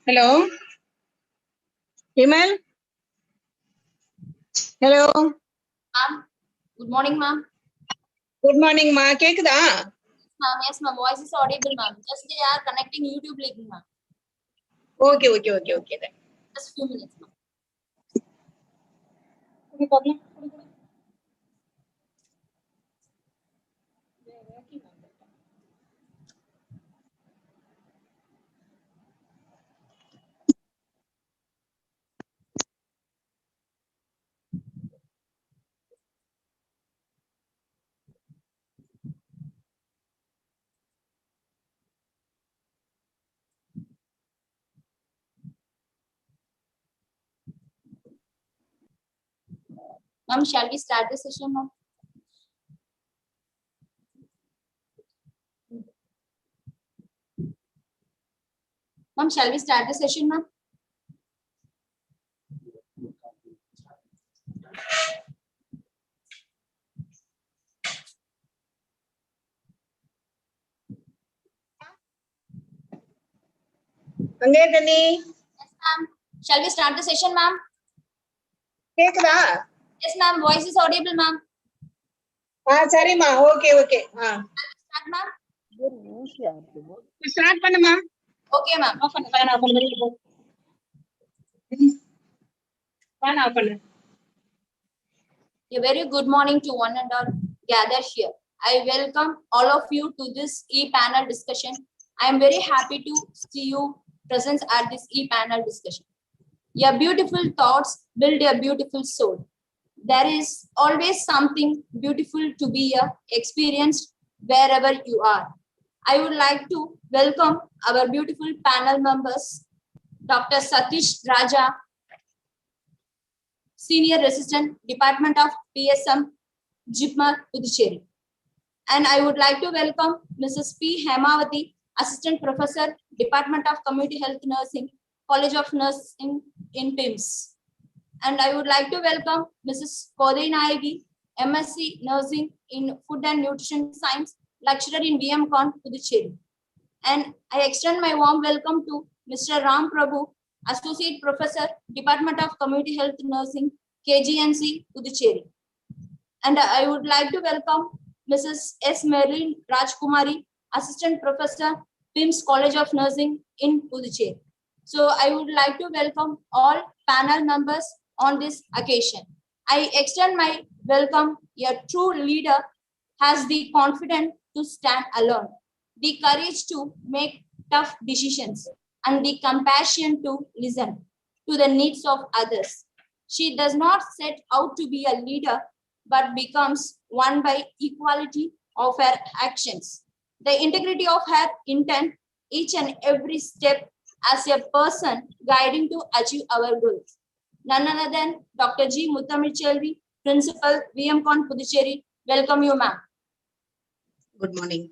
Hello. Himal. Hello. Ma'am, good morning, ma'am. Good morning, ma. Kekda? Ma'am, yes, ma'am. Voice is audible, ma'am. Just they are connecting YouTube link, ma'am. Okay then. Just few minutes, ma'am. Any problem? Ma'am, shall we start the session, ma'am? Ma'am, shall we start the session, ma'am? Angedani. Yes, ma'am. Shall we start the session, ma'am? Kekda? Yes, ma'am. Voice is audible, ma'am. Sorry, ma. Okay. Start, ma'am. Start panna, ma. Okay, ma'am. Off panna. Fan off panna. Fan off panna. A very good morning to one and all gathered here. I welcome all of you to this e-panel discussion. I am very happy to see you present at this e-panel discussion. Your beautiful thoughts build a beautiful soul. There is always something beautiful to be experienced wherever you are. I would like to welcome our beautiful panel members, Dr. Satish Raja, Senior Assistant, Department of PSM, JIPMA, Puducherry. And I would like to welcome Mrs. P. Hemavati, Assistant Professor, Department of Community Health Nursing, College of Nursing in PIMS. And I would like to welcome Mrs. Kodai Nayagi, MSc Nursing in Food and Nutrition Science, lecturer in VMCON, Puducherry. And I extend my warm welcome to Mr. Ram Prabhu, Associate Professor, Department of Community Health Nursing, KGNC, Puducherry. And I would like to welcome Mrs. S. Marilyn Rajkumari, Assistant Professor, PIMS College of Nursing in Puducherry. So I would like to welcome all panel members on this occasion. I extend my welcome. A true leader has the confidence to stand alone, the courage to make tough decisions, and the compassion to listen to the needs of others. She does not set out to be a leader, but becomes one by equality of her actions, the integrity of her intent, each and every step as a person guiding to achieve our goals. None other than Dr. G. Muttamichelvi, Principal, VMCON Puducherry. Welcome you, ma'am. Good morning.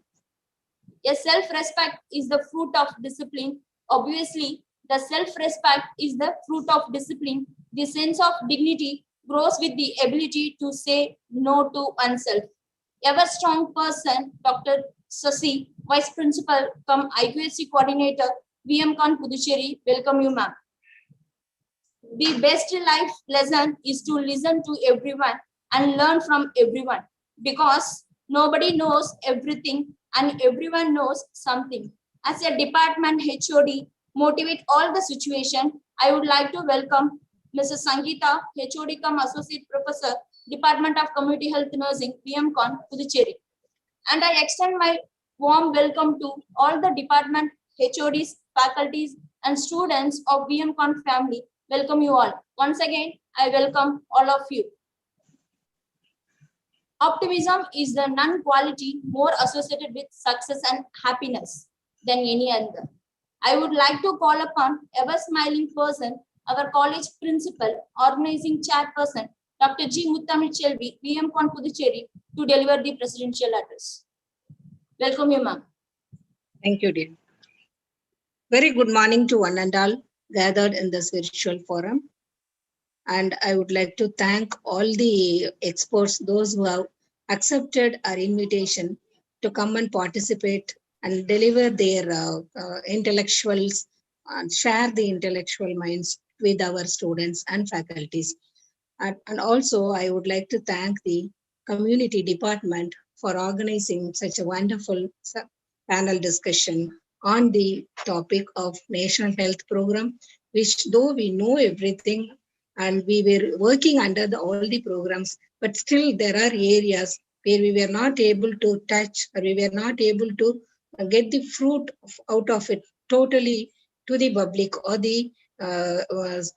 A self-respect is the fruit of discipline. Obviously, the self-respect is the fruit of discipline. The sense of dignity grows with the ability to say no to oneself. Ever strong person, Dr. Sasi, Vice Principal, come IQSC Coordinator, VMCON Puducherry. Welcome you, ma'am. The best life lesson is to listen to everyone and learn from everyone, because nobody knows everything and everyone knows something. As a department HOD, motivate all the situation. I would like to welcome Mrs. Sangeeta, HOD cum Associate Professor, Department of Community Health Nursing, VMCON, Puducherry. And I extend my warm welcome to all the department HODs, faculties, and students of VMCON family. Welcome you all. Once again, I welcome all of you. Optimism is the non-quality more associated with success and happiness than any other. I would like to call upon ever-smiling person, our college principal, organizing chairperson, Dr. G. Muttamichelvi, VMCON Puducherry, to deliver the presidential address. Welcome you, ma'am. Thank you, dear. Very good morning to one and all gathered in this virtual forum. And I would like to thank all the experts, those who have accepted our invitation to come and participate and deliver their intellectuals share the intellectual minds with our students and faculties. And also, I would like to thank the community department for organizing such a wonderful panel discussion on the topic of National Health Program, which though we know everything and we were working under all the programs, but still there are areas where we were not able to touch or we were not able to get the fruit out of it totally to the public or the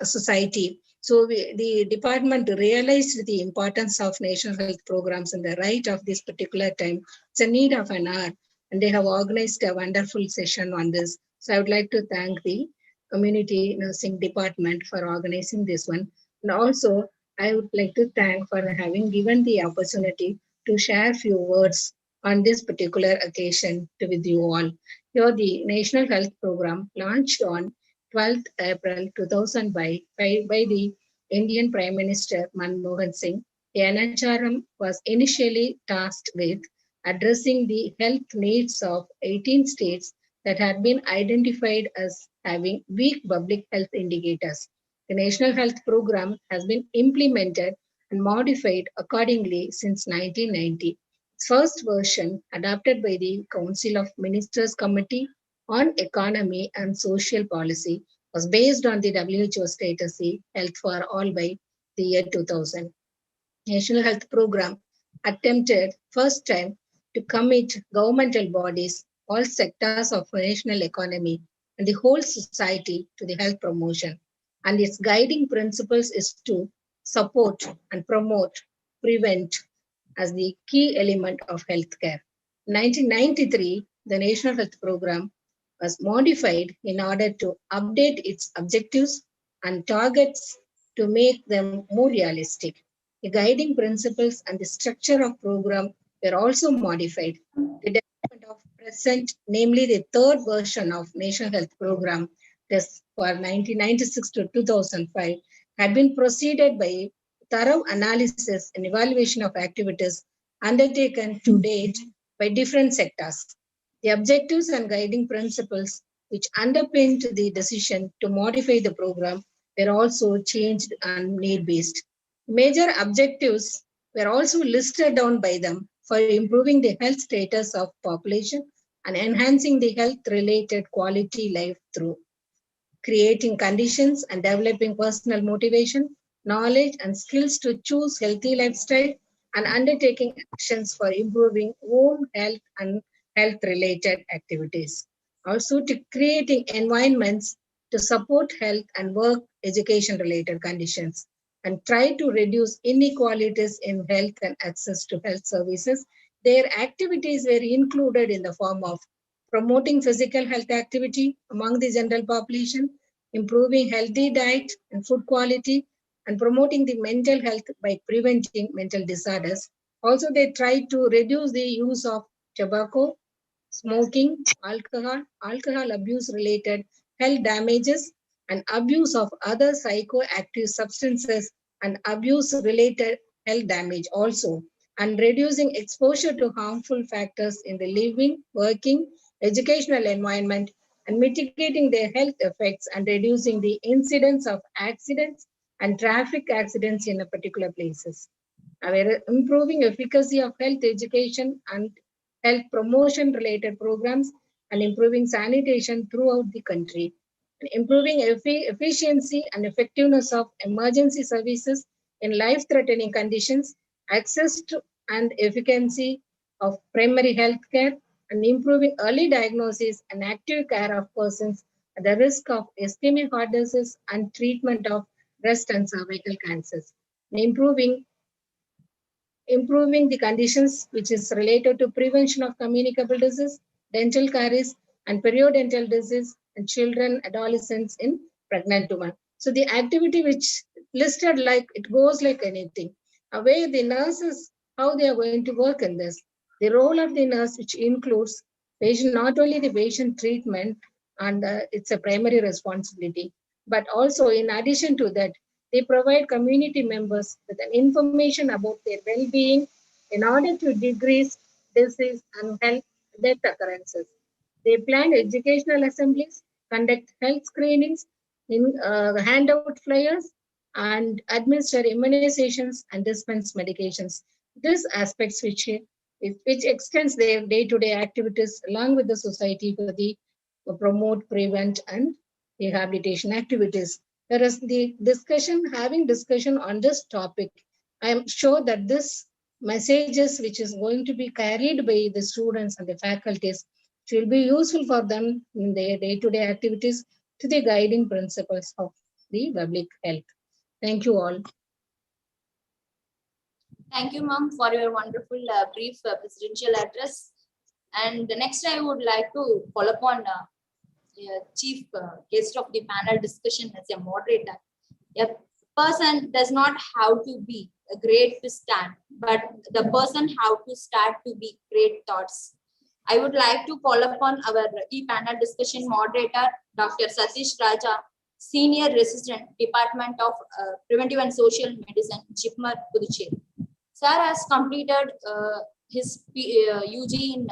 society. So the department realized the importance of national health programs and the right of this particular time. It's a need of an hour, and they have organized a wonderful session on this. So I would like to thank the community nursing department for organizing this one. And also, I would like to thank for having given the opportunity to share few words on this particular occasion to with you all. Here, the National Health Program launched on 12th April 2005 by the Indian Prime Minister Manmohan Singh. The NHRM was initially tasked with addressing the health needs of 18 states that had been identified as having weak public health indicators. The National Health Program has been implemented and modified accordingly since 1990. Its first version, adopted by the Council of Ministers Committee on Economy and Social Policy, was based on the WHO status Health for All by the year 2000. National Health Program attempted first time to commit governmental bodies, all sectors of national economy, and the whole society to the health promotion. And its guiding principles is to support and promote, prevent as the key element of healthcare. In 1993, the National Health Program was modified in order to update its objectives and targets to make them more realistic. The guiding principles and the structure of program were also modified. The development of present, namely the third version of National Health Program, this for 1996 to 2005, had been preceded by thorough analysis and evaluation of activities undertaken to date by different sectors. The objectives and guiding principles which underpinned the decision to modify the program were also changed and need-based. Major objectives were also listed down by them for improving the health status of population and enhancing the health-related quality life through creating conditions and developing personal motivation, knowledge, and skills to choose healthy lifestyle, and undertaking actions for improving own health and health-related activities. Also, to creating environments to support health and work education-related conditions, and try to reduce inequalities in health and access to health services. Their activities were included in the form of promoting physical health activity among the general population, improving healthy diet and food quality, and promoting the mental health by preventing mental disorders. Also, they tried to reduce the use of tobacco, smoking, alcohol abuse related health damages, and abuse of other psychoactive substances and abuse related health damage also, and reducing exposure to harmful factors in the living, working, educational environment, and mitigating their health effects and reducing the incidence of accidents and traffic accidents in a particular places. Improving efficacy of health education and health promotion related programs, and improving sanitation throughout the country, and improving efficiency and effectiveness of emergency services in life-threatening conditions, access to and efficacy of primary health care, and improving early diagnosis and active care of persons at the risk of ischemic heart disease and treatment of breast and cervical cancers, and improving the conditions which is related to prevention of communicable disease, dental caries, and periodontal disease in children, adolescents in pregnant women. So the activity which listed like it goes like anything. Away the nurses, how they are going to work in this. The role of the nurse, which includes patient, not only the patient treatment, and it's a primary responsibility, but also in addition to that, they provide community members with an information about their well-being in order to decrease disease and health death occurrences. They plan educational assemblies conduct health screenings, hand out flyers, and administer immunizations and dispense medications. These aspects which extends their day-to-day activities along with the society for the promote, prevent, and rehabilitation activities. Whereas having discussion on this topic, I am sure that this messages which is going to be carried by the students and the faculties which will be useful for them in their day-to-day activities to the guiding principles of the public health. Thank you all. Thank you, ma'am, for your wonderful brief presidential address. And the next, I would like to call upon chief guest of the panel discussion as a moderator. A person does not have to be great to stand, but the person have to start to be great thoughts. I would like to call upon our e-panel discussion moderator, Dr. Satish Raja, Senior Resident, Department of Preventive and Social Medicine, JIPMER, Puducherry. Sir has completed his UG in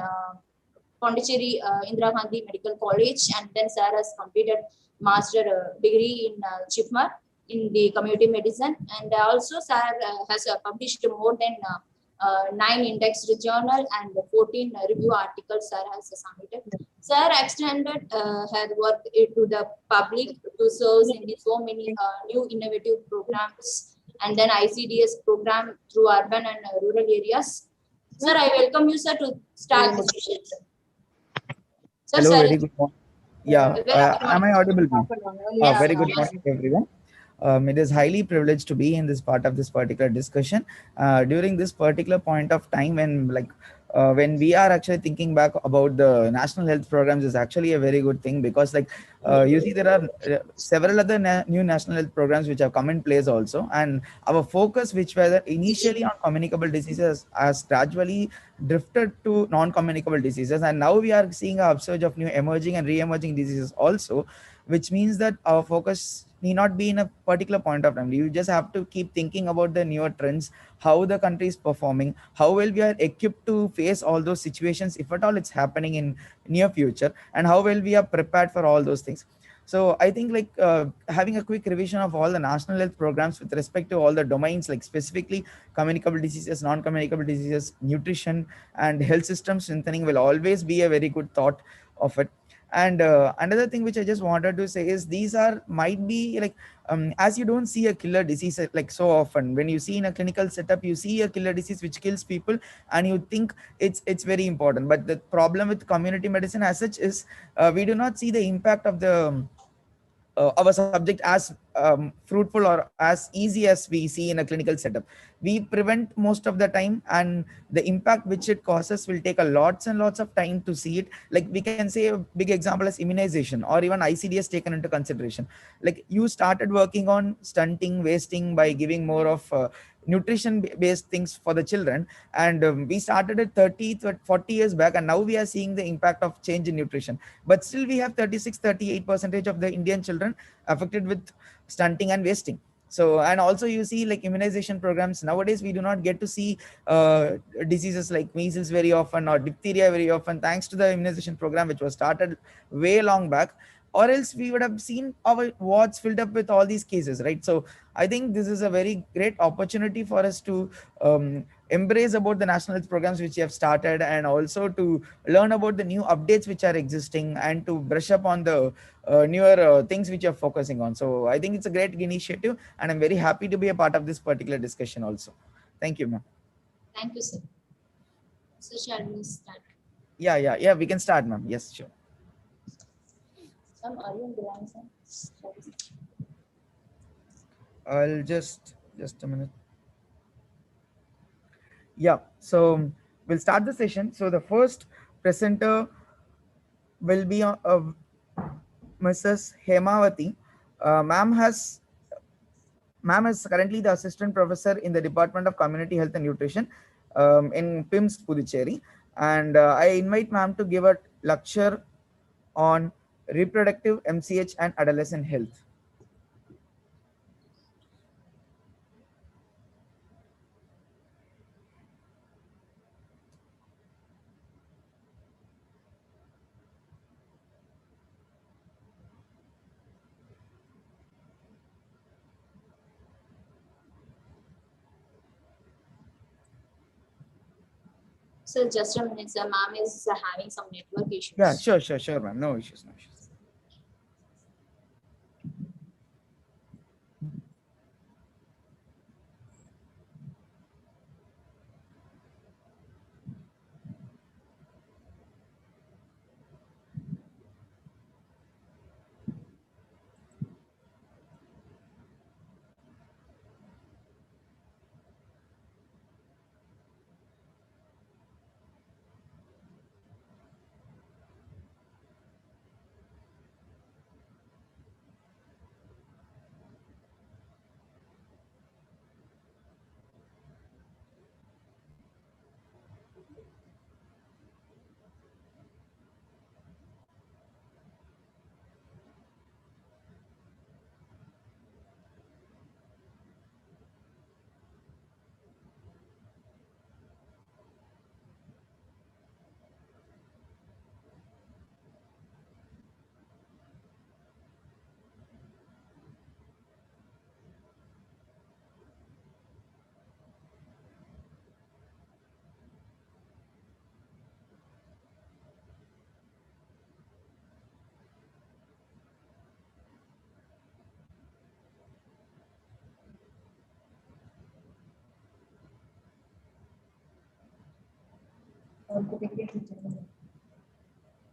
Puducherry Indira Gandhi Medical College, and then Sir has completed master degree in JIPMER in the community medicine, and also Sir has published more than 9 indexed journal and 14 review articles Sir has submitted. Sir extended her work to the public to serve in the so many new innovative programs and then ICDS program through urban and rural areas. Sir, I welcome you, sir, to start the session. Sir, Hello, sir, very good morning. Yeah, very good am I morning. audible, ma'am? Yes, Very good yes. morning, everyone. It is highly privileged to be in this part of this particular discussion. During this particular point of time, when we are actually thinking back about the national health programs, is actually a very good thing, because you see, there are several other new national health programs which have come in place also, and our focus, which were initially on communicable diseases, has gradually drifted to non-communicable diseases, and now we are seeing an upsurge of new emerging and re-emerging diseases also, which means that our focus need not be in a particular point of time. You just have to keep thinking about the newer trends, how the country is performing, how well we are equipped to face all those situations if at all it's happening in near future, and how well we are prepared for all those things. So I think, having a quick revision of all the national health programs with respect to all the domains, like specifically communicable diseases, non-communicable diseases, nutrition, and health system strengthening, will always be a very good thought of it. And another thing which I just wanted to say is, these are might be as you don't see a killer disease like so often. When you see in a clinical setup, you see a killer disease which kills people, and you think it's very important. But the problem with community medicine as such is, we do not see the impact of our subject as fruitful or as easy as we see in a clinical setup. We prevent most of the time, and the impact which it causes will take a lots and lots of time to see it. Like, we can say a big example is immunization, or even ICDS taken into consideration. Like, you started working on stunting, wasting by giving more of nutrition based things for the children, and we started it 30 40 years back, and now we are seeing the impact of change in nutrition. But still we have 36-38% of the Indian children affected with stunting and wasting. So, and also you see, like, immunization programs nowadays, we do not get to see diseases like measles very often, or diphtheria very often, thanks to the immunization program which was started way long back, or else we would have seen our wards filled up with all these cases, right? So I think this is a very great opportunity for us to embrace about the national health programs which we have started, and also to learn about the new updates which are existing, and to brush up on the newer things which you're focusing on. So I think it's a great initiative, and I'm very happy to be a part of this particular discussion also. Thank you, ma'am. Thank you, sir. So shall we start? Yeah, we can start, ma'am. Yes, sure. Ma'am, are you on the line, sir? Shall we start? I'll just a minute. Yeah, so we'll start the session. So the first presenter will be Mrs. Hemavati. Ma'am is currently the assistant professor in the Department of Community Health and Nutrition in PIMS Puducherry, and I invite ma'am to give a lecture on reproductive, MCH, and adolescent health. So just a minute, sir. Ma'am is having some network issues. Yeah, sure, ma'am. No issues, no issues.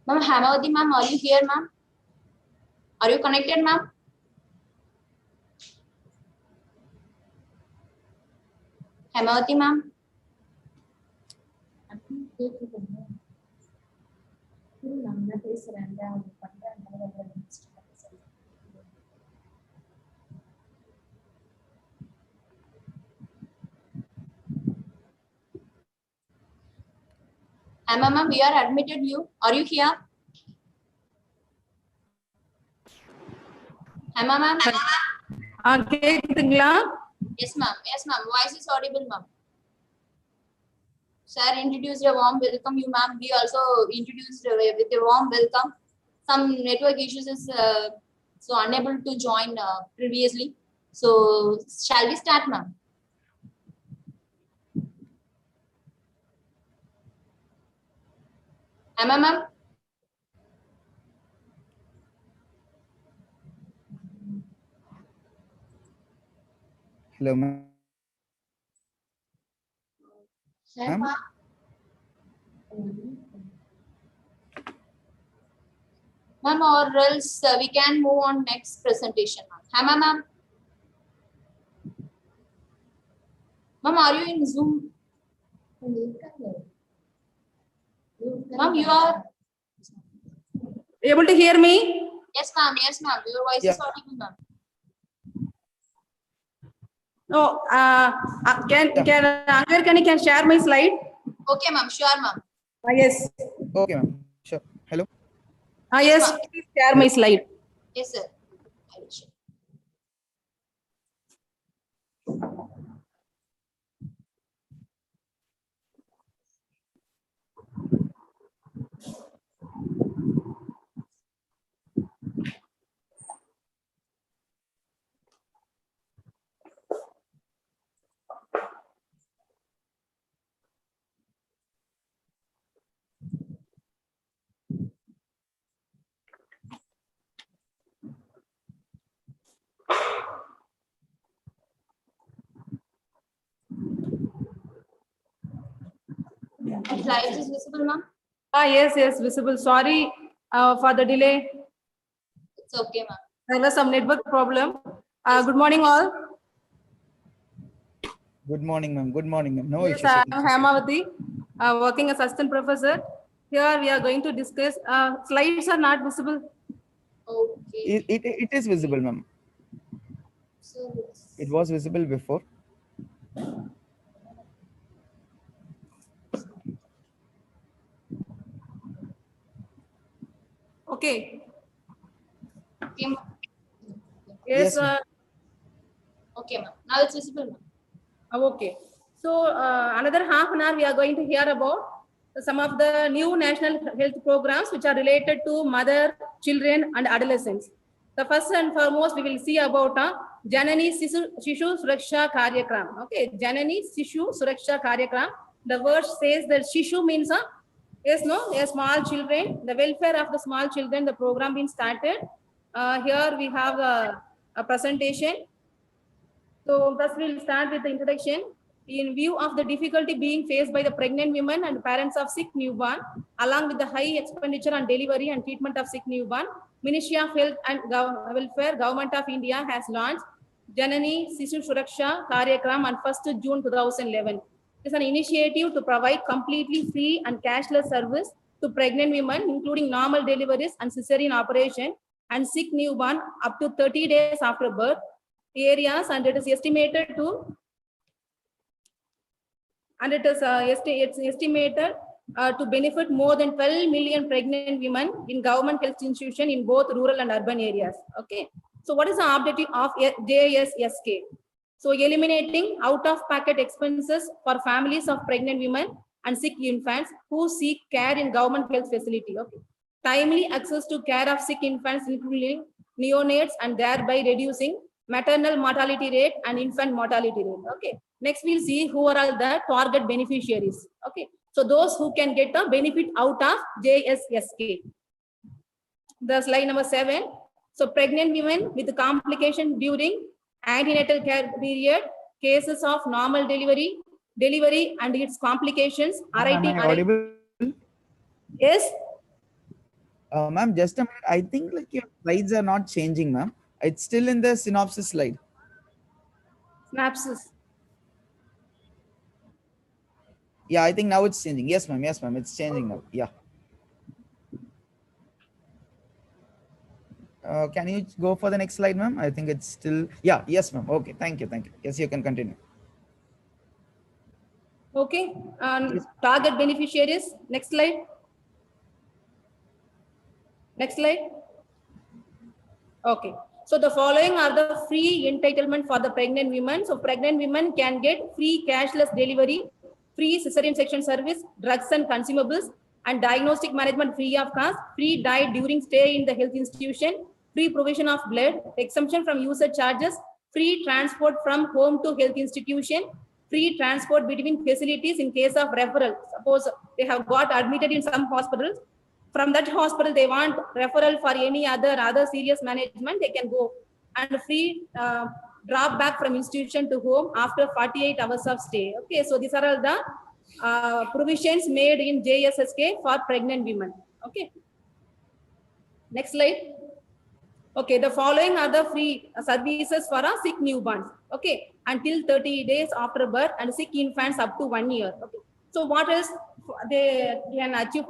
Ma'am, Hamavati ma'am, are you here, ma'am? Are you connected, ma'am? Hamavati ma'am? Hema ma'am, we are admitted you. Are you here? Hema ma'am? கேக்குதுங்களா? Yes ma'am. Yes ma'am. Voice is audible ma'am. Sir introduced a warm welcome you ma'am. We also introduced with a warm welcome. Some network issues is so unable to join previously. So shall we start ma'am? Hema ma'am? Hello, ma'am. Ma'am? Ma'am, or else we can move on next presentation ma'am. Hema ma'am? Ma'am, are you in Zoom? Ma'am, you are? Able to hear me? Yes ma'am. Yes ma'am. Your voice is audible ma'am. No. Can Angarkani can share my slide? Okay ma'am. Sure ma'am. Yes. Okay, ma'am. Sure. Hello. Yes, Yes. ma'am. Please share my slide. Yes sir. I will share. Slides is visible ma'am? Yes, visible. Sorry for the delay. It's okay ma'am. There was some network problem. Good morning, all. Good morning, ma'am. Good morning, ma'am. No Yes, issues. I am Hemavati, working as assistant professor. Here we are going to discuss. Slides are not visible. Okay. It is visible, ma'am. So It was visible before. Okay. okay ma'am. Yes. Yes, ma'am. Okay ma'am. Now it's visible ma'am. Okay. So another half an hour we are going to hear about some of the new national health programs which are related to mother, children and adolescents. The first and foremost we will see about Janani Sishu Suraksha Karyakram. Okay, Janani Sishu Suraksha Karyakram. The word says that Shishu means a small children. The welfare of the small children. The program being started. Here we have a presentation. So first we'll start with the introduction. In view of the difficulty being faced by the pregnant women and parents of sick newborn, along with the high expenditure on delivery and treatment of sick newborn, Ministry of Health and Welfare, Government of India has launched Janani Sishu Suraksha Karyakram on 1st June 2011. It is an initiative to provide completely free and cashless service to pregnant women, including normal deliveries and cesarean operation, and sick newborn up to 30 days after birth areas, and it is estimated to it's estimated to benefit more than 12 million pregnant women in government health institutions in both rural and urban areas. Okay, so what is the objective of JSSK? So eliminating out-of-pocket expenses for families of pregnant women and sick infants who seek care in government health facility. Okay, timely access to care of sick infants, including neonates, and thereby reducing maternal mortality rate and infant mortality rate. Okay, next we'll see who are all the target beneficiaries. Okay, so those who can get the benefit out of JSSK. The slide number 7. So pregnant women with complication during antenatal care period, cases of normal delivery and its complications. Am I audible? Yes. Ma'am, just a minute. I think like your slides are not changing, ma'am. It's still in the synopsis slide. Synopsis. Yeah, I think now it's changing. Yes, ma'am. Yes, ma'am. It's changing now. Yeah. Can you go for the next slide, ma'am? I think it's still. Yeah. Yes, ma'am. Okay. Thank you. Thank you. Yes, you can continue. Okay. Target beneficiaries. Next slide. Next slide. Okay. So the following are the free entitlement for the pregnant women. So pregnant women can get free cashless delivery, free cesarean section service, drugs and consumables, and diagnostic management free of cost, free diet during stay in the health institution, free provision of blood, exemption from usage charges, free transport from home to health institution, free transport between facilities in case of referral. Suppose they have got admitted in some hospitals. From that hospital, they want referral for any other serious management, they can go. And free drop back from institution to home after 48 hours of stay. Okay, so these are all the provisions made in JSSK for pregnant women. Okay. Next slide. Okay, the following are the free services for a sick newborns. Okay, until 30 days after birth, and sick infants up to 1 year. Okay. So what else they can achieve,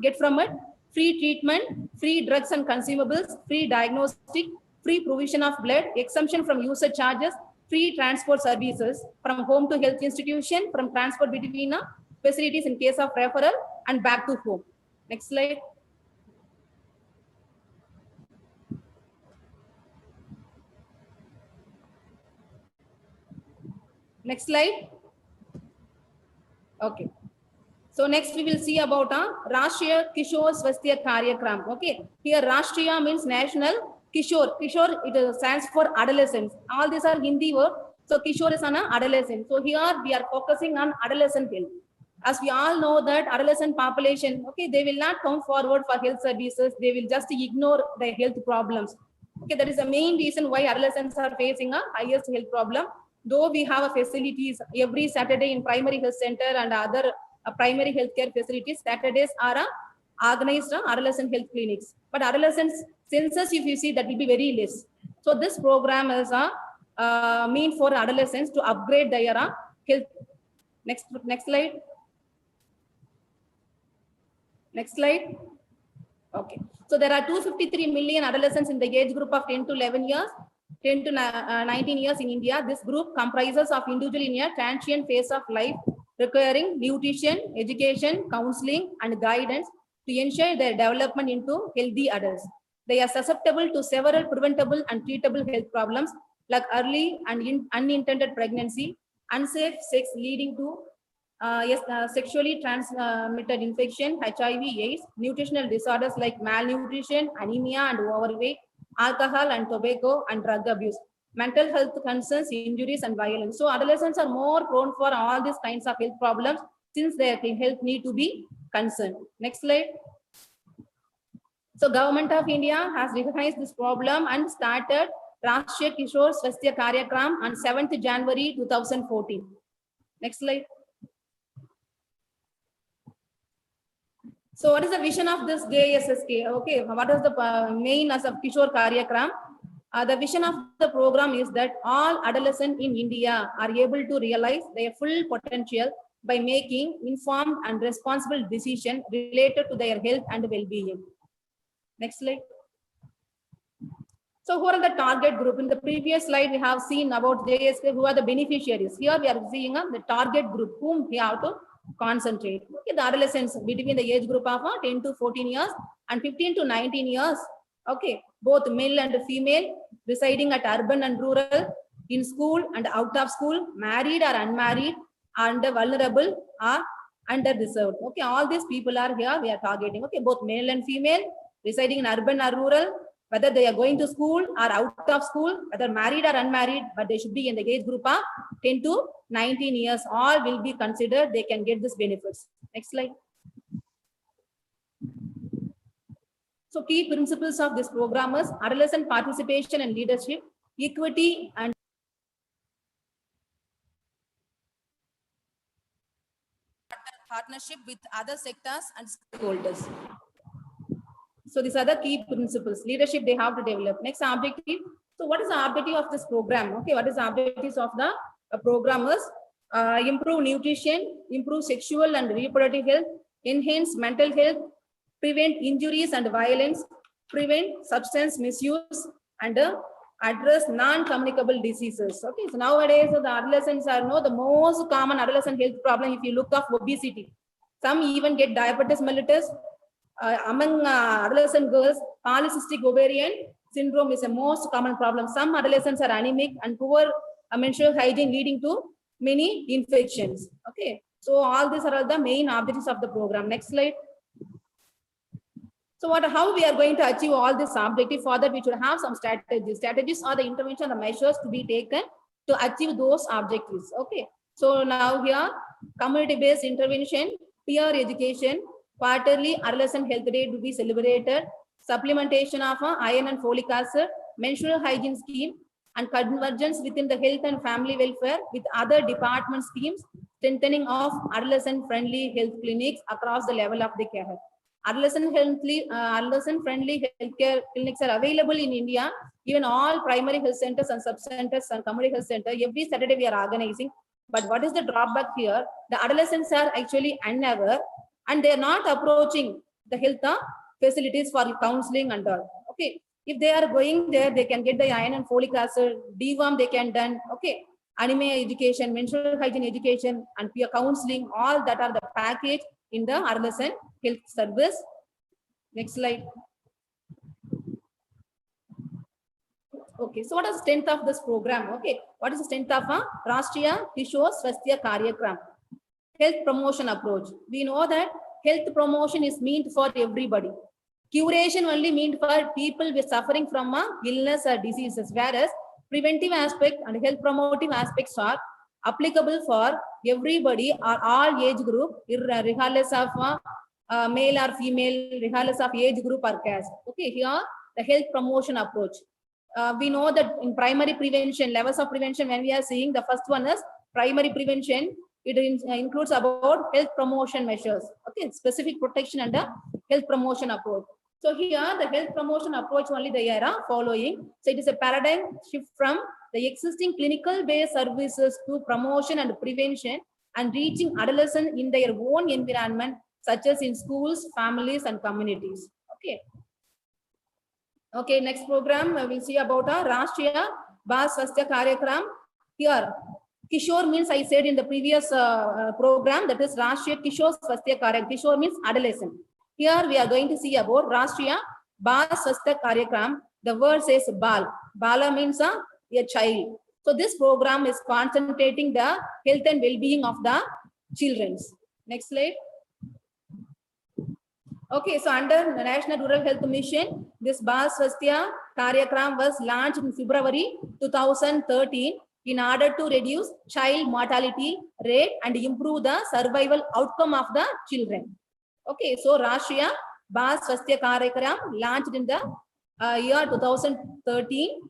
get from it? Free treatment, free drugs and consumables, free diagnostic, free provision of blood, exemption from usage charges, free transport services from home to health institution, from transport between facilities in case of referral, and back to home. Next slide. Next slide. Okay. So next we will see about Rashtriya Kishore Swasthya Karyakram. Okay. Here Rashtriya means national. Kishore it stands for adolescents. All these are Hindi words. So Kishore is an adolescent. So here we are focusing on adolescent health. As we all know that adolescent population, okay, they will not come forward for health services. They will just ignore their health problems. Okay, that is the main reason why adolescents are facing a highest health problem. Though we have facilities every Saturday in primary health center and other primary healthcare facilities, Saturdays are organized adolescent health clinics. But adolescents census, if you see, that will be very less. So this program is mean for adolescents to upgrade their health. Next slide. Next slide. Okay. So there are 253 million adolescents in the age group of 10 to 11 years. 10 to 19 years in India. This group comprises of individual in a transient phase of life requiring nutrition, education, counseling, and guidance to ensure their development into healthy adults. They are susceptible to several preventable and treatable health problems like early and unintended pregnancy, unsafe sex leading to sexually transmitted infection, HIV, AIDS, nutritional disorders like malnutrition, anemia and overweight, alcohol and tobacco and drug abuse, mental health concerns, injuries and violence. So adolescents are more prone for all these kinds of health problems since their health need to be concerned. Next slide. So Government of India has recognized this problem and started Rashtriya Kishore Swasthya Karyakram on 7th January 2014. Next slide. So what is the vision of this JSSK? Okay, what is the main as of Kishore Karyakram? The vision of the program is that all adolescents in India are able to realize their full potential by making informed and responsible decisions related to their health and well-being. Next slide. So who are the target group? In the previous slide, we have seen about JSK, who are the beneficiaries. Here we are seeing the target group whom we have to concentrate. Okay, the adolescents between the age group of 10 to 14 years and 15 to 19 years. Okay, both male and female, residing at urban and rural, in school and out of school, married or unmarried, and vulnerable or under-reserved. Okay, all these people are here we are targeting. Okay, both male and female, residing in urban or rural, whether they are going to school or out of school, whether married or unmarried, but they should be in the age group of 10 to 19 years. All will be considered. They can get this benefits. Next slide. So key principles of this program is adolescent participation and leadership, equity and partnership with other sectors and stakeholders. So these are the key principles. Leadership they have to develop. Next objective. So what is the objective of this program? Okay, what is the objectives of the program is improve nutrition, improve sexual and reproductive health, enhance mental health, prevent injuries and violence, prevent substance misuse, and address non-communicable diseases. Okay, so nowadays the adolescents are the most common adolescent health problem. If you look at obesity, some even get diabetes mellitus. Among adolescent girls, polycystic ovarian syndrome is a most common problem. Some adolescents are anemic and poor menstrual hygiene leading to many infections. Okay, so all these are all the main objectives of the program. Next slide. So how we are going to achieve all this objective? For that we should have some strategies. Strategies are the intervention, the measures to be taken to achieve those objectives. Okay, so now here community-based intervention, peer education, quarterly adolescent health day to be celebrated, supplementation of iron and folic acid, menstrual hygiene scheme, and convergence within the health and family welfare with other department schemes, strengthening of adolescent-friendly health clinics across the level of the care. Adolescent-friendly healthcare clinics are available in India. Even all primary health centers and sub-centers and community health center, every Saturday we are organizing. But what is the drawback here? The adolescents are actually unaware and they are not approaching the health facilities for counseling and all. Okay, if they are going there, they can get the iron and folic acid, deworm they can done. Okay, anemia education, menstrual hygiene education, and peer counseling, all that are the package in the adolescent health service. Next slide. Okay, so what is the strength of this program? Okay, what is the strength of Rashtriya Kishore Swasthya Karyakram? Health promotion approach. We know that health promotion is meant for everybody. Curation only meant for people with suffering from illness or diseases, whereas preventive aspect and health promotive aspects are applicable for everybody or all age group, regardless of male or female, regardless of age group or caste. Okay, here the health promotion approach. We know that in primary prevention, levels of prevention, when we are seeing the first one is primary prevention, it includes about health promotion measures. Okay, specific protection and health promotion approach. So here the health promotion approach only they are following. So it is a paradigm shift from the existing clinical based services to promotion and prevention and reaching adolescents in their own environment, such as in schools, families, and communities. Okay. Okay, next program we'll see about Rashtriya Bal Swasthya Karyakram. Here, Kishore means I said in the previous program, that is Rashtriya Kishore Swasthya Karyakram. Kishore means adolescent. Here we are going to see about Rashtriya Bal Swasthya Karyakram. The word says Bal. Bala means a child. So this program is concentrating the health and well-being of the children. Next slide. Okay, so under the National Rural Health Mission, this Bal Swasthya Karyakram was launched in February 2013. in order to reduce child mortality rate and improve the survival outcome of the children. Okay, so Rashtriya Bal Swasthya Karyakram launched in the year 2013.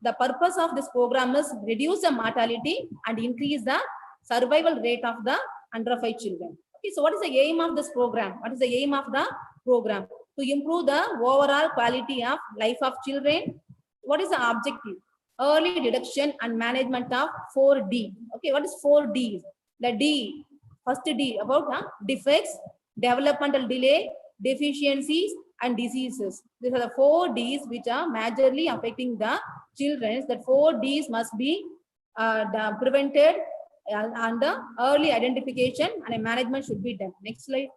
The purpose of this program is reduce the mortality and increase the survival rate of the under 5 children. Okay, so what is the aim of this program? What is the aim of the program? To improve the overall quality of life of children. What is the objective? Early detection and management of 4D. Okay, what is 4D? The D, first D about defects, developmental delay, deficiencies, and diseases. These are the 4 Ds which are majorly affecting the children. That 4 Ds must be prevented and the early identification and a management should be done. Next slide.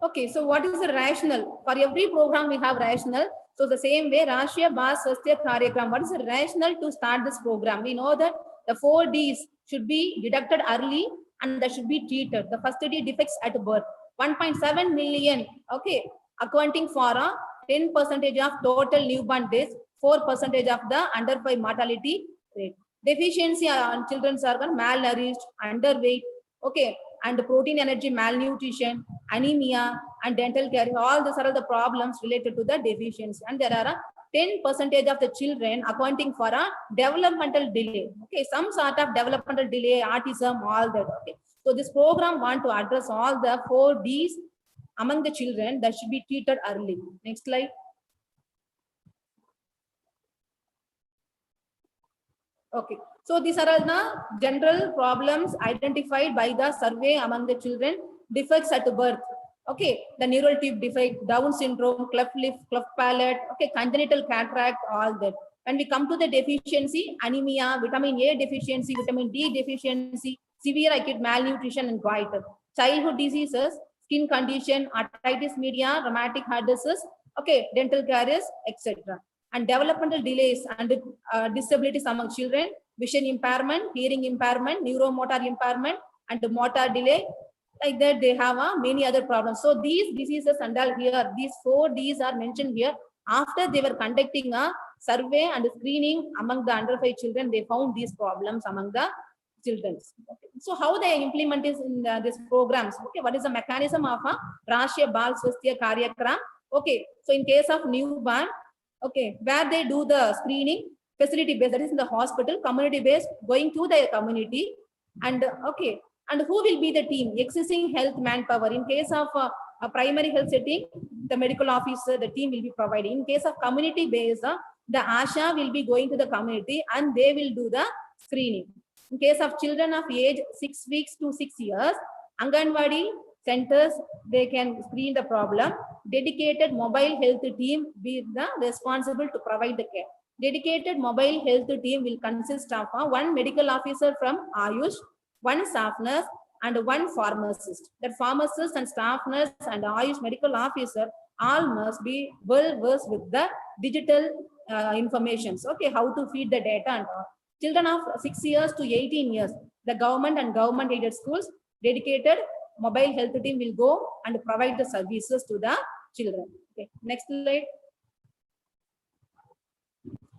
Okay, so what is the rationale? For every program we have rationale. So the same way, Rashtriya Bal Swasthya Karyakram, what is the rationale to start this program? We know that the 4 Ds should be detected early and that should be treated. The first D, defects at birth. 1.7 million, okay, accounting for a 10% of total newborn deaths, 4% of the under 5 mortality rate. Deficiency on children's organ, malnourished, underweight, okay, and protein energy malnutrition, anemia, and dental care. All these are the problems related to the deficiency. And there are 10% of the children accounting for a developmental delay. Okay, some sort of developmental delay, autism, all that. Okay. So this program want to address all the 4 Ds among the children that should be treated early. Next slide. Okay, so these are all the general problems identified by the survey among the children. Defects at birth. Okay, the neural tube defect, Down syndrome, cleft lip, cleft palate, okay, congenital cataract, all that. When we come to the deficiency, anemia, vitamin A deficiency, vitamin D deficiency, severe acute malnutrition and goiter. Childhood diseases, skin condition, arthritis media, rheumatic heart disease, okay, dental caries, etc. And developmental delays and disabilities among children, vision impairment, hearing impairment, neuromotor impairment, and motor delay. Like that, they have many other problems. So these diseases and all here, these 4 Ds are mentioned here. After they were conducting a survey and screening among the under 5 children, they found these problems among the children. Okay. So how they implement this in these programs? Okay, what is the mechanism of Rashtriya Bal Swasthya Karyakram? Okay, so in case of newborn, okay, where they do the screening, facility based, that is in the hospital, community based, going to the community, and okay, and who will be the team? Existing health manpower. In case of a primary health setting, the medical officer, the team will be provided. In case of community based, the ASHA will be going to the community and they will do the screening. In case of children of age 6 weeks to 6 years, Anganwadi centers, they can screen the problem. Dedicated mobile health team be the responsible to provide the care. Dedicated mobile health team will consist of one medical officer from Ayush, one staff nurse, and one pharmacist. That pharmacist and staff nurse and Ayush medical officer all must be well versed with the digital information. Okay, how to feed the data and all. Children of 6 years to 18 years, the government and government aided schools, dedicated mobile health team will go and provide the services to the children. Okay, next slide.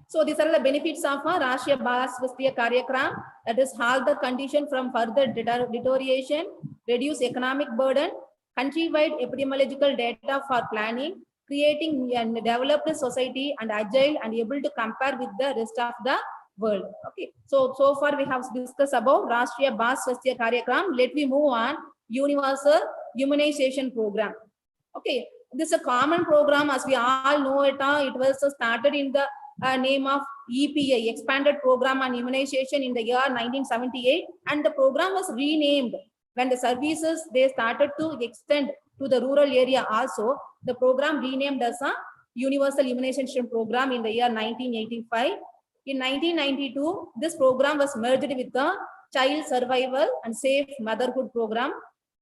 So these are the benefits of Rashtriya Bal Swasthya Karyakram. That is, halt the condition from further deterioration, reduce economic burden, countrywide epidemiological data for planning, creating a developed society and agile and able to compare with the rest of the world. Okay, so far we have discussed about Rashtriya Bal Swasthya Karyakram. Let me move on. Universal Immunization Program. Okay, this is a common program, as we all know it. It was started in the name of EPA, Expanded Program on Immunization, in the year 1978, and the program was renamed when the services they started to extend to the rural area. Also, the program renamed as a Universal Immunization Program in the year 1985. In 1992, this program was merged with the Child Survival and Safe Motherhood Program,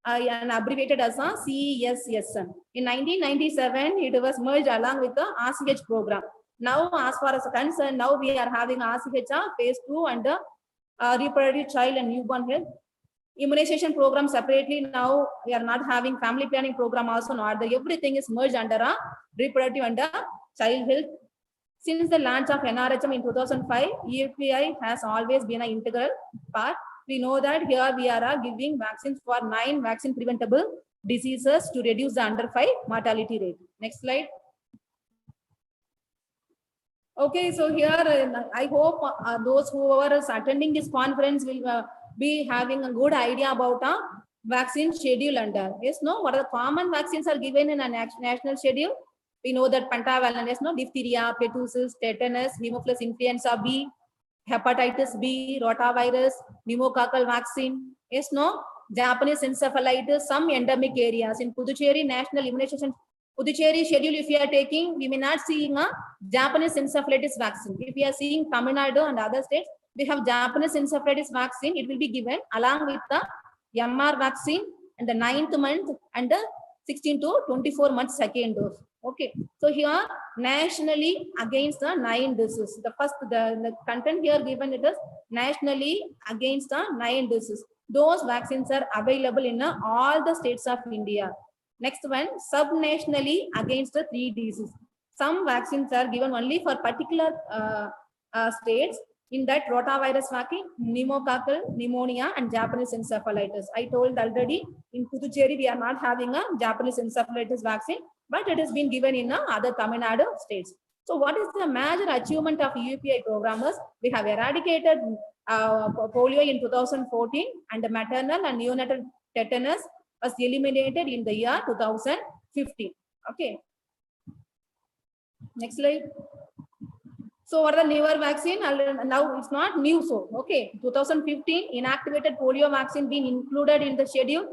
and abbreviated as a CSSM. In 1997, it was merged along with the RCH program. Now, as far as concerned, now we are having RCH phase 2 and reproductive child and newborn health immunization program separately. Now we are not having family planning program also. Not everything is merged under a reproductive and child health Since the launch of NRHM in 2005, UPI has always been an integral part. We know that here we are giving vaccines for 9 vaccine preventable diseases to reduce the under 5 mortality rate. Next slide. Okay, so here I hope those who are attending this conference will be having a good idea about a vaccine schedule under. Yes, no, what are the common vaccines are given in a national schedule? We know that pentavalent, yes, no, diphtheria, pertussis, tetanus, Haemophilus influenza B, hepatitis B, rotavirus, pneumococcal vaccine, yes, no, Japanese encephalitis, some endemic areas. In Puducherry National Immunization Puducherry schedule, if you are taking, we may not seeing a Japanese encephalitis vaccine. If we are seeing Tamil Nadu and other states, we have Japanese encephalitis vaccine. It will be given along with the MR vaccine and the 9th month and the 16 to 24 months second dose. Okay, so here nationally against the 9 diseases. The first, the content here given it is nationally against the 9 diseases. Those vaccines are available in all the states of India. Next one, subnationally against the 3 diseases. Some vaccines are given only for particular states. In that, rotavirus vaccine, pneumococcal, pneumonia, and Japanese encephalitis. I told already in Puducherry we are not having a Japanese encephalitis vaccine, but it has been given in other Tamil Nadu states. So, what is the major achievement of UPI programmers? We have eradicated polio in 2014, and the maternal and neonatal tetanus was eliminated in the year 2015. Okay. Next slide. So what are the newer vaccine? Now it's not new. So okay, 2015 inactivated polio vaccine being included in the schedule.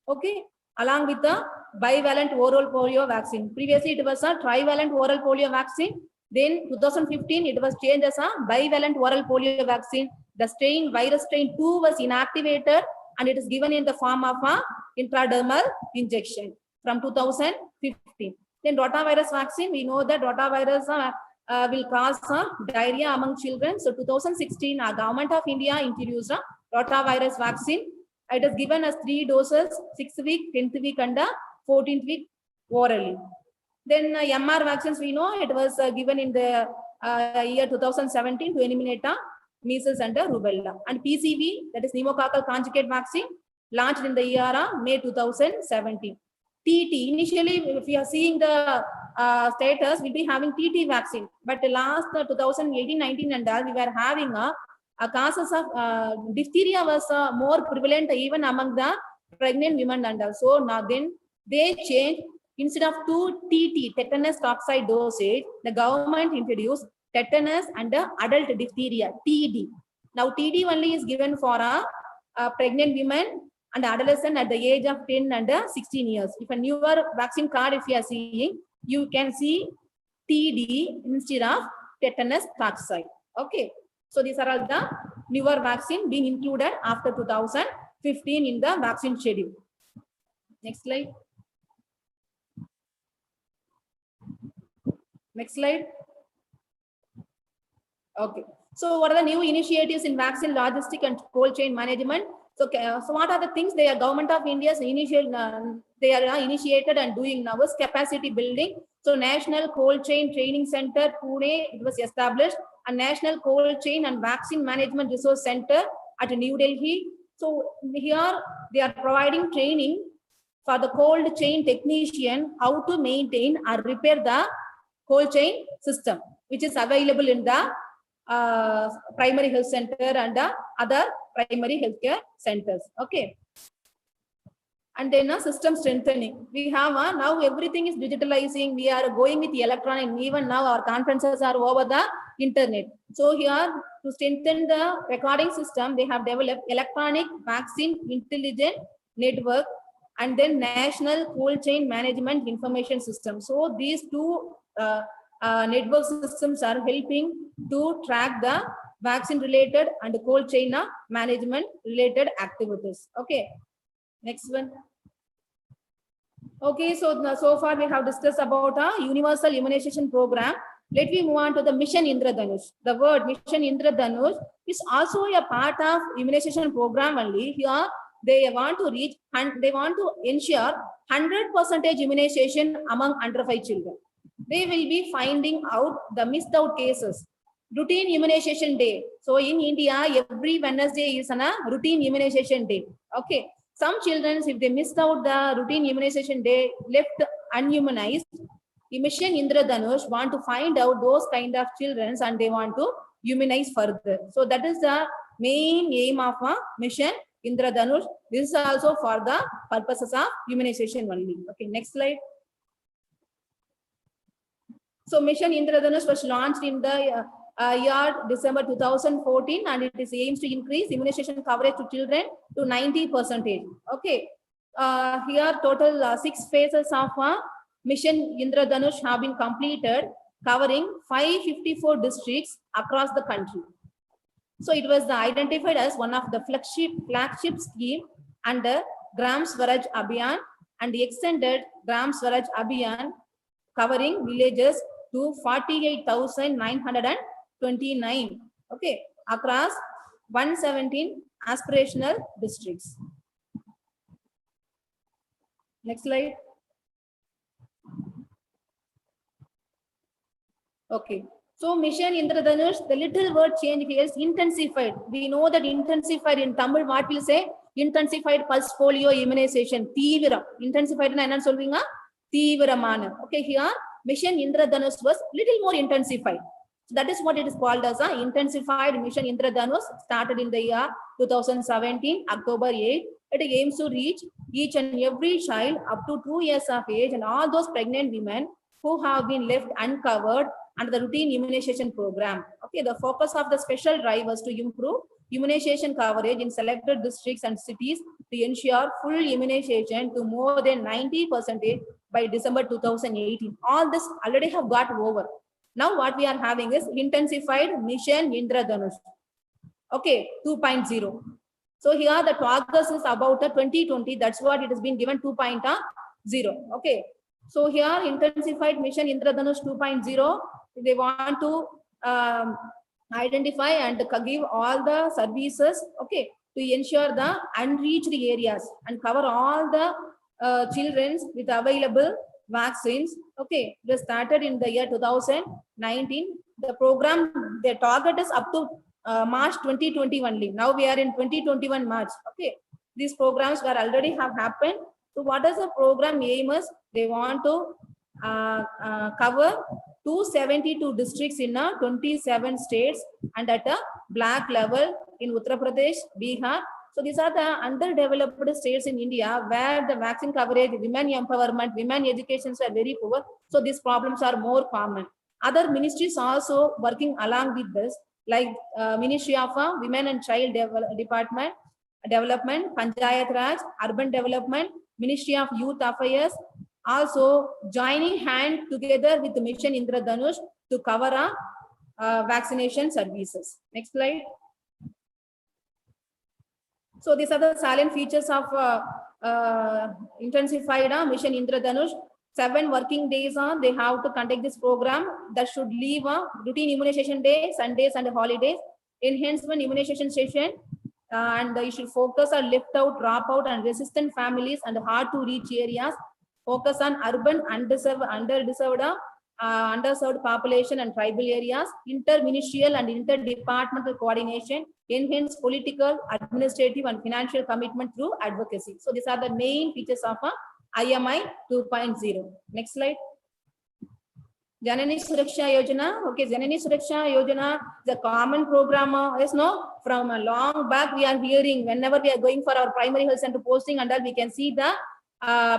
Okay, along with the bivalent oral polio vaccine. Previously it was a trivalent oral polio vaccine. Then 2015 it was changed as a bivalent oral polio vaccine. The strain virus strain 2 was inactivated and it is given in the form of a intradermal injection from 2015. Then rotavirus vaccine, we know that rotavirus will cause diarrhea among children. So 2016, our government of India introduced a rotavirus vaccine. It is given as 3 doses, 6th week, 10th week, and 14th week orally. Then MR vaccines, we know it was given in the year 2017 to eliminate measles and rubella. And PCV, that is pneumococcal conjugate vaccine, launched in the year May 2017. TT, initially, if we are seeing the status, we'll be having TT vaccine. But the last 2018-19 and all, we were having cases of diphtheria was more prevalent even among the pregnant women and all. So now then they changed, instead of 2 TT, tetanus toxoid dosage, the government introduced tetanus and adult diphtheria, TD. Now TD only is given for pregnant women and adolescent at the age of 10 and 16 years. If a newer vaccine card, if you are seeing, you can see TD instead of tetanus toxoid. Okay. So these are all the newer vaccine being included after 2015 in the vaccine schedule. Next slide. Next slide. Okay. So what are the new initiatives in vaccine logistic and cold chain management? So, so what are the things they are government of India's initial they are initiated and doing now is capacity building. So National Cold Chain Training Center, Pune, it was established, a National Cold Chain and Vaccine Management Resource Center at New Delhi. So here they are providing training for the cold chain technician how to maintain or repair the cold chain system, which is available in the primary health center and other primary healthcare centers. Okay. And then system strengthening. We have now everything is digitalizing. We are going with the electronic. Even now our conferences are over the internet. So here to strengthen the recording system, they have developed electronic vaccine intelligent network and then national cold chain management information system. So these two network systems are helping to track the vaccine related and cold chain management related activities. Okay. Next one. Okay, so far we have discussed about a universal immunization program. Let me move on to the Mission Indradhanush. The word Mission Indradhanush is also a part of immunization program only. Here they want to reach and they want to ensure 100% immunization among under 5 children. they will be finding out the missed out cases. Routine immunization day. So in India, every Wednesday is a routine immunization day. Okay. Some children, if they missed out the routine immunization day, left unimmunized, Mission Indradhanush want to find out those kind of children and they want to immunize further. So that is the main aim of a Mission Indradhanush. This is also for the purposes of immunization only. Okay, next slide. So Mission Indradhanush was launched in the year December 2014 and it is aims to increase immunization coverage to children to 90%. Okay, here total 6 phases of Mission Indradhanush have been completed, covering 554 districts across the country. So it was identified as one of the flagship scheme under Gram Swaraj Abhiyan and extended Gram Swaraj Abhiyan, covering villages to 48,929. Okay, across 117 aspirational districts. Next slide. Okay, so Mission Indradhanush, the little word change here is intensified. We know that intensified in Tamil, what will say? Intensified pulse polio immunization. Theevira. Intensified in enna solvinga? Theeviramana. Okay, here Mission Indradhanush was little more intensified. So that is what it is called as a intensified Mission Indradhanush, started in the year 2017, October 8. It aims to reach each and every child up to 2 years of age and all those pregnant women who have been left uncovered under the routine immunization program. Okay, the focus of the special drive was to improve immunization coverage in selected districts and cities to ensure full immunization to more than 90% by December 2018. All this already have got over. Now what we are having is intensified Mission Indradhanush. Okay, 2.0. So here the target is about 2020. That's what it has been given 2.0. Okay. So here intensified Mission Indradhanush 2.0. They want to identify and give all the services, okay, to ensure the unreached areas and cover all the children with available vaccines. Okay, they started in the year 2019. The program, their target is up to March 2020 only. Now we are in 2021 March. Okay, these programs were already have happened. So what is the program aim is? They want to cover 272 districts in 27 states and at a black level in Uttar Pradesh, Bihar. So these are the underdeveloped states in India where the vaccine coverage, women empowerment, women education are very poor. So these problems are more common. Other ministries also working along with this, like Ministry of Women and Child Development, Panchayat Raj, Urban Development, Ministry of Youth Affairs, also joining hand together with the Mission Indradhanush to cover vaccination services. Next slide. So these are the salient features of intensified Mission Indradhanush. 7 working days they have to conduct this program. That should leave routine immunization day, Sundays and holidays, enhancement immunization session, and you should focus on left out, drop out and resistant families and hard to reach areas. Focus on urban underserved population and tribal areas, interministerial and interdepartmental coordination, enhance political, administrative and financial commitment through advocacy. So these are the main features of IMI 2.0. Next slide. Janani Suraksha Yojana. Okay, Janani Suraksha Yojana is a common program. Yes, no? From a long back we are hearing whenever we are going for our primary health center posting and all, we can see the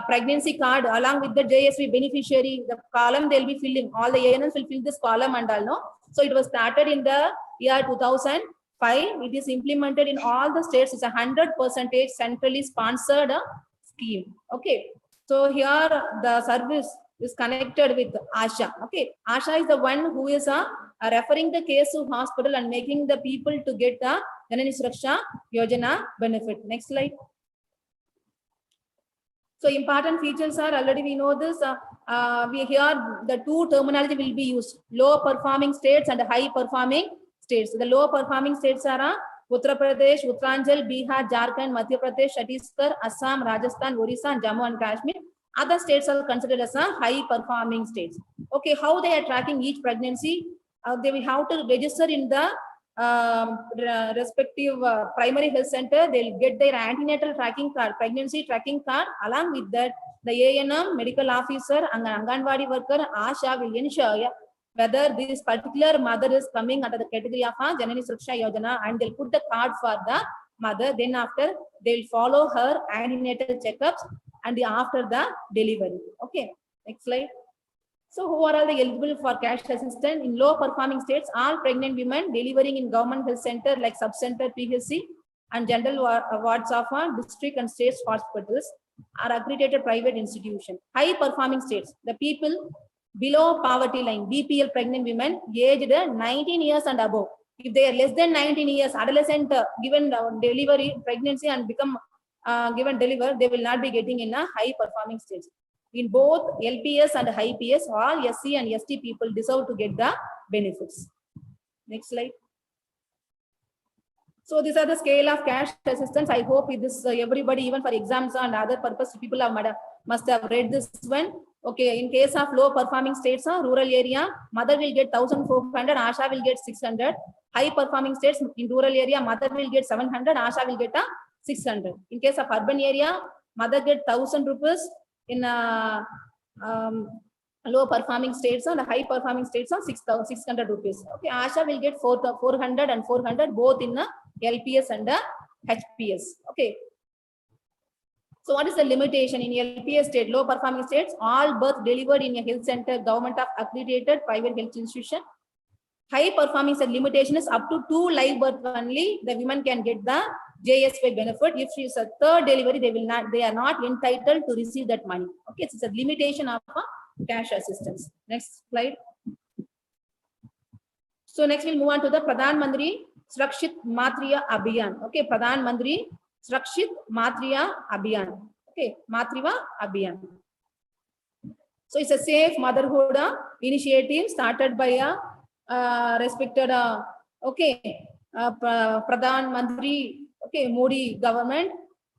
pregnancy card along with the JSV beneficiary, the column they'll be filling. All the ANMs will fill this column and all, no? So it was started in the year 2005. It is implemented in all the states. It's 100% centrally sponsored scheme. Okay. So here the service is connected with ASHA. Okay. ASHA is the one who is referring the case to hospital and making the people to get the Janani Suraksha Yojana benefit. Next slide. So important features are already we know this. We here the two terminology will be used: low performing states and high performing states. The low performing states are Uttar Pradesh, Uttaranchal, Bihar, Jharkhand, Madhya Pradesh, Chhattisgarh, Assam, Rajasthan, Orissa, and Jammu and Kashmir. Other states are considered as a high performing states. Okay, how they are tracking each pregnancy? They will have to register in the respective primary health center. They'll get their antenatal tracking card, pregnancy tracking card. Along with that, the ANM, medical officer, and Anganwadi worker, ASHA will ensure whether this particular mother is coming under the category of a Janani Suraksha Yojana, and they'll put the card for the mother. Then after, they'll follow her antenatal checkups and after the delivery. Okay, next slide. So who are all the eligible for cash assistance? In low performing states, all pregnant women delivering in government health center like sub-center PHC and general wards of district and state hospitals are accredited private institution. High performing states, the people below poverty line, BPL pregnant women aged 19 years and above. If they are less than 19 years, adolescent given delivery, pregnancy and become given deliver, they will not be getting in a high performing stage. In both LPS and high PS, all SC and ST people deserve to get the benefits. Next slide. So these are the scale of cash assistance. I hope this everybody, even for exams and other purpose, people must have read this one. Okay, in case of low performing states, rural area, mother will get 1,400, ASHA will get 600. High performing states in rural area, mother will get 700, ASHA will get 600. In case of urban area, mother get 1,000 rupees. In low performing states and high performing states are 600 rupees. Okay, ASHA will get 400 and 400 both in LPS and HPS. Okay. So what is the limitation in LPS state, low performing states? All birth delivered in a health center, government of accredited private health institution. High performing state limitation is up to 2 live birth only. The women can get the JSY benefit. If she is a third delivery, they are not entitled to receive that money. Okay, it's a limitation of cash assistance. Next slide. So next we'll move on to the Pradhan Mantri Surakshit Matriya Abhiyan. Okay, Pradhan Mantri Surakshit Matriya Abhiyan. Okay, Matriya Abhiyan. So it's a safe motherhood initiative started by a respected Pradhan Mantri, okay, Modi government.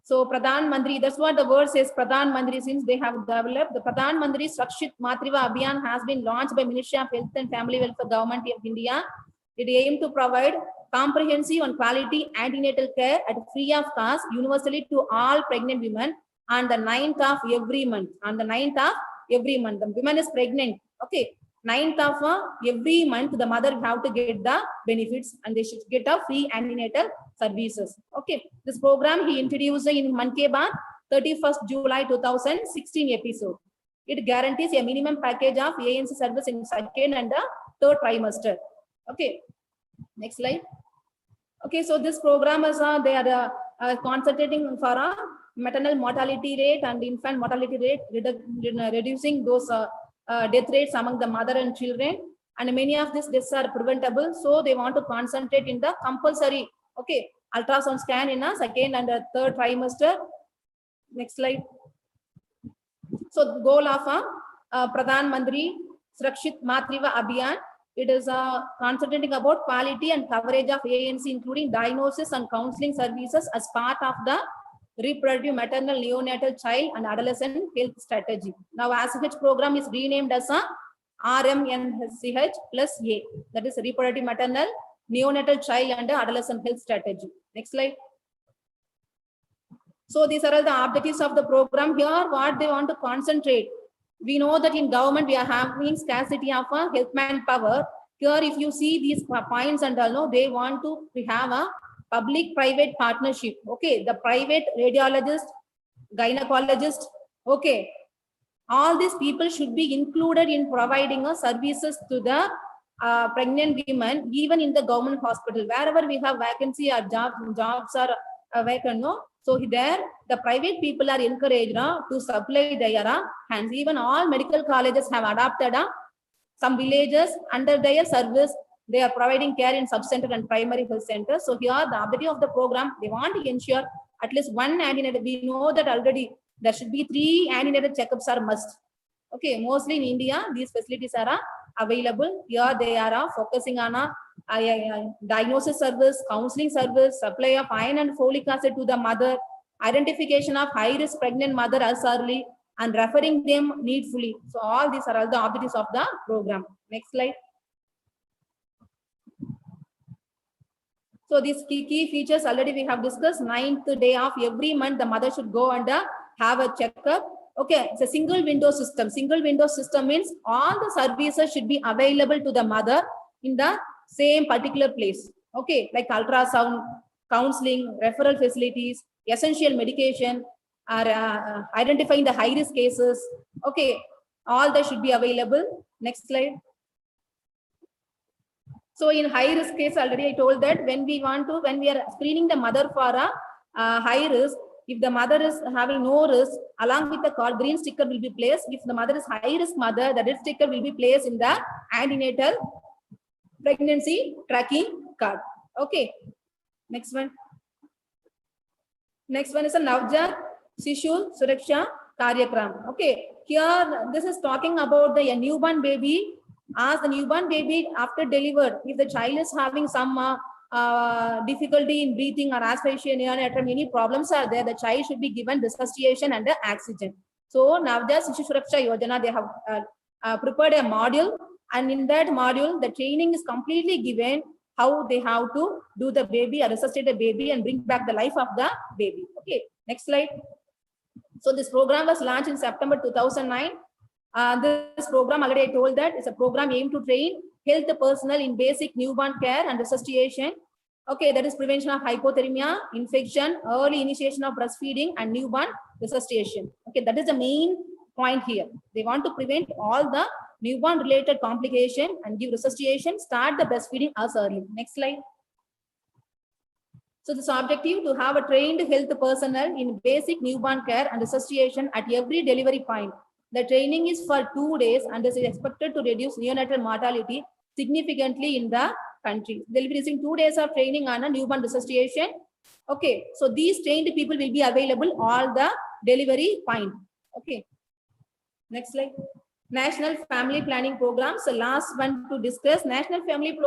So Pradhan Mantri, that's what the word says, Pradhan Mantri, since they have developed. The Pradhan Mantri Surakshit Matriya Abhiyan has been launched by Ministry of Health and Family Welfare Government of India. It aims to provide comprehensive and quality antenatal care at free of cost universally to all pregnant women on the 9th of every month. On the 9th of every month, the woman is pregnant. Okay, 9th of every month, the mother will have to get the benefits and they should get a free antenatal services. Okay, this program he introduced in Mann Ki Baat 31st July 2016 episode. It guarantees a minimum package of ANC service in second and third trimester. Okay, next slide. Okay, so this program is they are concentrating for a maternal mortality rate and infant mortality rate, reducing those death rates among the mother and children, and many of these deaths are preventable. So they want to concentrate in the compulsory, okay, ultrasound scan in a second and a third trimester. Next slide. So the goal of Pradhan Mantri Surakshit Matriya Abhiyan, it is concentrating about quality and coverage of ANC, including diagnosis and counseling services as part of the reproductive maternal neonatal child and adolescent health strategy. Now ASH program is renamed as a RMNCH plus A, that is reproductive maternal neonatal child and adolescent health strategy. Next slide. So these are all the objectives of the program. Here what they want to concentrate. We know that in government we are having scarcity of health manpower. Here if you see these points and all, they want to have a public-private partnership. Okay, the private radiologist, gynecologist, okay, all these people should be included in providing services to the pregnant women, even in the government hospital. Wherever we have vacancy or jobs are vacant, no. So there, the private people are encouraged to supply their hands. Even all medical colleges have adopted some villages under their service. They are providing care in sub-center and primary health centers. So here, the objective of the program, they want to ensure at least one antenatal. We know that already there should be 3 antenatal checkups are must. Okay, mostly in India, these facilities are available. Here they are focusing on diagnosis service, counseling service, supply of iron and folic acid to the mother, identification of high-risk pregnant mother as early, and referring them needfully. So all these are all the objectives of the program. Next slide. So these key features already we have discussed. 9th day of every month, the mother should go and have a checkup. Okay, it's a single window system. Single window system means all the services should be available to the mother in the same particular place. Okay, like ultrasound, counseling, referral facilities, essential medication, or identifying the high-risk cases. Okay, all that should be available. Next slide. So in high risk case, already I told that when we are screening the mother for a high risk, if the mother is having no risk, along with the card, green sticker will be placed. If the mother is high risk mother, the red sticker will be placed in the antenatal pregnancy tracking card. Okay. Next one. Next one is a Navjat Sishu Suraksha Karyakram. Okay. Here, this is talking about the newborn baby. As the newborn baby after delivered, if the child is having some difficulty in breathing or aspiration, or many problems are there, the child should be given resuscitation and oxygen. So Navjat Sishu Suraksha Yojana, they have prepared a module, and in that module, the training is completely given how they have to do the baby or resuscitate the baby and bring back the life of the baby. Okay, next slide. So this program was launched in September 2009. This program, already I told that it's a program aimed to train health personnel in basic newborn care and resuscitation. Okay, that is prevention of hypothermia, infection, early initiation of breastfeeding, and newborn resuscitation. Okay, that is the main point here. They want to prevent all the newborn related complication and give resuscitation, start the breastfeeding as early. Next slide. So this objective to have a trained health personnel in basic newborn care and resuscitation at every delivery point. The training is for 2 days and this is expected to reduce neonatal mortality significantly in the country. They'll be receiving 2 days of training on a newborn resuscitation. Okay, so these trained people will be available all the delivery point. Okay, next slide. National Family Planning Program. So last one to discuss, National Family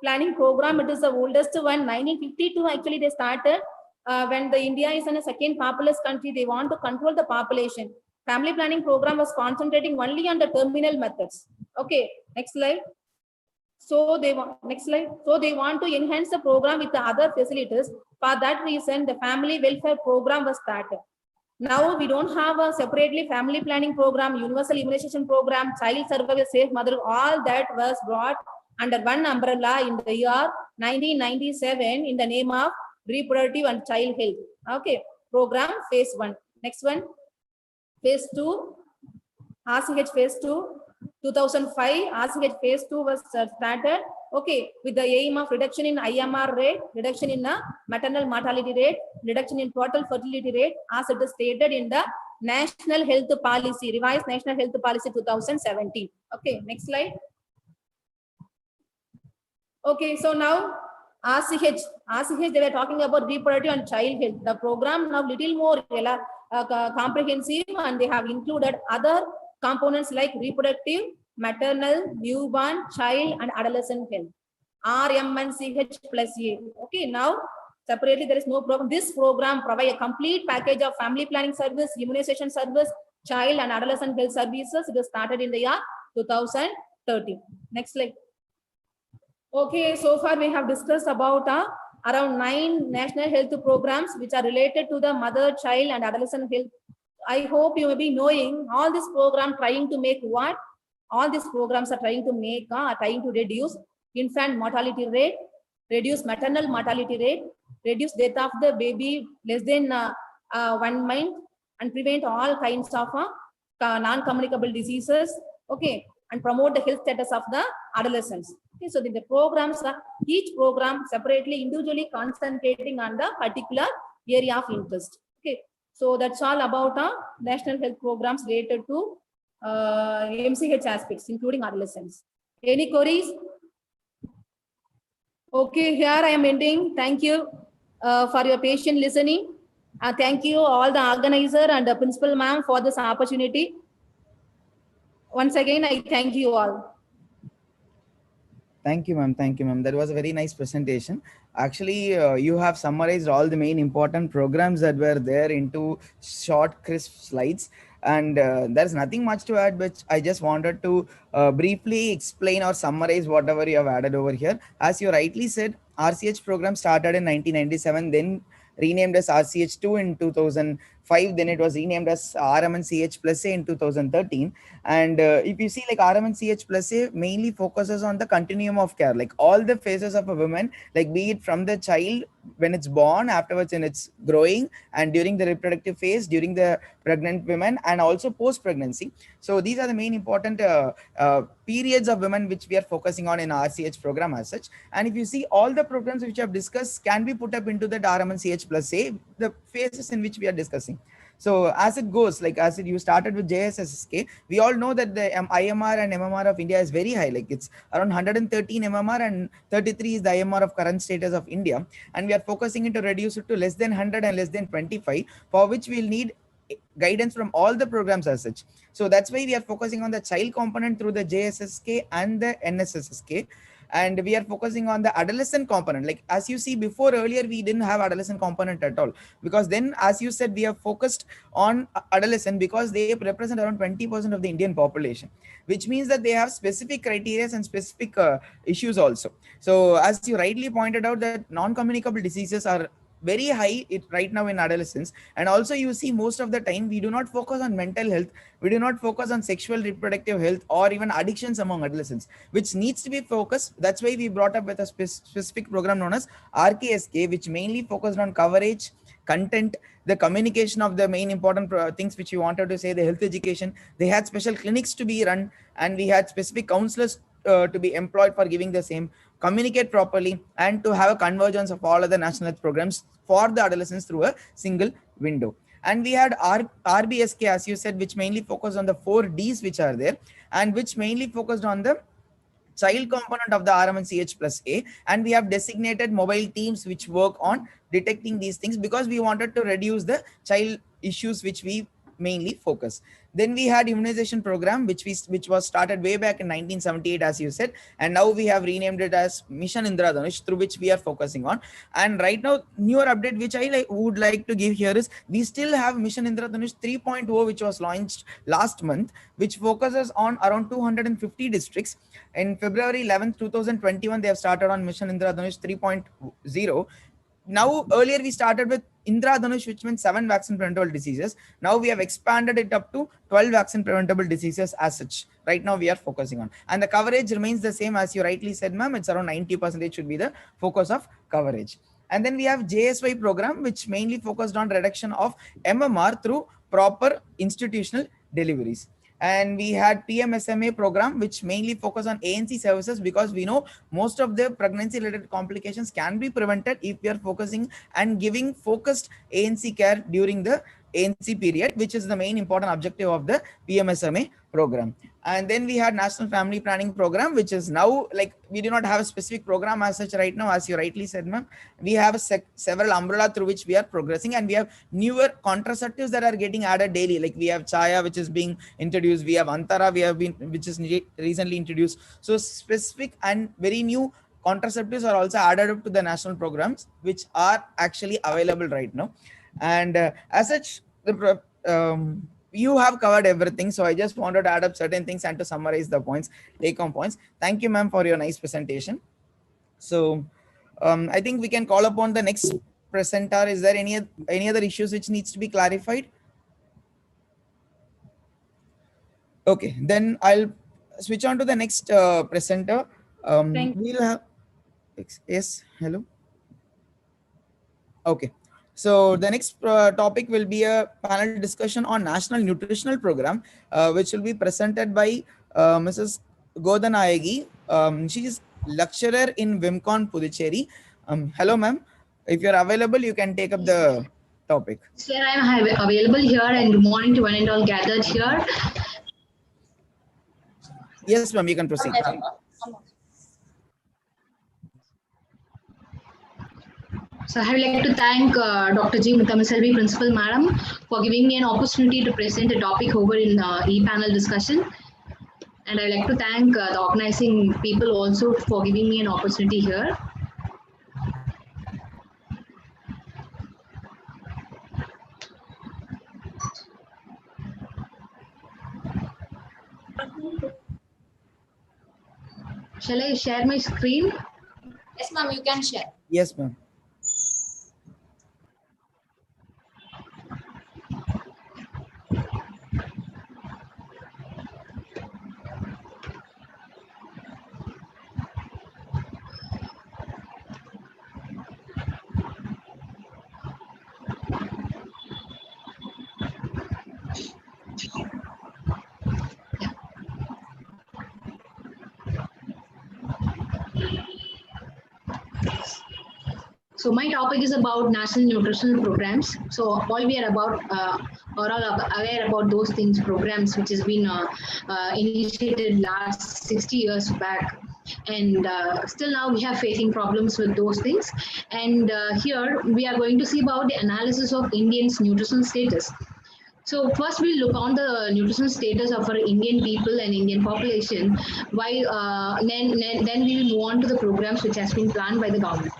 Planning Program. It is the oldest one. 1952 actually they started. When the India is in a second populous country, they want to control the population. Family planning program was concentrating only on the terminal methods. Okay, next slide. So they want next slide. So they want to enhance the program with the other facilities. For that reason, the family welfare program was started. Now we don't have a separately family planning program, universal immunization program, child survival, safe mother. All that was brought under one umbrella in the year 1997 in the name of reproductive and child health. Okay, program phase 1. Next one. Phase 2, RCH phase 2, 2005, RCH phase 2 was started, okay, with the aim of reduction in IMR rate, reduction in maternal mortality rate, reduction in total fertility rate, as it is stated in the National Health Policy, revised National Health Policy 2017. Okay, next slide. Okay, so now RCH, they were talking about reproductive and child health. The program now little more comprehensive, and they have included other components like reproductive, maternal, newborn, child, and adolescent health. RMNCH plus A. Okay, now separately there is no program. This program provides a complete package of family planning service, immunization service, child and adolescent health services. It was started in the year 2013. Next slide. Okay, so far we have discussed about around 9 national health programs which are related to the mother, child, and adolescent health. I hope you may be knowing all this program trying to make what? All these programs are trying to make, trying to reduce infant mortality rate, reduce maternal mortality rate, reduce death of the baby less than 1 month, and prevent all kinds of non-communicable diseases. Okay, and promote the health status of the adolescents. Okay, so the programs, each program separately, individually concentrating on the particular area of interest. Okay, so that's all about national health programs related to MCH aspects, including adolescents. Any queries? Okay, here I am ending. Thank you for your patient listening. Thank you all the organizer and the principal ma'am for this opportunity. Once again, I thank you all. Thank you, ma'am. Thank you, ma'am. That was a very nice presentation. Actually, you have summarized all the main important programs that were there into short, crisp slides. And there's nothing much to add, but I just wanted to briefly explain or summarize whatever you have added over here. As you rightly said, RCH program started in 1997, then renamed as RCH2 in 2005, then it was renamed as RMNCH plus A in 2013. And if you see, like, RMNCH plus A mainly focuses on the continuum of care, like all the phases of a woman, like be it from the child when it's born, afterwards in its growing, and during the reproductive phase, during the pregnant women, and also post pregnancy. So these are the main important periods of women which we are focusing on in RCH program as such. And if you see, all the programs which I have discussed can be put up into that RMNCH plus A, the phases in which we are discussing. So as it goes, like as you started with JSSK, we all know that the IMR and MMR of India is very high. Like it's around 113 MMR and 33 is the IMR of current status of India. And we are focusing it to reduce it to less than 100 and less than 25, for which we'll need guidance from all the programs as such. So that's why we are focusing on the child component through the JSSK and the NSSSK. And we are focusing on the adolescent component. Like as you see, before, earlier we didn't have adolescent component at all, because then, as you said, we have focused on adolescent because they represent around 20% of the Indian population, which means that they have specific criteria and specific issues also. So as you rightly pointed out, that non-communicable diseases are very high right now in adolescence. And also you see, most of the time we do not focus on mental health, we do not focus on sexual reproductive health or even addictions among adolescents, which needs to be focused. That's why we brought up with a specific program known as RKSK, which mainly focused on coverage, content, the communication of the main important things which you wanted to say, the health education. They had special clinics to be run, and we had specific counselors to be employed for giving the same, communicate properly, and to have a convergence of all other national health programs for the adolescents through a single window. And we had RBSK, as you said, which mainly focused on the 4Ds which are there, and which mainly focused on the child component of the RMNCH plus A. And we have designated mobile teams which work on detecting these things, because we wanted to reduce the child issues which we mainly focus. Then we had immunization program which was started way back in 1978, as you said, and now we have renamed it as Mission Indradhanush, through which we are focusing on. And right now, newer update which I would like to give here is, we still have Mission Indradhanush 3.0, which was launched last month, which focuses on around 250 districts. In February 11th 2021, they have started on Mission Indradhanush 3.0. Now, earlier we started with Indradhanush, which means 7 vaccine preventable diseases. Now we have expanded it up to 12 vaccine preventable diseases as such. Right now we are focusing on, and the coverage remains the same, as you rightly said, ma'am. It's around 90% should be the focus of coverage. And then we have JSY program, which mainly focused on reduction of MMR through proper institutional deliveries. And we had PMSMA program, which mainly focus on ANC services, because we know most of the pregnancy related complications can be prevented if we are focusing and giving focused ANC care during the ANC period, which is the main important objective of the PMSMA program. And then we had National Family Planning Program, which is now, like, we do not have a specific program as such right now, as you rightly said, ma'am. We have several umbrella through which we are progressing, and we have newer contraceptives that are getting added daily. Like we have Chaya, which is being introduced. We have Antara, which is recently introduced. So specific and very new contraceptives are also added up to the national programs, which are actually available right now. And as such, you have covered everything, so I just wanted to add up certain things and to summarize the points, take home points. Thank you, ma'am, for your nice presentation. So I think we can call upon the next presenter. Is there any other issues which needs to be clarified? Okay, then I'll switch on to the next presenter. We'll have, yes, hello. Okay. So the next topic will be a panel discussion on National Nutritional Program, which will be presented by Mrs. Godanayagi. She is lecturer in VMCON, Puducherry. Hello, ma'am. If you're available, you can take up the topic. Sir, I'm available here, and good morning to one and all gathered here. Yes, ma'am, you can proceed. So I would like to thank Dr. G. Muthamiselvi, Principal Madam, for giving me an opportunity to present a topic over in e-panel discussion. And I would like to thank the organizing people also for giving me an opportunity here. Shall I share my screen? Yes, ma'am, you can share. Yes, ma'am. So my topic is about national nutritional programs. So all we are about, or all aware about those things, programs which has been initiated last 60 years back, and still now we are facing problems with those things. And here we are going to see about the analysis of Indians' nutritional status. So first we'll look on the nutritional status of our Indian people and Indian population. Then we will move on to the programs which has been planned by the government.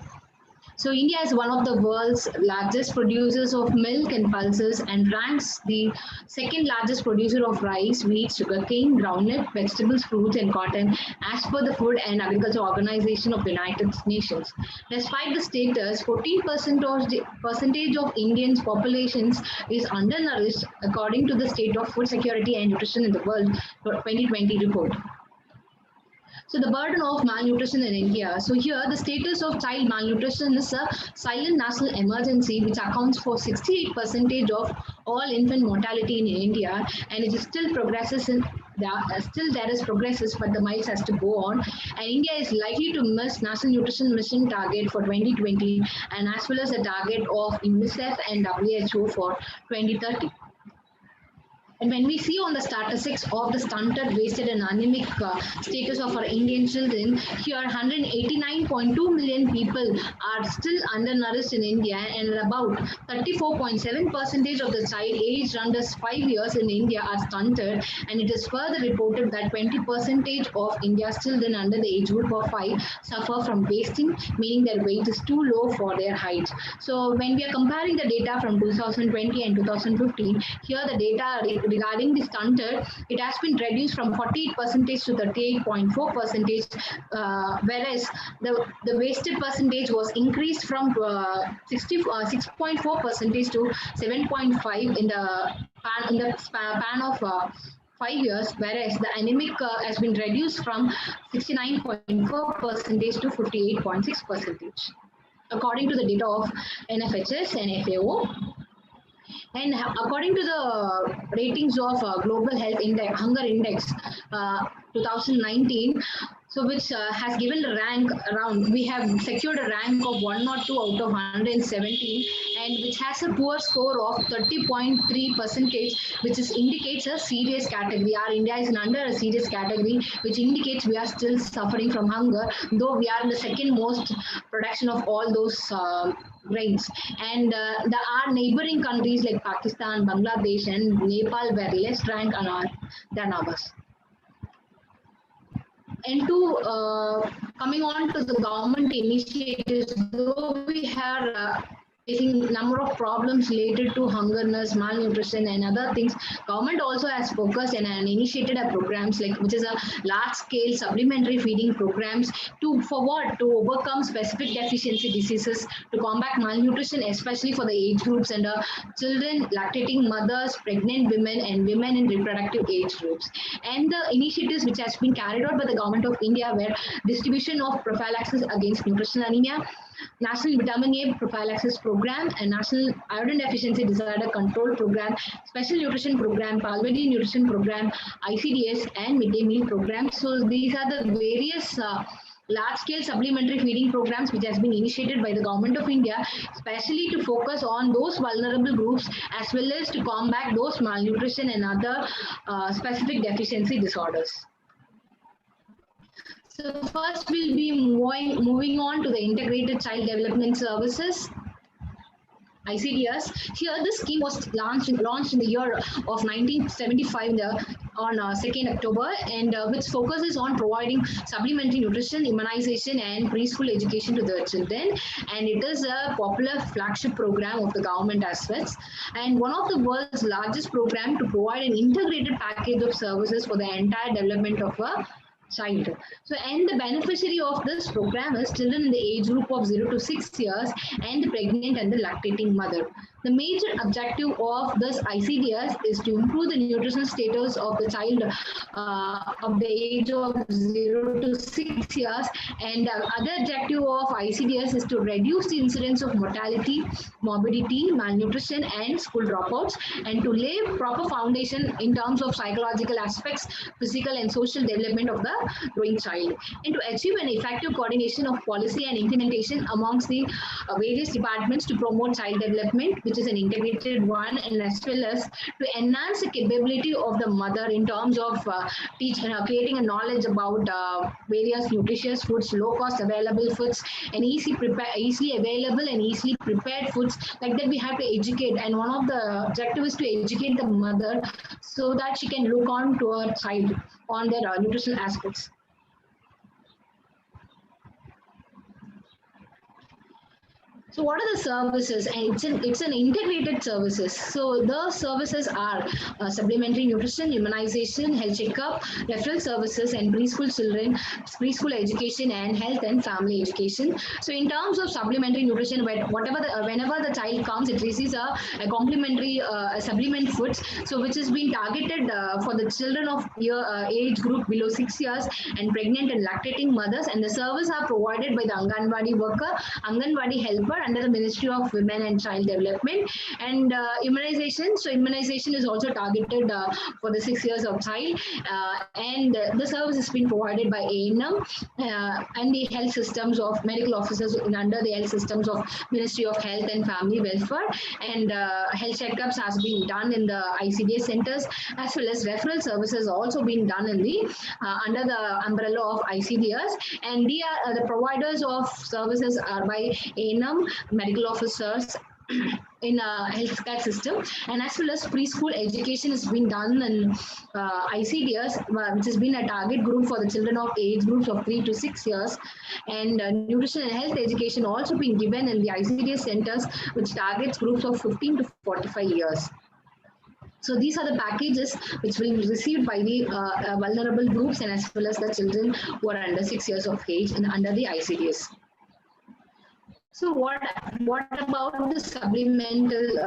So India is one of the world's largest producers of milk and pulses and ranks the second largest producer of rice, wheat, sugarcane, groundnut, vegetables, fruits and cotton as per the Food and Agriculture Organization of the United Nations. Despite the status, 14% of Indians' populations is undernourished according to the State of Food Security and Nutrition in the World 2020 report. So the burden of malnutrition in India. So here the status of child malnutrition is a silent national emergency which accounts for 68% of all infant mortality in India, and it is still progresses in still there is progresses, but the miles has to go on. And India is likely to miss National Nutrition Mission target for 2020 and as well as the target of UNICEF and WHO for 2030. And when we see on the statistics of the stunted, wasted and anemic status of our Indian children, here 189.2 million people are still undernourished in India, and about 34.7% of the child aged under 5 years in India are stunted, and it is further reported that 20% of India's children under the age group of 5 suffer from wasting, meaning their weight is too low for their height. So when we are comparing the data from 2020 and 2015, here the data regarding the stunted, it has been reduced from 48% to 38.4%, whereas the wasted percentage was increased from 6.4% to 7.5 in the span of 5 years, whereas the anemic has been reduced from 69.4% to 58.6%, according to the data of NFHS and FAO. And according to the ratings of Global Health Index, Hunger Index 2019, so which has given the rank around, we have secured a rank of 102 out of 117, and which has a poor score of 30.3%, which indicates a serious category. Our India is under a serious category, which indicates we are still suffering from hunger, though we are in the second most production of all those grains. And our neighboring countries like Pakistan, Bangladesh and Nepal were less ranked than ours. And coming on to the government initiatives, though we have facing number of problems related to hungerness, malnutrition and other things, government also has focused and initiated a programs which is a large scale supplementary feeding programs to overcome specific deficiency diseases, to combat malnutrition, especially for the age groups and children, lactating mothers, pregnant women and women in reproductive age groups. And the initiatives which has been carried out by the government of India were distribution of prophylaxis against nutritional anemia, National Vitamin A Prophylaxis Program, and National Iodine Deficiency Disorder Control Program, Special Nutrition Program, Palliative Nutrition Program, ICDS, and Midday Meal Program. So these are the various large-scale supplementary feeding programs which has been initiated by the Government of India, especially to focus on those vulnerable groups as well as to combat those malnutrition and other specific deficiency disorders. So first we'll be moving on to the Integrated Child Development Services, ICDS. Here the scheme was launched in the year of 1975 on 2nd October, and which focuses on providing supplementary nutrition, immunization and preschool education to the children. And it is a popular flagship program of the government as such, and one of the world's largest program to provide an integrated package of services for the entire development of a child. So, and the beneficiary of this program is children in the age group of 0 to 6 years and the pregnant and the lactating mother. The major objective of this ICDS is to improve the nutritional status of the child of the age of 0 to 6 years. And the other objective of ICDS is to reduce the incidence of mortality, morbidity, malnutrition, and school dropouts, and to lay proper foundation in terms of psychological aspects, physical and social development of the growing child, and to achieve an effective coordination of policy and implementation amongst the various departments to promote child development, which is an integrated one, and as well as to enhance the capability of the mother in terms of creating a knowledge about various nutritious foods, low cost available foods, and easily available and easily prepared foods. Like that, we have to educate, and one of the objectives is to educate the mother so that she can look on to her child on their nutritional aspects. So what are the services? And it's an integrated services. So the services are supplementary nutrition, immunization, health checkup, referral services, and preschool children, preschool education, and health and family education. So in terms of supplementary nutrition, whenever the child comes, it receives a complimentary supplement foods. So which has been targeted for the children of age group below 6 years and pregnant and lactating mothers. And the service are provided by the Anganwadi worker, Anganwadi helper, under the Ministry of Women and Child Development. And immunization. So immunization is also targeted for the 6 years of child, and the service has been provided by ANM and the health systems of medical officers under the health systems of Ministry of Health and Family Welfare. And health checkups has been done in the ICDS centers, as well as referral services also been done in the under the umbrella of ICDS. And the providers of services are by ANM, medical officers in a healthcare system, and as well as preschool education has been done in ICDS, which has been a target group for the children of age groups of 3 to 6 years, and nutrition and health education also been given in the ICDS centers, which targets groups of 15 to 45 years. So these are the packages which will be received by the vulnerable groups and as well as the children who are under 6 years of age and under the ICDS. So what about the supplementary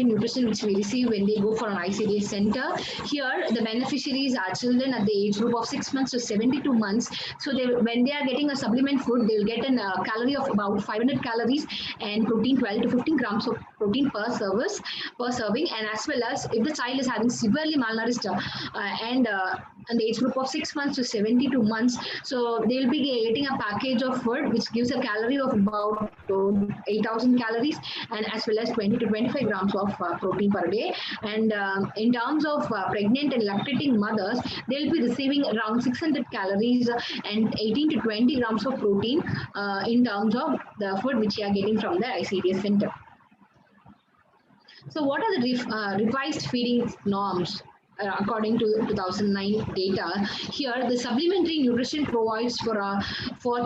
nutrition which we receive when they go for an ICDS center? Here, the beneficiaries are children at the age group of 6 months to 72 months. So when they are getting a supplement food, they will get a calorie of about 500 calories and protein 12 to 15 grams of protein per serving. And as well as if the child is having severely malnourished and the age group of 6 months to 72 months, so they will be getting a package of food which gives a calorie of about 8,000 calories and as well as 20 to 25 grams of protein per day. And in terms of pregnant and lactating mothers, they'll be receiving around 600 calories and 18 to 20 grams of protein in terms of the food which you are getting from the ICDS center. So what are the revised feeding norms? According to 2009 data, here the supplementary nutrition provides for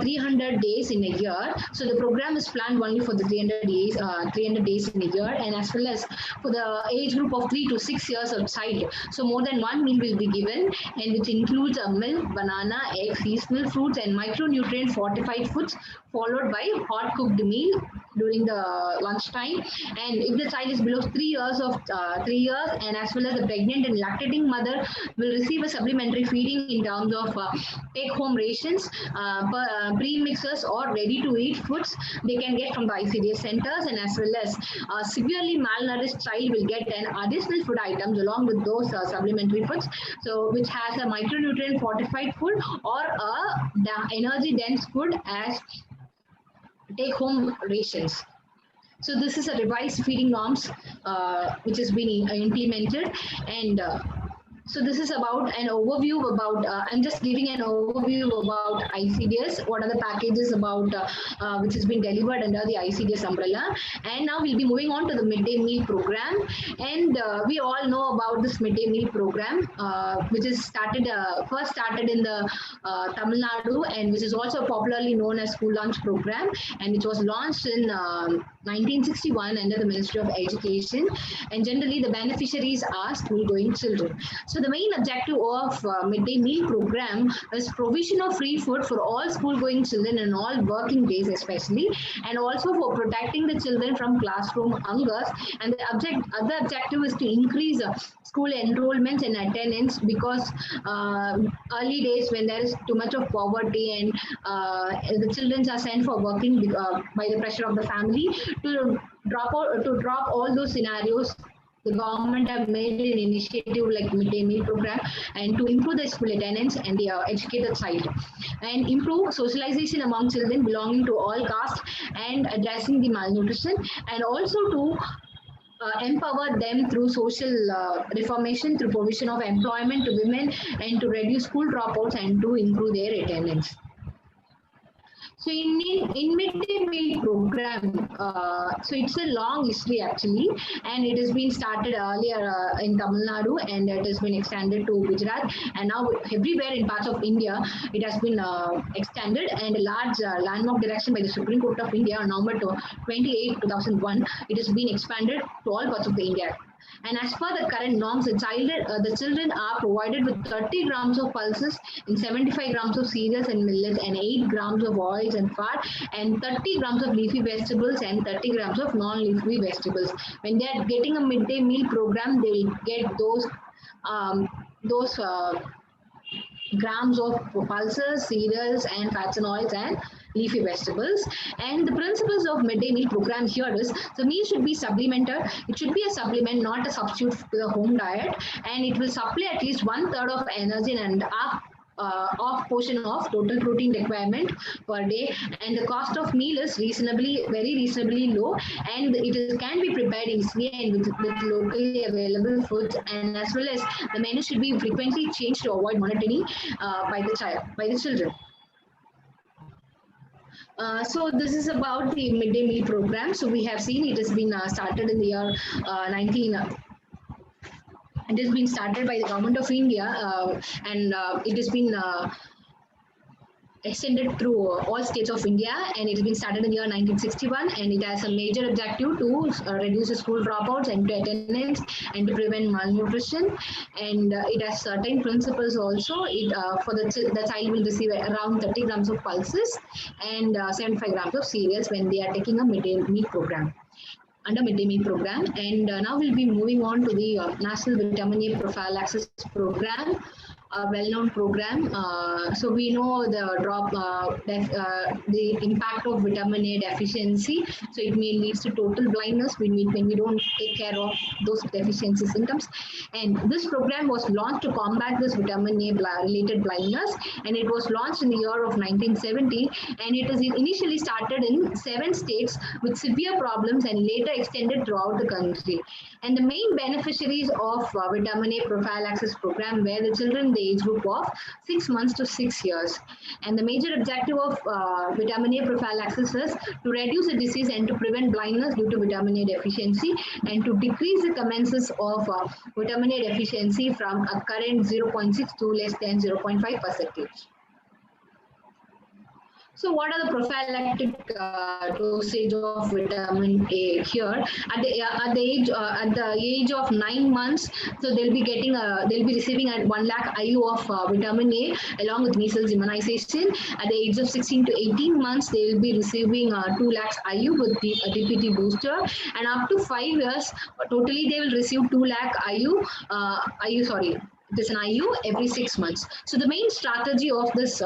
300 days in a year. So the program is planned only for the 300 days in a year, and as well as for the age group of 3 to 6 years of child. So more than one meal will be given, and which includes a milk, banana, egg, seasonal fruits, and micronutrient fortified foods, followed by hot cooked meal during the lunchtime. And if the child is below 3 years and as well as the pregnant and lactating mother will receive a supplementary feeding in terms of take-home rations, pre-mixes or ready-to-eat foods they can get from the ICDS centers, and as well as severely malnourished child will get an additional food items along with those supplementary foods, so which has a micronutrient fortified food or a energy dense food as take-home rations. So this is a revised feeding norms which has been implemented, and so this is about an overview about, I'm just giving an overview about ICDS, what are the packages about which has been delivered under the ICDS umbrella. And now we'll be moving on to the midday meal program. And we all know about this midday meal program, which is first started in the Tamil Nadu, and which is also popularly known as school lunch program, and which was launched in 1961 under the Ministry of Education, and generally the beneficiaries are school-going children. So the main objective of midday meal program is provision of free food for all school-going children and all working days especially, and also for protecting the children from classroom hungers. And the other objective is to increase school enrollments and attendance, because early days when there is too much of poverty and the children are sent for working by the pressure of the family, to drop all those scenarios, the government have made an initiative like midday meal program, and to improve the school attendance and the educated child, and improve socialization among children belonging to all castes, and addressing the malnutrition, and also to empower them through social reformation, through provision of employment to women, and to reduce school dropouts and to improve their attendance. So in midday meal program, so it's a long history actually, and it has been started earlier in Tamil Nadu, and it has been extended to Gujarat, and now everywhere in parts of India it has been extended, and a large landmark direction by the Supreme Court of India on November 28, 2001, it has been expanded to all parts of the India. And as per the current norms, the children are provided with 30 grams of pulses and 75 grams of cereals and millets and 8 grams of oils and fat and 30 grams of leafy vegetables and 30 grams of non-leafy vegetables. When they are getting a midday meal program, they will get those grams of pulses, cereals, and fats and oils and leafy vegetables. And the principles of midday meal program here is the meal should be supplemented. It should be a supplement, not a substitute to the home diet, and it will supply at least 1/3 of energy and half portion of total protein requirement per day. And the cost of meal is very reasonably low, and it can be prepared easily and with locally available foods, and as well as the menu should be frequently changed to avoid monotony by the children. So this is about the midday meal program. So we have seen it has been started in the year it has been started by the government of India, and it has been extended through all states of India, and it has been started in the year 1961, and it has a major objective to reduce the school dropouts and to attendance and to prevent malnutrition, and it has certain principles also. It for the child will receive around 30 grams of pulses and 75 grams of cereals when they are taking a midday meal program. Under midday meal program. And now we'll be moving on to the National Vitamin A Prophylaxis Program, a well-known program. So we know the impact of vitamin A deficiency. So it may lead to total blindness when we don't take care of those deficiency symptoms. And this program was launched to combat this vitamin A related blindness, and it was launched in the year of 1970, and it is initially started in 7 states with severe problems and later extended throughout the country. And the main beneficiaries of vitamin A prophylaxis program were the children in the age group of 6 months to 6 years. And the major objective of vitamin A prophylaxis is to reduce the disease and to prevent blindness due to vitamin A deficiency, and to decrease the commences of vitamin A deficiency from a current 0.6 to less than 0.5%. So what are the prophylactic dosage of vitamin A here? At the age of 9 months, so they'll be receiving at 1 lakh IU of vitamin A along with measles immunization. At the age of 16 to 18 months, they will be receiving 2 lakhs IU with the DPT booster, and up to 5 years, totally they will receive 2 lakh IU. It is an IU every 6 months. So the main strategy of this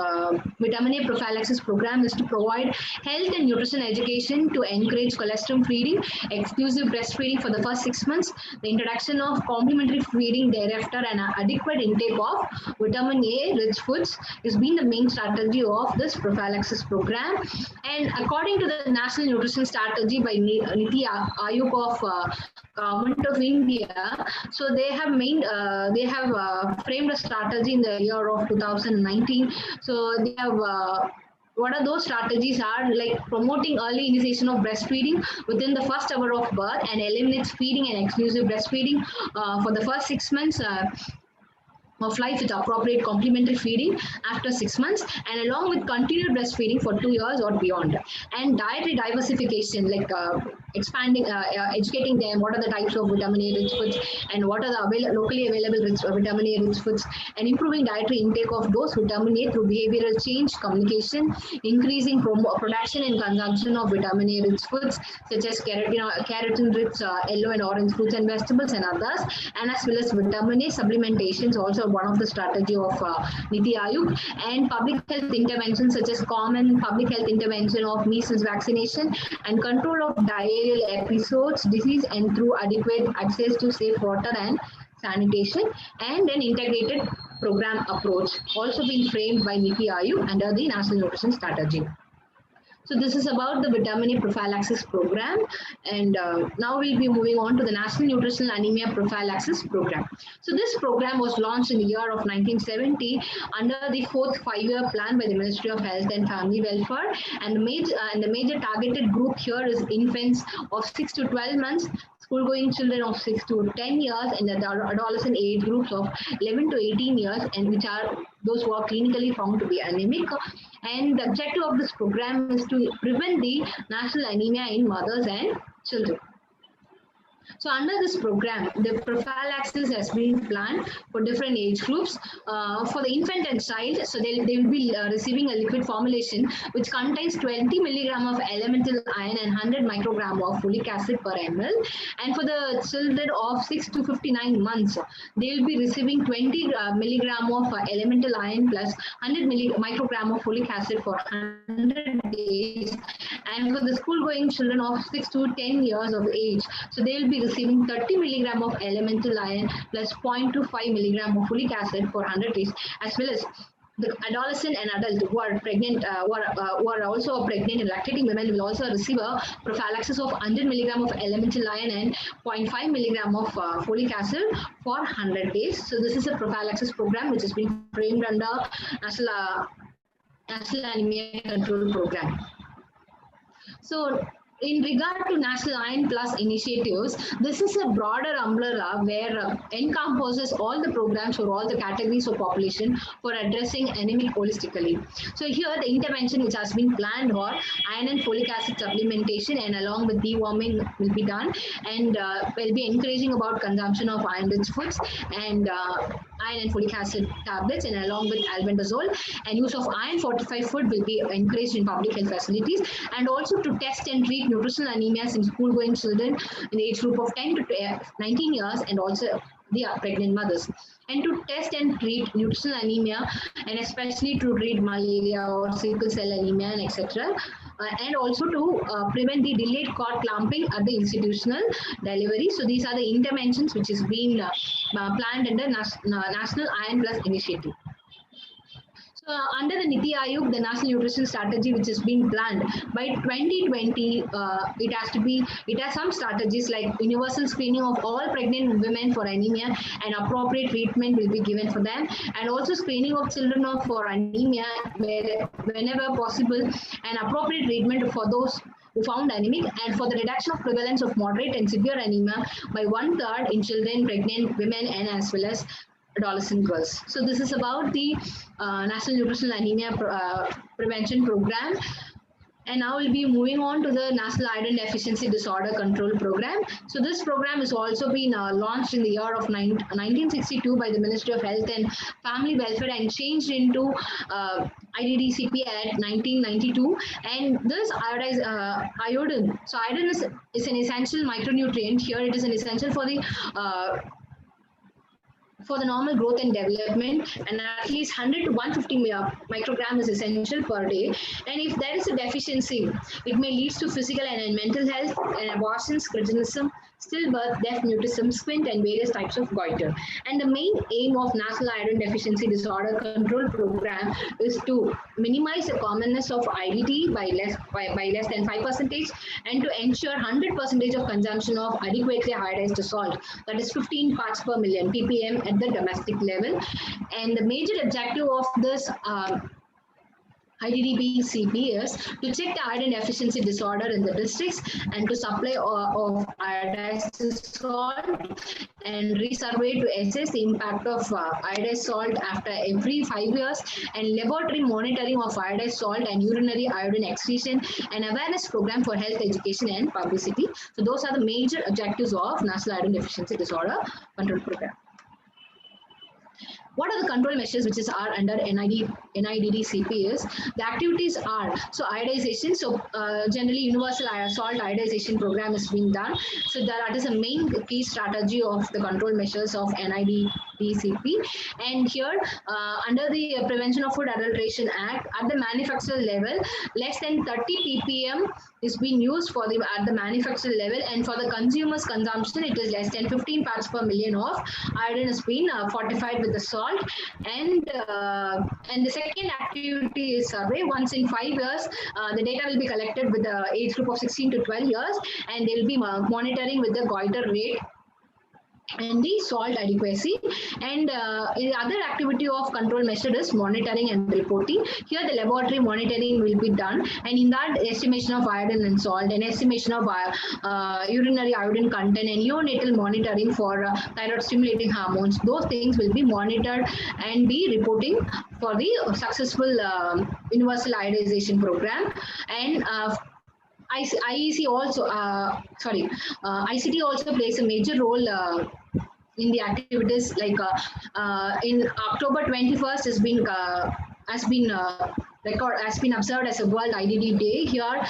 vitamin A prophylaxis program is to provide health and nutrition education, to encourage colostrum feeding, exclusive breastfeeding for the first 6 months, the introduction of complementary feeding thereafter, and adequate intake of vitamin A rich foods has been the main strategy of this prophylaxis program. And according to the National Nutrition Strategy by Niti Aayog of Government of India, so they have framed a strategy in the year of 2019. So they have what are those strategies are like promoting early initiation of breastfeeding within the first hour of birth, and eliminates feeding and exclusive breastfeeding for the first 6 months of life with appropriate complementary feeding after 6 months, and along with continued breastfeeding for 2 years or beyond. And dietary diversification, like expanding, educating them what are the types of vitamin A rich foods and what are the locally available vitamin A rich foods, and improving dietary intake of those vitamin A through behavioral change, communication, increasing production and consumption of vitamin A rich foods such as keratin rich yellow and orange fruits and vegetables and others, and as well as vitamin A supplementations also one of the strategy of Niti Aayog, and public health interventions such as common public health intervention of measles vaccination and control of diarrheal episodes, disease, and through adequate access to safe water and sanitation, and an integrated program approach also being framed by Niti Aayog under the National Nutrition Strategy. So this is about the vitamin A prophylaxis program, and now we'll be moving on to the National Nutritional Anemia Prophylaxis Program. So this program was launched in the year of 1970 under the fourth five-year plan by the Ministry of Health and Family Welfare, and the major targeted group here is infants of 6 to 12 months, school-going children of 6 to 10 years, and the adolescent age groups of 11 to 18 years, and which are those who are clinically found to be anemic. And the objective of this program is to prevent the national anemia in mothers and children. So under this program, the prophylaxis has been planned for different age groups. For the infant and child, so they will be receiving a liquid formulation which contains 20 milligram of elemental iron and 100 microgram of folic acid per ml. And for the children of 6 to 59 months, they will be receiving 20 milligram of elemental iron plus 100 microgram of folic acid for 100 days. And for the school-going children of 6 to 10 years of age, so they will be receiving 30 milligram of elemental iron plus 0.25 milligram of folic acid for 100 days, as well as the adolescent and adult who are pregnant, who are also pregnant and lactating women will also receive a prophylaxis of 100 milligram of elemental iron and 0.5 milligram of folic acid for 100 days. So this is a prophylaxis program which has been framed under National Anemia Control Program. So in regard to National Iron Plus initiatives, this is a broader umbrella where encompasses all the programs for all the categories of population for addressing anemia holistically. So here the intervention which has been planned for iron and folic acid supplementation and along with deworming will be done, and will be encouraging about consumption of iron-rich foods and iron and folic acid tablets, and along with albendazole, and use of iron fortified food will be encouraged in public health facilities, and also to test and treat nutritional anemias in school-going children in the age group of 10 to 19 years, and also the pregnant mothers, and to test and treat nutritional anemia, and especially to treat malaria or sickle cell anemia and etc. And also to prevent the delayed cord clamping at the institutional delivery. So these are the interventions which is being planned under National Iron Plus initiative. So under the Niti Aayog, the National Nutrition Strategy, which has been planned by 2020, it has some strategies like universal screening of all pregnant women for anemia, and appropriate treatment will be given for them, and also screening of children for anemia whenever possible, and appropriate treatment for those who found anemic, and for the reduction of prevalence of moderate and severe anemia by 1/3 in children, pregnant women, and as well as adolescent girls. So this is about the National Nutritional Anemia Prevention Program. And now we'll be moving on to the National Iron Deficiency Disorder Control Program. So this program has also been launched in the year of 1962 by the Ministry of Health and Family Welfare and changed into IDDCP at 1992. And this iodine, so iodine is an essential micronutrient. Here it is an essential for the normal growth and development, and at least 100 to 150 microgram is essential per day. And if there is a deficiency, it may lead to physical and mental health, and abortions, cretinism, stillbirth, deaf, mutism, squint, and various types of goiter. And the main aim of National Iron Deficiency Disorder Control Program is to minimize the commonness of IDD by less than 5%, and to ensure 100% of consumption of adequately iodized salt, that is 15 parts per million ppm at the domestic level. And the major objective of this IDDB-CP is to check the iodine deficiency disorder in the districts and to supply of iodized salt and resurvey to assess the impact of iodized salt after every 5 years, and laboratory monitoring of iodized salt and urinary iodine excretion, and awareness program for health education and publicity. So those are the major objectives of National Iodine Deficiency Disorder Control Program. What are the control measures which are under NIDD-CP is the activities are so iodization. So generally universal salt iodization program is being done. So that is a main key strategy of the control measures of NIDD-CP. And here under the Prevention of Food Adulteration Act, at the manufacturer level, less than 30 ppm is being used for the at the manufacturer level, and for the consumer's consumption, it is less than 15 parts per million of iodine has been fortified with the salt. And the second activity is survey. Once in 5 years, the data will be collected with the age group of 16 to 12 years, and they will be monitoring with the goiter rate and the salt adequacy. And the other activity of control measure is monitoring and reporting. Here the laboratory monitoring will be done, and in that estimation of iodine and salt, and estimation of urinary iodine content, and neonatal monitoring for thyroid stimulating hormones, those things will be monitored and be reporting for the successful universal iodization program. And IEC also, ICT also plays a major role in the activities. Like in October 21st has been observed as a World IDD Day. Here,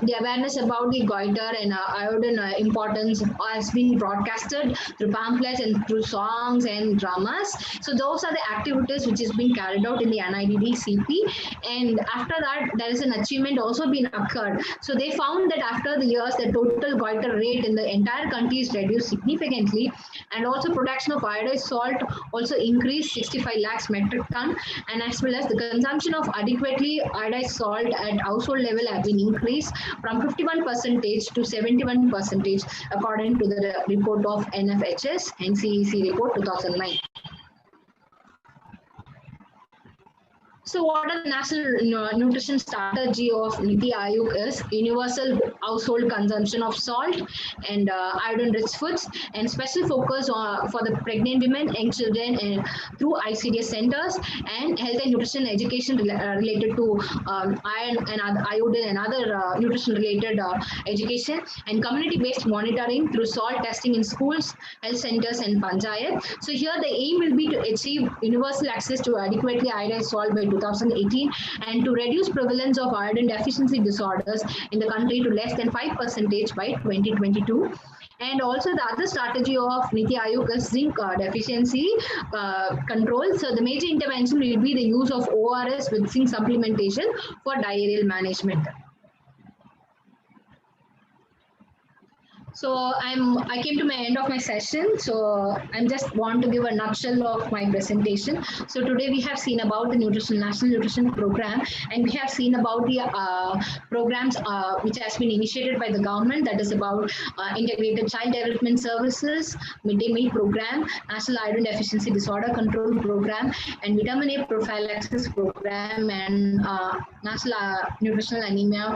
the awareness about the goiter and iodine importance has been broadcasted through pamphlets and through songs and dramas. So those are the activities which is being carried out in the NIDD CP. And after that, there is an achievement also been occurred. So they found that after the years, the total goiter rate in the entire country is reduced significantly, and also production of iodized salt also increased 65 lakhs metric ton, and as well as the consumption of adequately iodized salt at household level have been increased from 51% to 71% according to the report of NFHS NCEC report 2009. So what are the national nutrition strategy of Niti Aayog is universal household consumption of salt and iodine-rich foods, and special focus on for the pregnant women, young children, and through ICDS centers, and health and nutrition education related to iron and iodine and other nutrition-related education, and community-based monitoring through salt testing in schools, health centers, and panchayat. So here the aim will be to achieve universal access to adequately iodized salt by 2018, and to reduce prevalence of iodine deficiency disorders in the country to less than 5% by 2022. And also the other strategy of Niti Aayog is zinc deficiency control. So the major intervention will be the use of ORS with zinc supplementation for diarrheal management. So I came to my end of my session. So I just want to give a nutshell of my presentation. So today we have seen about the National Nutrition Program, and we have seen about the programs which has been initiated by the government, that is about integrated child development services, midday meal program, National Iodine Deficiency Disorder Control Program, and vitamin A prophylaxis program, and National Nutritional Anemia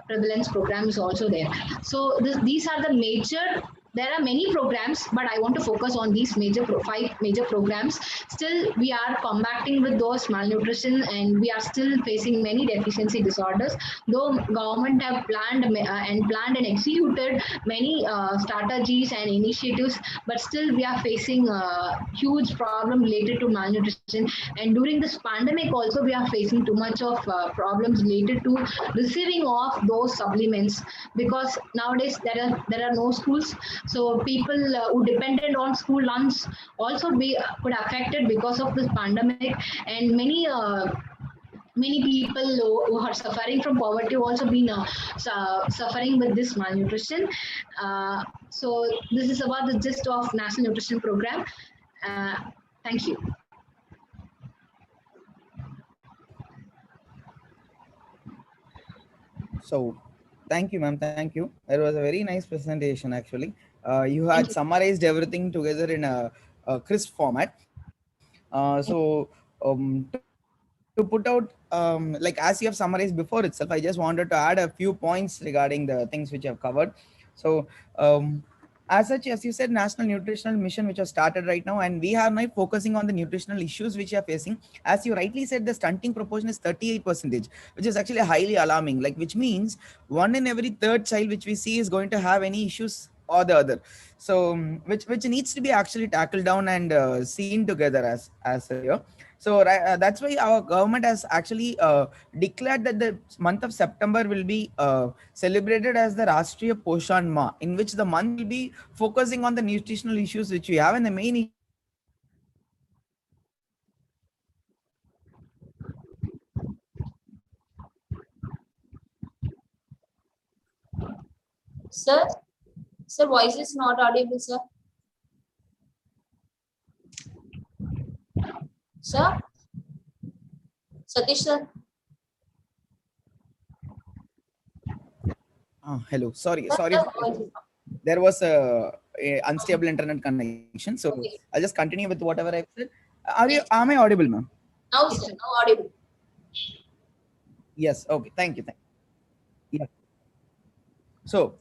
Prevalence Program is also there. So these are the major. There are many programs, but I want to focus on these five major programs. Still, we are combating with those malnutrition, and we are still facing many deficiency disorders. Though government have planned and executed many strategies and initiatives, but still we are facing a huge problem related to malnutrition. And during this pandemic, also we are facing too much of problems related to receiving of those supplements, because nowadays there are no schools. So people who depended on school lunch also could affected because of this pandemic, and many people who are suffering from poverty also been suffering with this malnutrition. So this is about the gist of National Nutrition Program. Thank you. So thank you, ma'am. Thank you. It was a very nice presentation, actually. You had summarized everything together in a crisp format. To to put out, like as you have summarized before itself, I just wanted to add a few points regarding the things which you have covered. So, as such, as you said, National Nutritional Mission, which has started right now, and we are now focusing on the nutritional issues which you are facing. As you rightly said, the stunting proportion is 38%, which is actually highly alarming. Like, which means one in every third child which we see is going to have any issues or the other. So, which needs to be actually tackled down and seen together as a year. So that's why our government has actually declared that the month of September will be celebrated as the Rashtriya Poshan Ma, in which the month will be focusing on the nutritional issues which we have, and the main issue is Sir, sir, voice is not audible, sir. Sir, Satish, sir. hello, sorry, Sir, sorry. sir, voice is not. There was a unstable internet connection, so Okay. I'll just continue with whatever I've said. Am Yes. I audible, ma'am? Now, sir, now audible. Yes. Okay. Thank you. Yeah. So,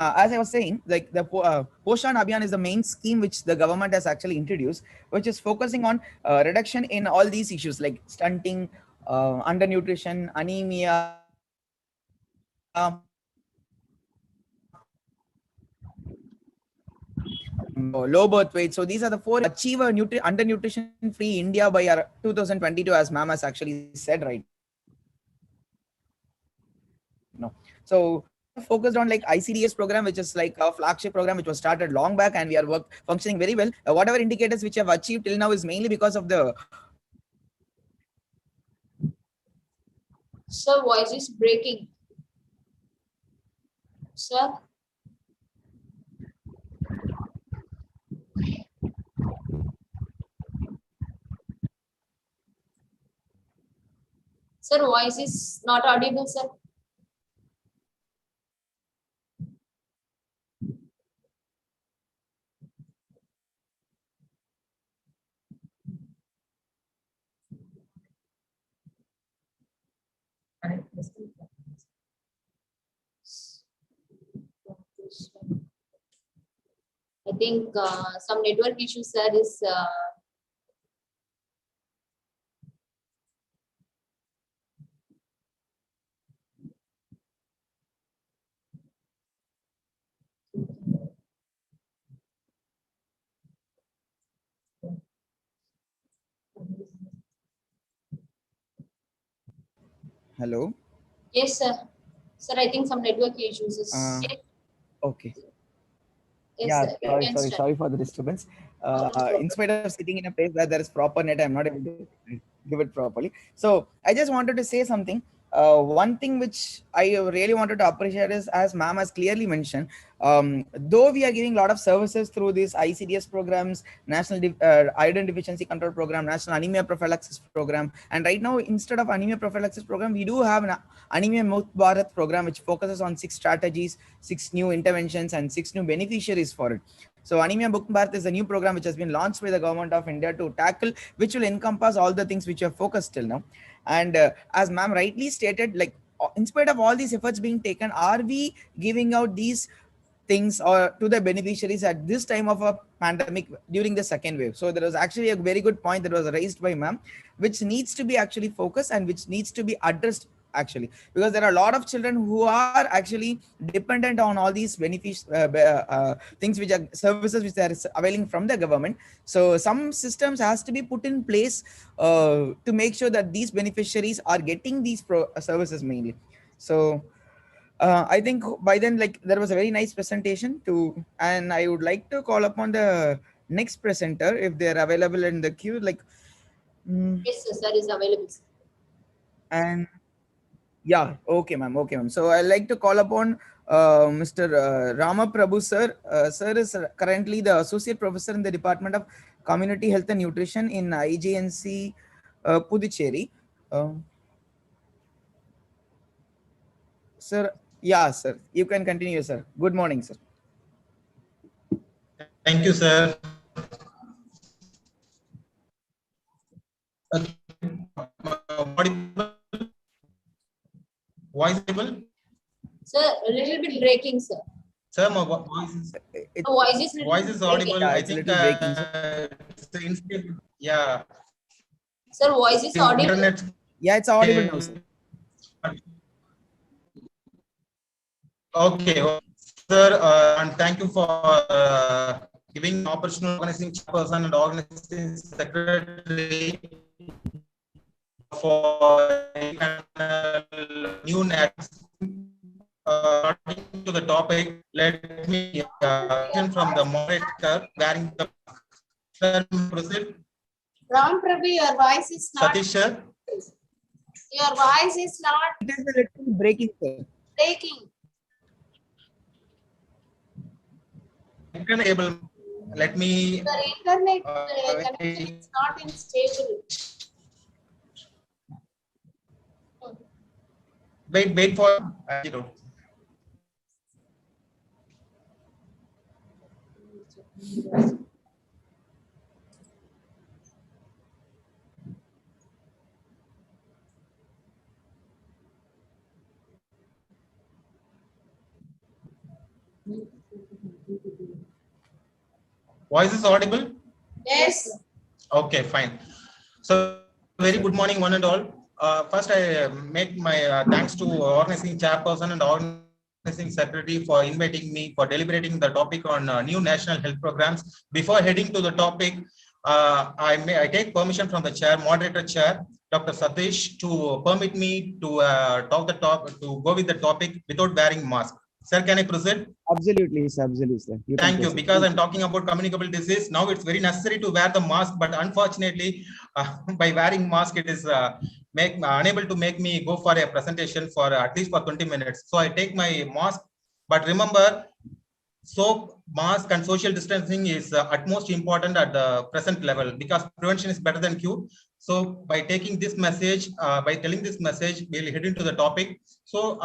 as I was saying, like the Poshan Abhiyan is the main scheme which the government has actually introduced, which is focusing on reduction in all these issues like stunting, undernutrition, anemia, low birth weight. So these are the four achieve a undernutrition free India by 2022, as ma'am has actually said right now. So we have focused on like ICDS program, which is like a flagship program which was started long back, and we are functioning very well. Whatever indicators which have achieved till now is mainly because of the Sir, voice is breaking. Sir. Sir, voice is not audible, sir. I think some network issues, sir, is hello. yes, sir. Sir, I think some network issues is Okay. yes, Yeah, sir. You can start. sorry for the disturbance. No problem. In spite of sitting in a place where there is proper net, I'm not able to give it properly. So I just wanted to say something. One thing which I really wanted to appreciate is, as ma'am has clearly mentioned, though we are giving a lot of services through these ICDS programs, National Iodine Deficiency Control Program, National Anemia Prophylaxis Program, and right now, instead of Anemia Prophylaxis Program, we do have an Anemia Mukt Bharat program, which focuses on 6 strategies, 6 new interventions, and 6 new beneficiaries for it. So Anemia Mukt Bharat is a new program which has been launched by the government of India to tackle, which will encompass all the things which are focused till now. And as ma'am rightly stated, like in spite of all these efforts being taken, are we giving out these things or to the beneficiaries at this time of a pandemic during the second wave? So there was actually a very good point that was raised by ma'am, which needs to be actually focused and which needs to be addressed actually, because there are a lot of children who are actually dependent on all these things which are services which are availing from the government. So some systems has to be put in place to make sure that these beneficiaries are getting these services mainly. So I think by then, like there was a very nice presentation too, and I would like to call upon the next presenter if they are available in the queue. Like, Yes, sir, sir is available. Sir. and yeah, okay, ma'am. So I like to call upon Mr. Rama Prabhu sir. Sir is currently the associate professor in the Department of Community Health and Nutrition in IJNC Puducherry. Sir, yeah, sir, you can continue, sir. Good morning, sir. Thank you, sir. Audible? Voice audible? Sir, a little bit breaking, sir. Sir, my voice is, It, voice is audible. yeah, I it's a think little breaking, sir. it's instantly, yeah. Sir, voice is audible. Internet. Yeah, it's audible now, sir. Okay, sir, and thank you for giving opportunity organizing chairperson and organizing secretary for new next. To the topic, let me from the moderator wearing the proceed. Ram Prabhu, your voice is not. Satish sir. Your voice is not It is a little breaking, sir. breaking. You can able. Let me. The internet connection is not in stable. Wait for. Voice is audible? Yes. Okay, fine. So, very good morning, one and all. First, I make my thanks to organizing chairperson and organizing secretary for inviting me for deliberating the topic on new national health programs. Before heading to the topic, I take permission from the chair, moderator chair, Dr. Satish, to permit me to go with the topic without wearing mask. Sir, can I proceed? Absolutely, sir. Absolutely, sir. Thank you. Because I'm talking about communicable disease, now it's very necessary to wear the mask. But unfortunately, by wearing mask, it is unable to make me go for a presentation for at least for 20 minutes. So I take my mask. But remember, soap, mask, and social distancing is utmost important at the present level because prevention is better than cure. So by taking this message, by telling this message, we'll head into the topic. So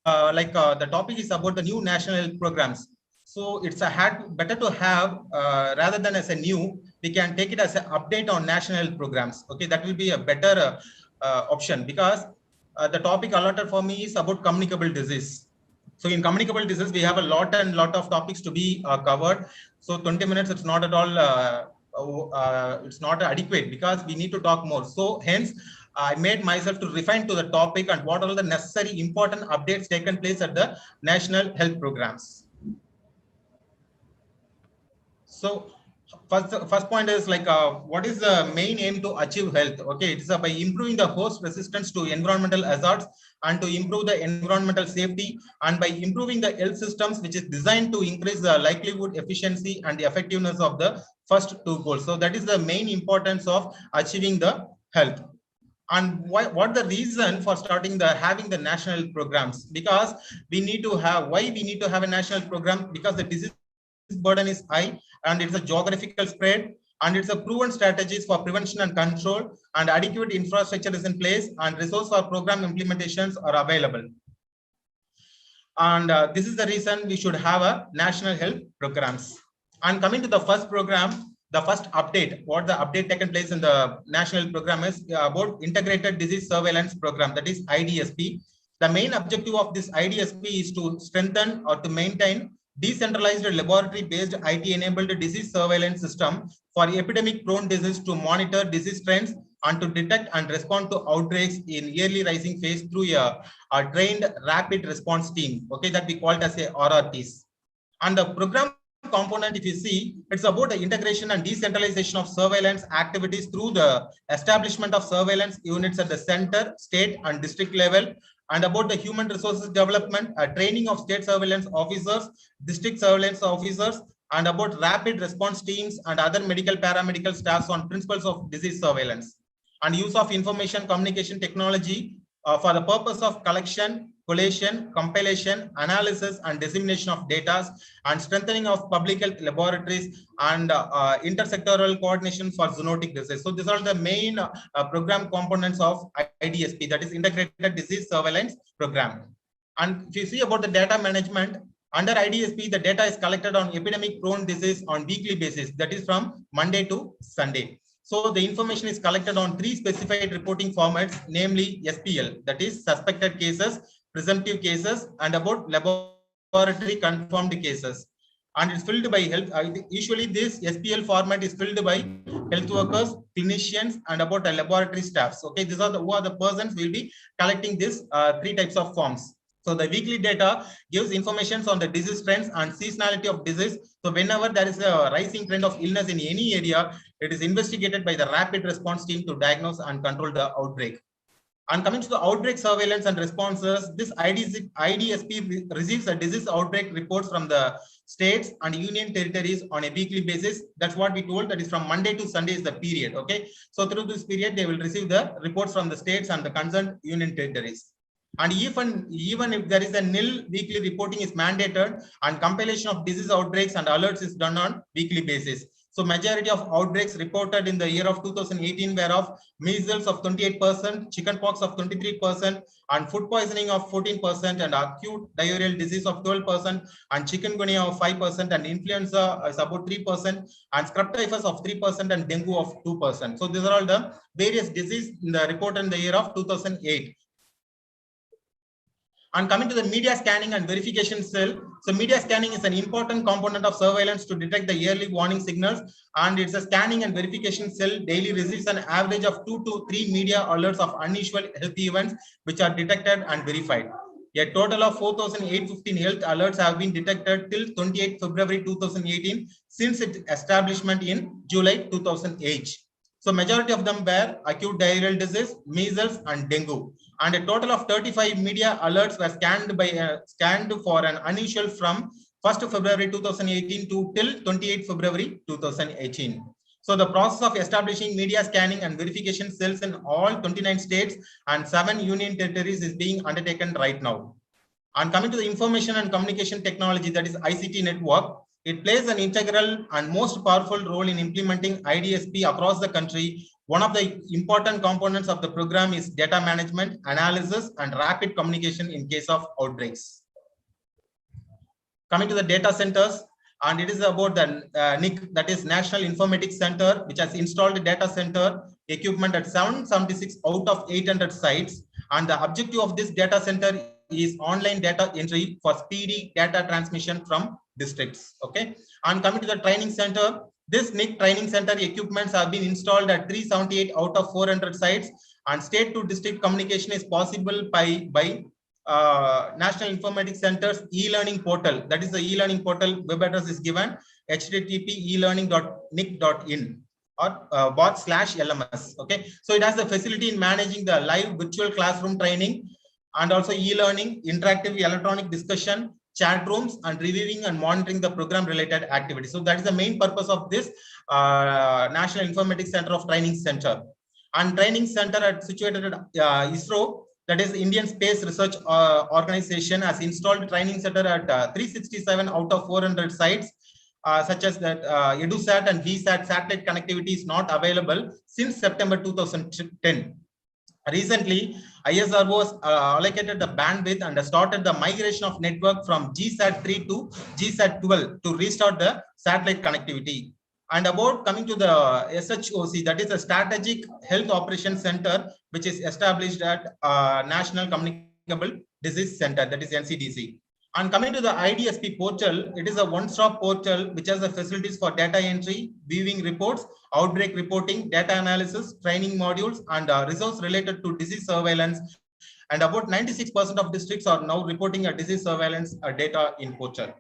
the topic is about the new national health programs. So it's better to have rather than as a new, we can take it as an update on national health programs. Okay, that will be a better option because the topic allotted for me is about communicable disease. So in communicable disease, we have a lot of topics to be covered. So 20 minutes, it's not at all, it's not adequate because we need to talk more. So hence, I made myself to refine to the topic and what are the necessary important updates taken place at the national health programs. So first point is like what is the main aim to achieve health? Okay, it's by improving the host resistance to environmental hazards and to improve the environmental safety and by improving the health systems which is designed to increase the likelihood, efficiency and the effectiveness of the first two goals. So that is the main importance of achieving the health. And what the reason for starting having the national programs? Because we need to have a national program because the disease burden is high and it's a geographical spread and it's a proven strategies for prevention and control and adequate infrastructure is in place and resource for program implementations are available. And this is the reason we should have a national health programs. And coming to the first program, the first update, what the update taken place in the national program is about integrated disease surveillance program, that is IDSP. The main objective of this IDSP is to strengthen or to maintain decentralized laboratory-based IT-enabled disease surveillance system for epidemic-prone disease to monitor disease trends and to detect and respond to outbreaks in early rising phase through a trained rapid response team, okay, that we call it as a RRTs. And the program component, if you see, it's about the integration and decentralization of surveillance activities through the establishment of surveillance units at the center, state, and district level, and about the human resources development, training of state surveillance officers, district surveillance officers, and about rapid response teams and other medical paramedical staffs on principles of disease surveillance, and use of information communication technology for the purpose of collection, collation, compilation, analysis, and dissemination of data, and strengthening of public health laboratories and intersectoral coordination for zoonotic disease. So these are the main program components of IDSP, that is Integrated Disease Surveillance Program. And if you see about the data management, under IDSP, the data is collected on epidemic-prone disease on weekly basis, that is from Monday to Sunday. So the information is collected on 3 specified reporting formats, namely SPL, that is suspected cases, presumptive cases, and about laboratory confirmed cases. And it's filled by health. Usually this SPL format is filled by health workers, clinicians, and about the laboratory staffs. Okay, these are who are the persons will be collecting this 3 types of forms. So the weekly data gives information on the disease trends and seasonality of disease. So whenever there is a rising trend of illness in any area, it is investigated by the rapid response team to diagnose and control the outbreak. And coming to the outbreak surveillance and responses, this IDSP receives a disease outbreak reports from the states and union territories on a weekly basis. That's what we told, that is from Monday to Sunday is the period. Okay, so through this period, they will receive the reports from the states and the concerned union territories. And even if there is a nil, weekly reporting is mandated, and compilation of disease outbreaks and alerts is done on weekly basis. So majority of outbreaks reported in the year of 2018 were of measles of 28%, chickenpox of 23%, and food poisoning of 14%, and acute diarrheal disease of 12%, and chikungunya of 5%, and influenza is about 3%, and scrub typhus of 3%, and dengue of 2%. So these are all the various diseases reported in the year of 2008. And coming to the media scanning and verification cell, so media scanning is an important component of surveillance to detect the early warning signals, and it's a scanning and verification cell daily receives an average of 2 to 3 media alerts of unusual health events which are detected and verified. A total of 4,815 health alerts have been detected till 28 February 2018 since its establishment in July 2008. So majority of them were acute diarrheal disease, measles, and dengue. And a total of 35 media alerts were scanned for an unusual from 1st February 2018 to till 28 February 2018. So the process of establishing media scanning and verification cells in all 29 states and 7 union territories is being undertaken right now. And coming to the information and communication technology, that is ICT network, it plays an integral and most powerful role in implementing IDSP across the country. One of the important components of the program is data management, analysis, and rapid communication in case of outbreaks. Coming to the data centers, and it is about the NIC, that is National Informatics Center, which has installed a data center equipment at 776 out of 800 sites. And the objective of this data center is online data entry for speedy data transmission from districts. Okay, and coming to the training center, this NIC training center equipments have been installed at 378 out of 400 sites, and state to district communication is possible by National Informatics Center's e-learning portal. That is the e-learning portal. Web address is given http://elearning.nic.in or bot/LMS. Okay, so it has the facility in managing the live virtual classroom training and also e-learning, interactive electronic discussion, chat rooms, and reviewing and monitoring the program related activities. So that is the main purpose of this National Informatics Center of Training Center. And training center situated at ISRO, that is Indian Space Research Organization, has installed training center at 367 out of 400 sites, such as that EduSat and VSat satellite connectivity is not available since September 2010. Recently, ISRO has allocated the bandwidth and started the migration of network from GSAT-3 to GSAT-12 to restart the satellite connectivity. And about coming to the SHOC, that is a Strategic Health Operations Center, which is established at National Communicable Disease Center, that is NCDC. And coming to the IDSP portal, it is a one-stop portal which has the facilities for data entry, viewing reports, outbreak reporting, data analysis, training modules, and resource related to disease surveillance. And about 96% of districts are now reporting a disease surveillance data in portal.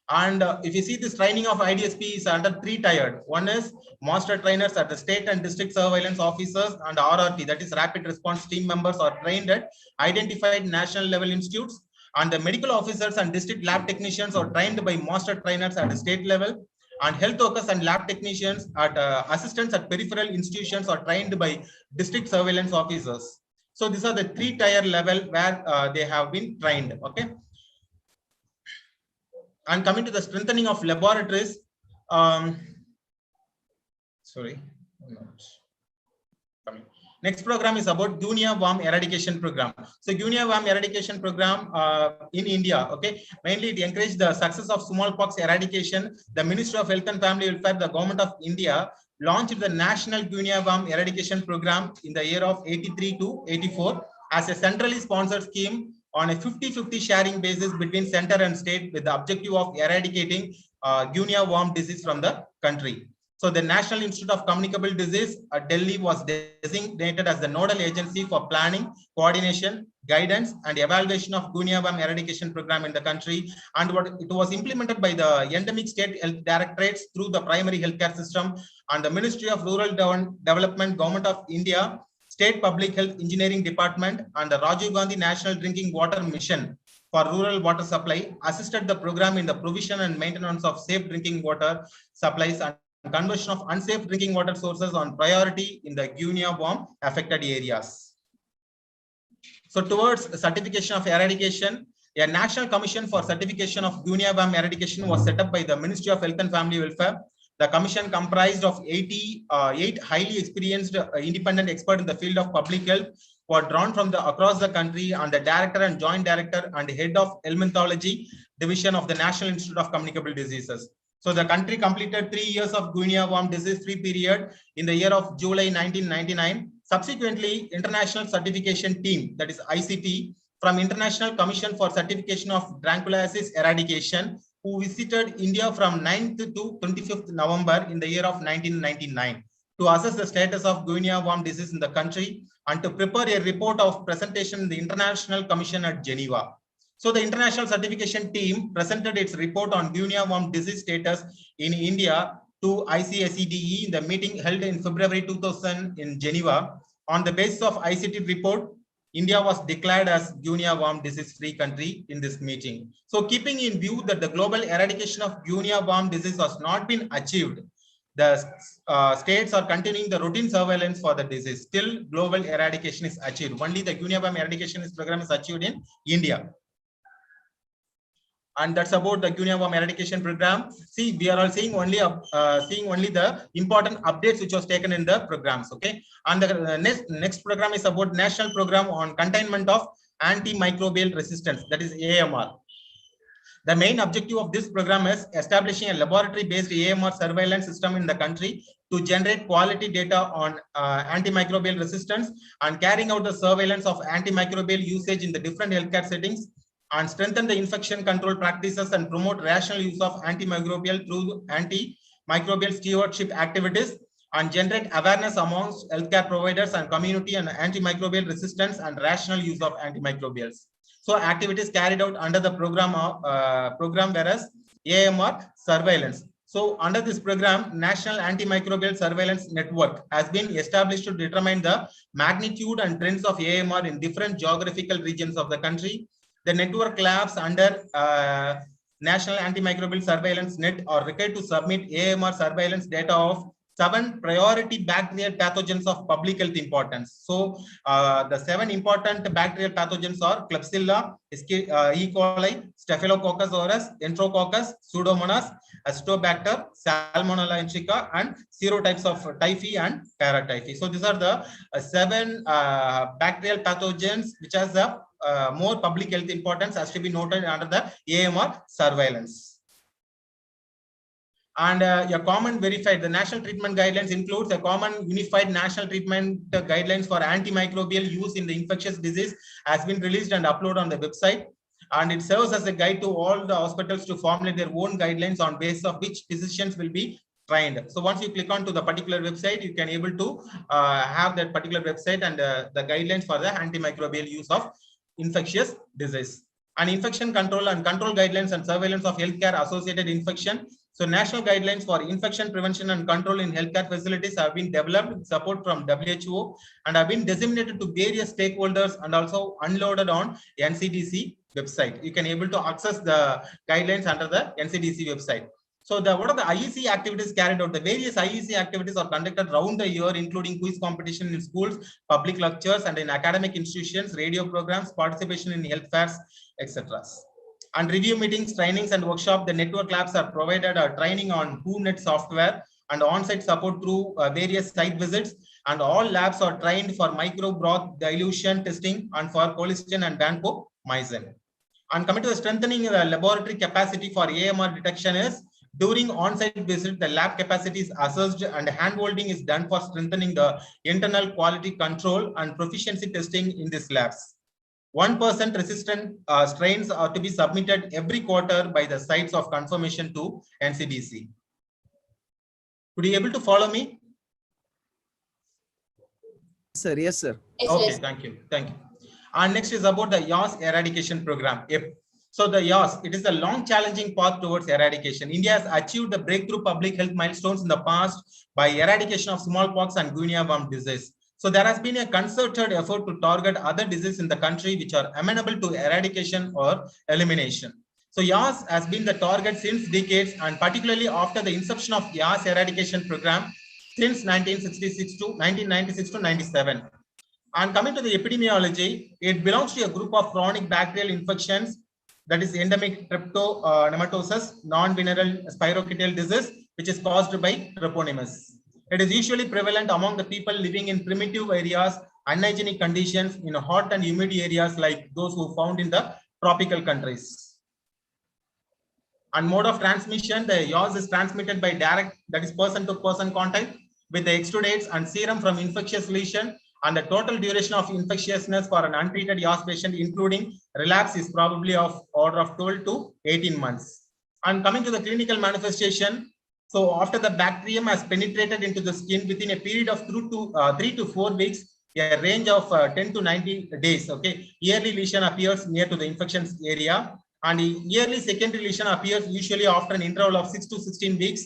And if you see this training of IDSP is under 3-tiered. One is master trainers at the state and district surveillance officers, and RRT, that is rapid response team members, are trained at identified national level institutes. And the medical officers and district lab technicians are trained by master trainers at the state level. And health workers and lab technicians at assistants at peripheral institutions are trained by district surveillance officers. So these are the 3-tier level where they have been trained. Okay. And coming to the strengthening of laboratories, sorry. Next program is about Guinea worm eradication program. So Guinea worm eradication program in India, okay, mainly it encouraged the success of smallpox eradication. The Ministry of Health and Family Welfare, the Government of India, launched the National Guinea worm eradication program in the year of 83 to 84 as a centrally sponsored scheme on a 50-50 sharing basis between center and state with the objective of eradicating Guinea worm disease from the country. So the National Institute of Communicable Disease at Delhi was designated as the nodal agency for planning, coordination, guidance, and evaluation of Guinea worm eradication program in the country. And it was implemented by the endemic state health directorates through the primary healthcare system and the Ministry of Rural Development, Government of India, State Public Health Engineering Department, and the Rajiv Gandhi National Drinking Water Mission for rural water supply assisted the program in the provision and maintenance of safe drinking water supplies and conversion of unsafe drinking water sources on priority in the Guinea worm affected areas. So towards certification of eradication, a National Commission for Certification of Guinea worm eradication was set up by the Ministry of Health and Family Welfare. The commission comprised of 88 highly experienced independent experts in the field of public health who are drawn from across the country, and the director and joint director and head of Elementology Division of the National Institute of Communicable Diseases. So the country completed 3 years of Guinea worm disease-free period in the year of July 1999. Subsequently, International Certification Team, that is ICT, from International Commission for Certification of Draconiasis Eradication, who visited India from 9th to 25th November in the year of 1999 to assess the status of Guinea worm disease in the country and to prepare a report of presentation in the International Commission at Geneva. So the International Certification Team presented its report on Guinea worm disease status in India to ICSEDE in the meeting held in February 2000 in Geneva. On the basis of ICT report, India was declared as Guinea worm disease-free country in this meeting. So keeping in view that the global eradication of Guinea worm disease has not been achieved, the states are continuing the routine surveillance for the disease. Still, global eradication is achieved. Only the Guinea worm eradication program is achieved in India. And that's about the Guinea worm eradication program. See, we are all seeing only the important updates which was taken in the programs. Okay, and the next program is about national program on containment of antimicrobial resistance, that is AMR. The main objective of this program is establishing a laboratory-based AMR surveillance system in the country to generate quality data on antimicrobial resistance and carrying out the surveillance of antimicrobial usage in the different healthcare settings, and strengthen the infection control practices and promote rational use of antimicrobial through antimicrobial stewardship activities, and generate awareness amongst healthcare providers and community on antimicrobial resistance and rational use of antimicrobials. So activities carried out under the program whereas AMR surveillance. So under this program, National Antimicrobial Surveillance Network has been established to determine the magnitude and trends of AMR in different geographical regions of the country. The network labs under National Antimicrobial Surveillance Net are required to submit AMR surveillance data of 7 priority bacterial pathogens of public health importance. So the 7 important bacterial pathogens are Klebsiella, E. coli, Staphylococcus aureus, Enterococcus, Pseudomonas, Azotobacter, Salmonella enterica, and serotypes of typhi and paratyphi. So these are the 7 bacterial pathogens which has the more public health importance, has to be noted under the AMR surveillance. And a common verified, the national treatment guidelines includes a common unified national treatment guidelines for antimicrobial use in the infectious disease has been released and uploaded on the website. And it serves as a guide to all the hospitals to formulate their own guidelines on basis of which physicians will be trained. So once you click on to the particular website, you can able to have that particular website and the guidelines for the antimicrobial use of infectious disease. And infection control and control guidelines and surveillance of healthcare associated infection. So national guidelines for infection prevention and control in healthcare facilities have been developed with support from WHO and have been disseminated to various stakeholders and also unloaded on NCDC website. You can able to access the guidelines under the NCDC website. So what are the IEC activities carried out? The various IEC activities are conducted round the year, including quiz competition in schools, public lectures, and in academic institutions, radio programs, participation in health fairs, etc. And review meetings, trainings, and workshop. The network labs are provided training on WhoNet software and on-site support through various site visits. And all labs are trained for microbroth dilution testing and for colistin and vancomycin. And coming to the strengthening the laboratory capacity for AMR detection is, during on-site visit, the lab capacity is assessed and hand-holding is done for strengthening the internal quality control and proficiency testing in these labs. 1% resistant strains are to be submitted every quarter by the sites of confirmation to NCDC. Could you able to follow me? Sir, yes, sir. Yes, Okay, yes. thank you. Thank you. And next is about the yaws eradication program. So the yaws, it is a long challenging path towards eradication. India has achieved the breakthrough public health milestones in the past by eradication of smallpox and guinea worm disease. So there has been a concerted effort to target other diseases in the country which are amenable to eradication or elimination. So yaws has been the target since decades, and particularly after the inception of yaws eradication program since 1996 to 97. And coming to the epidemiology, it belongs to a group of chronic bacterial infections, that is endemic nematosis, non-venereal spirochetal disease, which is caused by Treponema. It is usually prevalent among the people living in primitive areas, unhygienic conditions in hot and humid areas like those who found in the tropical countries. And mode of transmission, the yaws is transmitted by direct, that is person-to-person contact with the exudates and serum from infectious lesion, and the total duration of infectiousness for an untreated yaws patient, including relapse, is probably of order of 12 to 18 months. And coming to the clinical manifestation, so after the bacterium has penetrated into the skin within a period of 3 to 4 weeks, a range of 10 to 90 days, okay, yearly lesion appears near to the infection area, and yearly secondary lesion appears usually after an interval of 6 to 16 weeks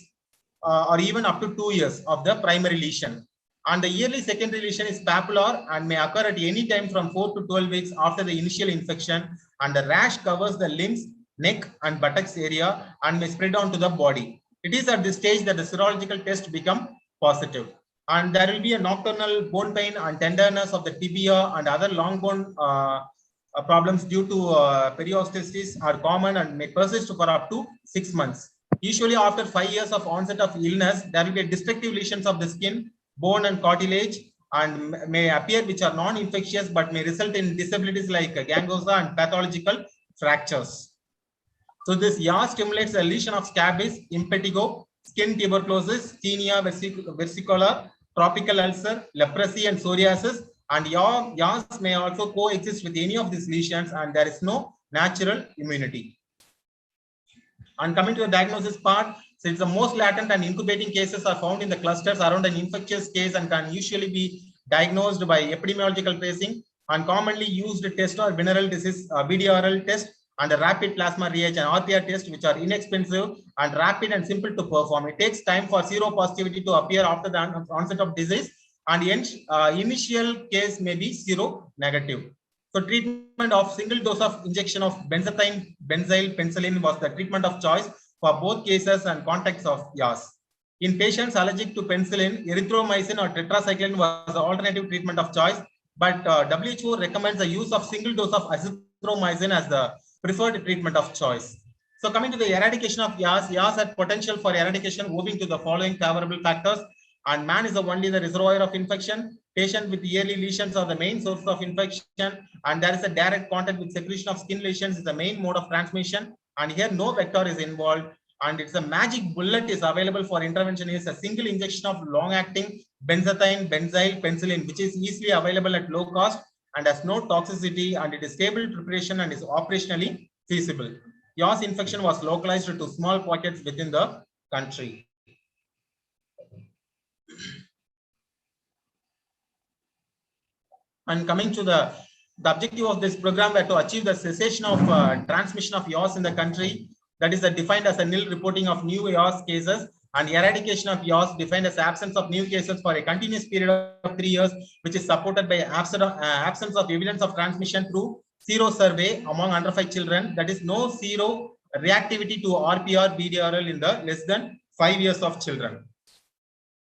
or even up to 2 years of the primary lesion. And the yearly secondary lesion is papular and may occur at any time from 4 to 12 weeks after the initial infection, and the rash covers the limbs, neck and buttocks area and may spread onto the body. It is at this stage that the serological test become positive, and there will be a nocturnal bone pain and tenderness of the tibia, and other long bone problems due to periostesis are common and may persist for up to 6 months. Usually after 5 years of onset of illness, there will be destructive lesions of the skin, bone and cartilage, and may appear which are non-infectious but may result in disabilities like gangosa and pathological fractures. So this yaws stimulates the lesion of scabies, impetigo, skin tuberculosis, tinea versicolor, tropical ulcer, leprosy and psoriasis, and yaws may also coexist with any of these lesions, and there is no natural immunity. And coming to the diagnosis part, since the most latent and incubating cases are found in the clusters around an infectious case and can usually be diagnosed by epidemiological tracing, and commonly used test or venereal disease BDRL test and a rapid plasma reagent RPR test, which are inexpensive and rapid and simple to perform. It takes time for seropositivity to appear after the onset of disease, and initial case may be seronegative. So treatment of single dose of injection of benzathine benzyl penicillin was the treatment of choice for both cases and contexts of yaws. In patients allergic to penicillin, erythromycin or tetracycline was the alternative treatment of choice, but WHO recommends the use of single dose of azithromycin as the preferred treatment of choice. So coming to the eradication of yaws, yaws had potential for eradication owing to the following favorable factors. And man is only the reservoir of infection. Patient with yearly lesions are the main source of infection, and there is a direct contact with secretion of skin lesions is the main mode of transmission. And here no vector is involved, and it's a magic bullet is available for intervention is a single injection of long-acting benzathine benzyl penicillin, which is easily available at low cost and has no toxicity, and it is stable preparation and is operationally feasible. Yaws infection was localized to small pockets within the country. And coming to the objective of this program were to achieve the cessation of transmission of yaws in the country, that is defined as a nil reporting of new yaws cases, and eradication of yaws defined as absence of new cases for a continuous period of 3 years, which is supported by absence of evidence of transmission through sero survey among under 5 children, that is no sero reactivity to RPR BDRL in the less than 5 years of children.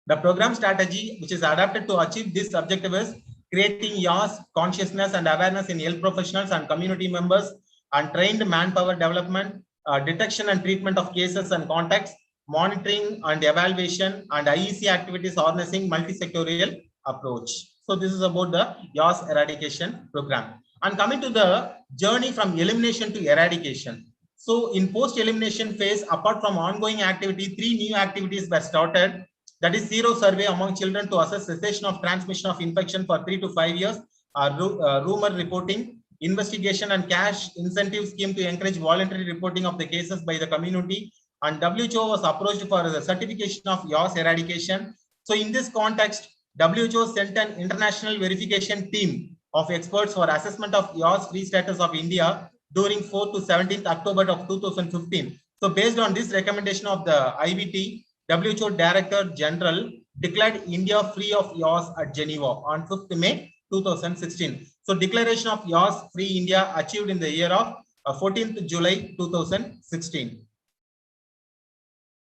The program strategy which is adapted to achieve this objective is creating yaws consciousness and awareness in health professionals and community members, and trained manpower development, detection and treatment of cases and contacts, monitoring and evaluation, and IEC activities harnessing multi-sectorial approach. So this is about the yaws eradication program. And coming to the journey from elimination to eradication. So in post-elimination phase, apart from ongoing activity, 3 new activities were started. That is zero survey among children to assess cessation of transmission of infection for 3 to 5 years, rumor reporting, investigation and cash incentive scheme to encourage voluntary reporting of the cases by the community, and WHO was approached for the certification of yaws eradication. So in this context, WHO sent an international verification team of experts for assessment of yaws free status of India during 4th to 17th October of 2015. So based on this recommendation of the IVT, WHO Director General declared India free of yaws at Geneva on 5th May 2016. So declaration of yaws free India achieved in the year of 14th July 2016.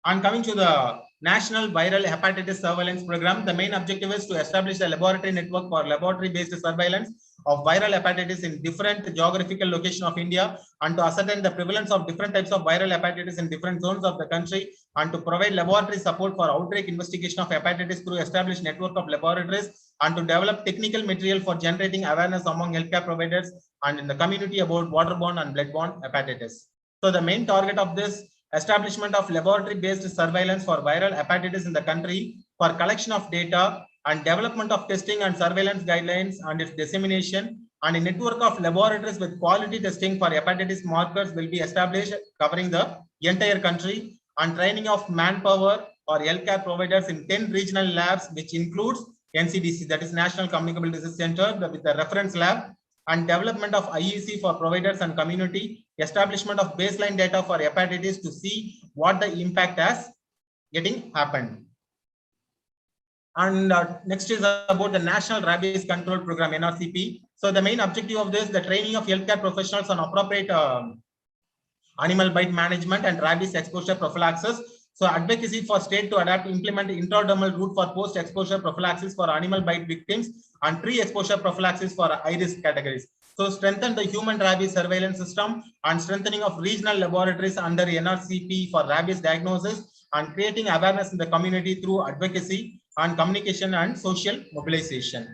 And coming to the National Viral Hepatitis Surveillance Program, the main objective is to establish a laboratory network for laboratory-based surveillance of viral hepatitis in different geographical locations of India, and to ascertain the prevalence of different types of viral hepatitis in different zones of the country, and to provide laboratory support for outbreak investigation of hepatitis through established network of laboratories, and to develop technical material for generating awareness among healthcare providers and in the community about waterborne and bloodborne hepatitis. So the main target of this establishment of laboratory-based surveillance for viral hepatitis in the country for collection of data and development of testing and surveillance guidelines and its dissemination, and a network of laboratories with quality testing for hepatitis markers will be established covering the entire country, and training of manpower or healthcare providers in 10 regional labs, which includes NCDC, that is National Communicable Disease Center, with the reference lab, and development of IEC for providers and community, establishment of baseline data for hepatitis to see what the impact has getting happened. And next is about the National Rabies Control Program, NRCP. So the main objective of this, the training of healthcare professionals on appropriate animal bite management and rabies exposure prophylaxis. So advocacy for state to adapt, implement intradermal route for post-exposure prophylaxis for animal bite victims and pre-exposure prophylaxis for high-risk categories. So strengthen the human rabies surveillance system and strengthening of regional laboratories under NRCP for rabies diagnosis, and creating awareness in the community through advocacy and communication and social mobilization.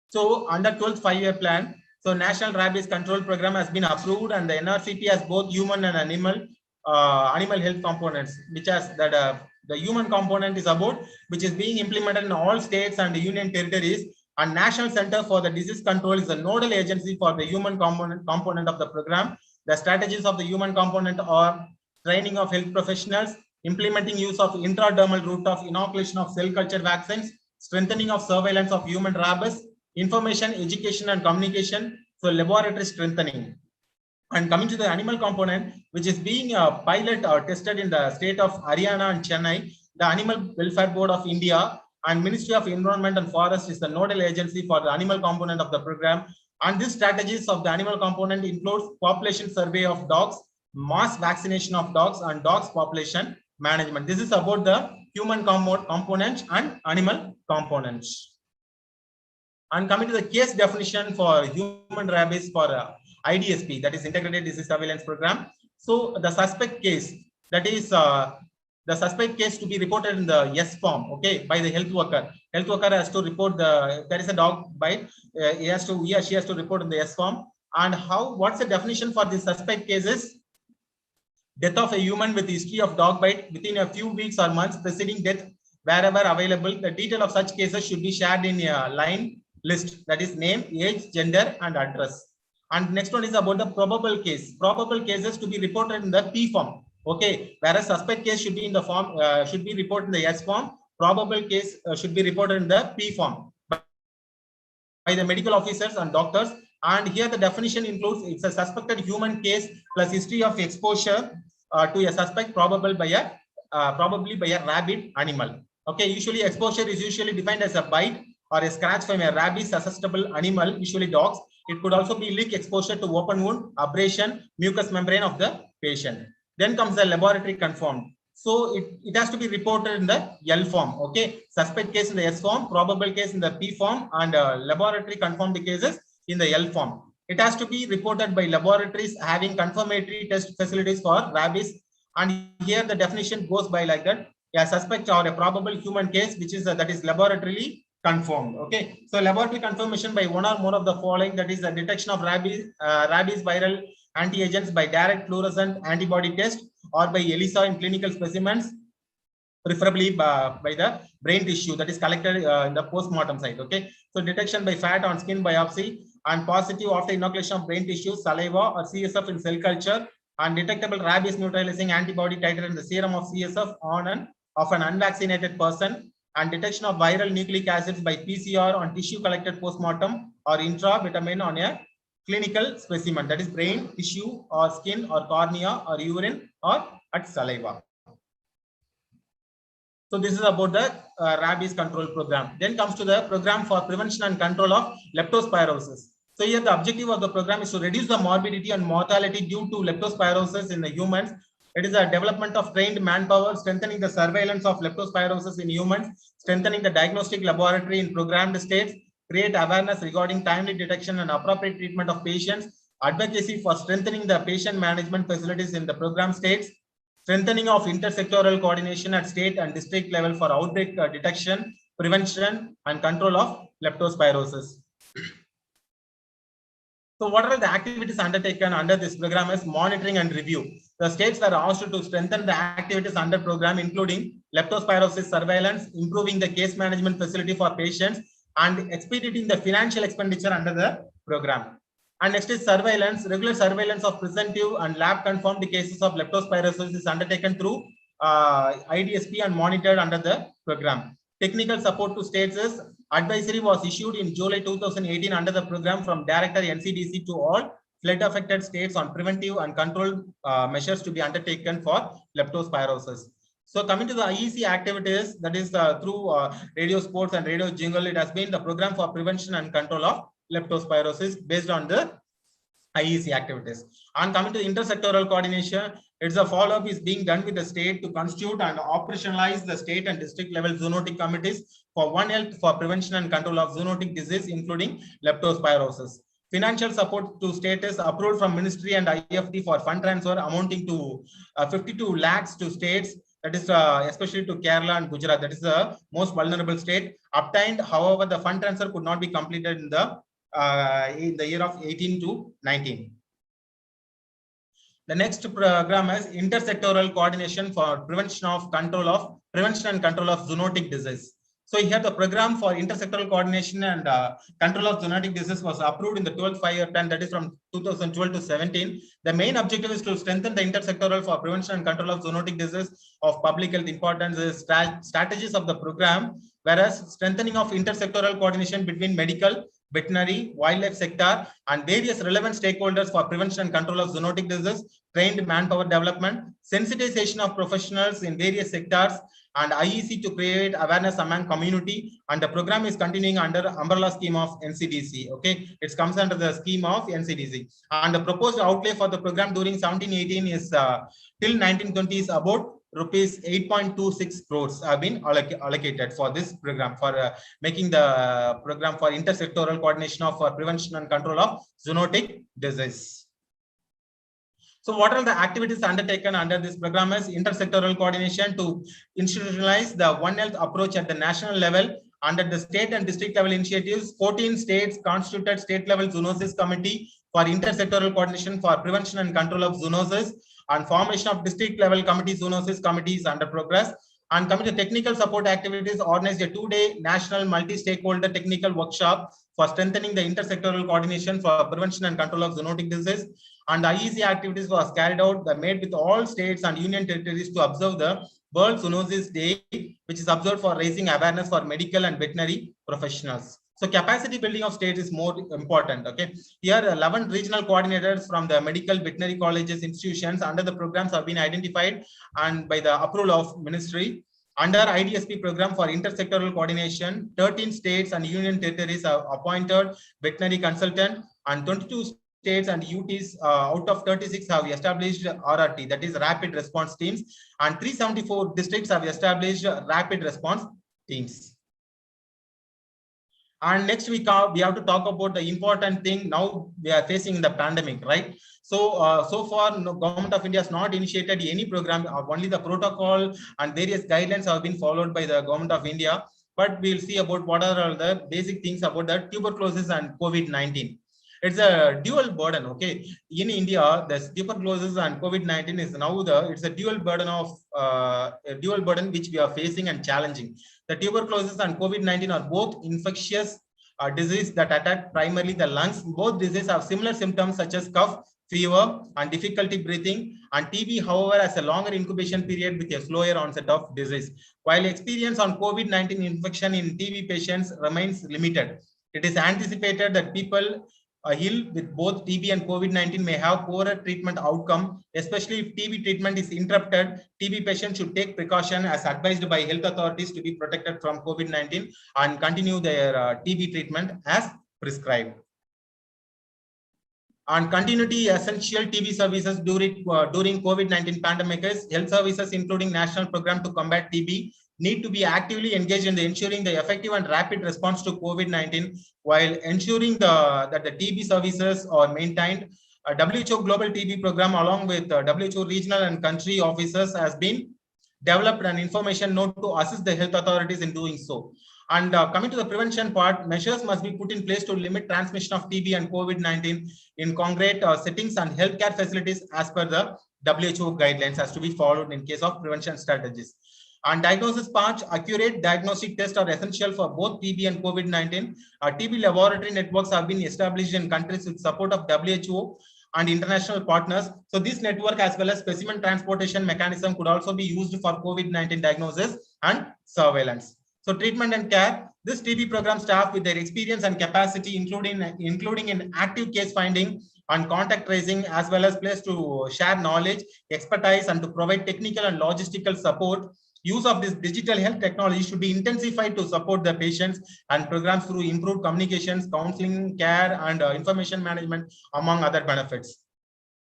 So under 12th 5-year plan, so National Rabies Control Program has been approved, and the NRCP has both human and animal health components, which has that the human component is about, which is being implemented in all states and union territories, and National Center for the Disease Control is the nodal agency for the human component of the program. The strategies of the human component are training of health professionals, implementing use of intradermal route of inoculation of cell culture vaccines, strengthening of surveillance of human rabies, information, education and communication, so laboratory strengthening. And coming to the animal component, which is being pilot or tested in the state of Haryana and Chennai, the Animal Welfare Board of India and Ministry of Environment and Forest is the nodal agency for the animal component of the program. And these strategies of the animal component includes population survey of dogs, mass vaccination of dogs, and dogs population management. This is about the human components and animal components. And coming to the case definition for human rabies for IDSP, that is Integrated Disease Surveillance Program. So the suspect case, that is the suspect case to be reported in the yes form, okay, by the health worker. Health worker has to report if there is a dog bite, he or she has to report in the yes form. And what's the definition for the suspect cases? Death of a human with history of dog bite within a few weeks or months preceding death wherever available. The detail of such cases should be shared in a line list, that is name, age, gender and address. And next one is about the probable case. Probable cases to be reported in the P form, okay, whereas suspect case should be in the form, should be reported in the S form. Probable case should be reported in the P form by the medical officers and doctors. And here the definition includes it's a suspected human case plus history of exposure to a suspect probably by a rabid animal. Okay, usually exposure is usually defined as a bite or a scratch from a rabies susceptible animal, usually dogs. It could also be lick exposure to open wound, abrasion, mucous membrane of the patient. Then comes the laboratory confirmed. So it has to be reported in the L form. Okay, suspect case in the S form, probable case in the P form, and laboratory confirmed cases in the L form. It has to be reported by laboratories having confirmatory test facilities for rabies. And here the definition goes by like that: a suspect or a probable human case, which is that is laboratorily confirmed. Okay, so laboratory confirmation by one or more of the following, that is the detection of rabies viral antigens by direct fluorescent antibody test or by ELISA in clinical specimens, preferably by the brain tissue that is collected in the post-mortem site. Okay, so detection by fat on skin biopsy and positive after inoculation of brain tissue, saliva or CSF in cell culture, and detectable rabies neutralizing antibody titer in the serum of CSF on an unvaccinated person, and detection of viral nucleic acids by PCR on tissue collected post-mortem or intravitamin on a clinical specimen, that is brain tissue or skin or cornea or urine or at saliva. So this is about the rabies control program. Then comes to the program for prevention and control of leptospirosis. So here the objective of the program is to reduce the morbidity and mortality due to leptospirosis in the humans. It is a development of trained manpower, strengthening the surveillance of leptospirosis in humans, strengthening the diagnostic laboratory in programmed states, create awareness regarding timely detection and appropriate treatment of patients, advocacy for strengthening the patient management facilities in the program states, strengthening of intersectoral coordination at state and district level for outbreak detection, prevention, and control of leptospirosis. So what are the activities undertaken under this program is monitoring and review. The states were asked to strengthen the activities under program, including leptospirosis surveillance, improving the case management facility for patients, and expediting the financial expenditure under the program. And next is surveillance. Regular surveillance of presumptive and lab confirmed cases of leptospirosis is undertaken through IDSP and monitored under the program. Technical support to states is advisory was issued in July 2018 under the program from Director NCDC to all flood affected states on preventive and control measures to be undertaken for leptospirosis. So coming to the IEC activities, that is through radio sports and radio jingle, it has been the program for prevention and control of leptospirosis based on the IEC activities. And coming to intersectoral coordination, it's a follow-up is being done with the state to constitute and operationalize the state and district level zoonotic committees for One Health for prevention and control of zoonotic disease, including leptospirosis. Financial support to state is approved from Ministry and IFT for fund transfer amounting to 52 lakhs to states, that is especially to Kerala and Gujarat, that is the most vulnerable state. Obtained, however, the fund transfer could not be completed in the year of 18 to 19. The next program is intersectoral coordination for prevention and control of zoonotic disease. So here the program for intersectoral coordination and control of zoonotic disease was approved in the 12th 5-year plan, that is from 2012 to 17. The main objective is to strengthen the intersectoral for prevention and control of zoonotic disease of public health importance is strategies of the program, whereas strengthening of intersectoral coordination between medical, veterinary, wildlife sector, and various relevant stakeholders for prevention and control of zoonotic disease, trained manpower development, sensitization of professionals in various sectors, and IEC to create awareness among community. And the program is continuing under umbrella scheme of NCDC. Okay, it comes under the scheme of NCDC. And the proposed outlay for the program during 17-18 is till 19-20 is about rupees 8.26 crores have been allocated for this program for making the program for intersectoral coordination of prevention and control of zoonotic disease. So what are the activities undertaken under this program is intersectoral coordination to institutionalize the One Health approach at the national level. Under the state and district level initiatives, 14 states constituted state level zoonosis committee for intersectoral coordination for prevention and control of zoonosis, and formation of district level committee zoonosis committees under progress. And coming to technical support activities, organized a 2-day national multi-stakeholder technical workshop for strengthening the intersectoral coordination for prevention and control of zoonotic disease. And the IEC activities was carried out, made with all states and union territories to observe the World Zoonosis Day, which is observed for raising awareness for medical and veterinary professionals. So capacity building of states is more important. Okay, here 11 regional coordinators from the medical, veterinary colleges, institutions under the programs have been identified, and by the approval of ministry. Under IDSP program for intersectoral coordination, 13 states and union territories have appointed veterinary consultant, and 22 states and UTs out of 36 have established RRT, that is rapid response teams, and 374 districts have established rapid response teams. And next we have to talk about the important thing now we are facing in the pandemic, right? So so far Government of India has not initiated any program, only the protocol and various guidelines have been followed by the Government of India. but we'll see about what are all the basic things about the tuberculosis and COVID-19. It's a dual burden. Okay, in India, the tuberculosis and COVID-19 is now it's a dual burden which we are facing and challenging. The tuberculosis and COVID-19 are both infectious disease that attack primarily the lungs. Both diseases have similar symptoms such as cough, fever, and difficulty breathing. And TB, however, has a longer incubation period with a slower onset of disease. While experience on COVID-19 infection in TB patients remains limited, it is anticipated that people ill with both TB and COVID-19 may have poorer treatment outcome, especially if TB treatment is interrupted. TB patients should take precaution as advised by health authorities to be protected from COVID-19 and continue their TB treatment as prescribed. And continuity essential TB services during COVID-19 pandemic is health services, including national program to combat TB, need to be actively engaged in ensuring the effective and rapid response to COVID-19 while ensuring that the TB services are maintained. A WHO Global TB program along with WHO regional and country officers has been developed an information note to assist the health authorities in doing so. And coming to the prevention part, measures must be put in place to limit transmission of TB and COVID-19 in concrete settings and healthcare facilities as per the WHO guidelines has to be followed in case of prevention strategies. And diagnosis part, accurate diagnostic tests are essential for both TB and COVID-19. TB laboratory networks have been established in countries with support of WHO and international partners. So this network as well as specimen transportation mechanism could also be used for COVID-19 diagnosis and surveillance. So treatment and care, this TB program staff with their experience and capacity, including in active case finding and contact tracing, as well as place to share knowledge, expertise, and to provide technical and logistical support. Use of this digital health technology should be intensified to support the patients and programs through improved communications, counseling, care, and information management, among other benefits.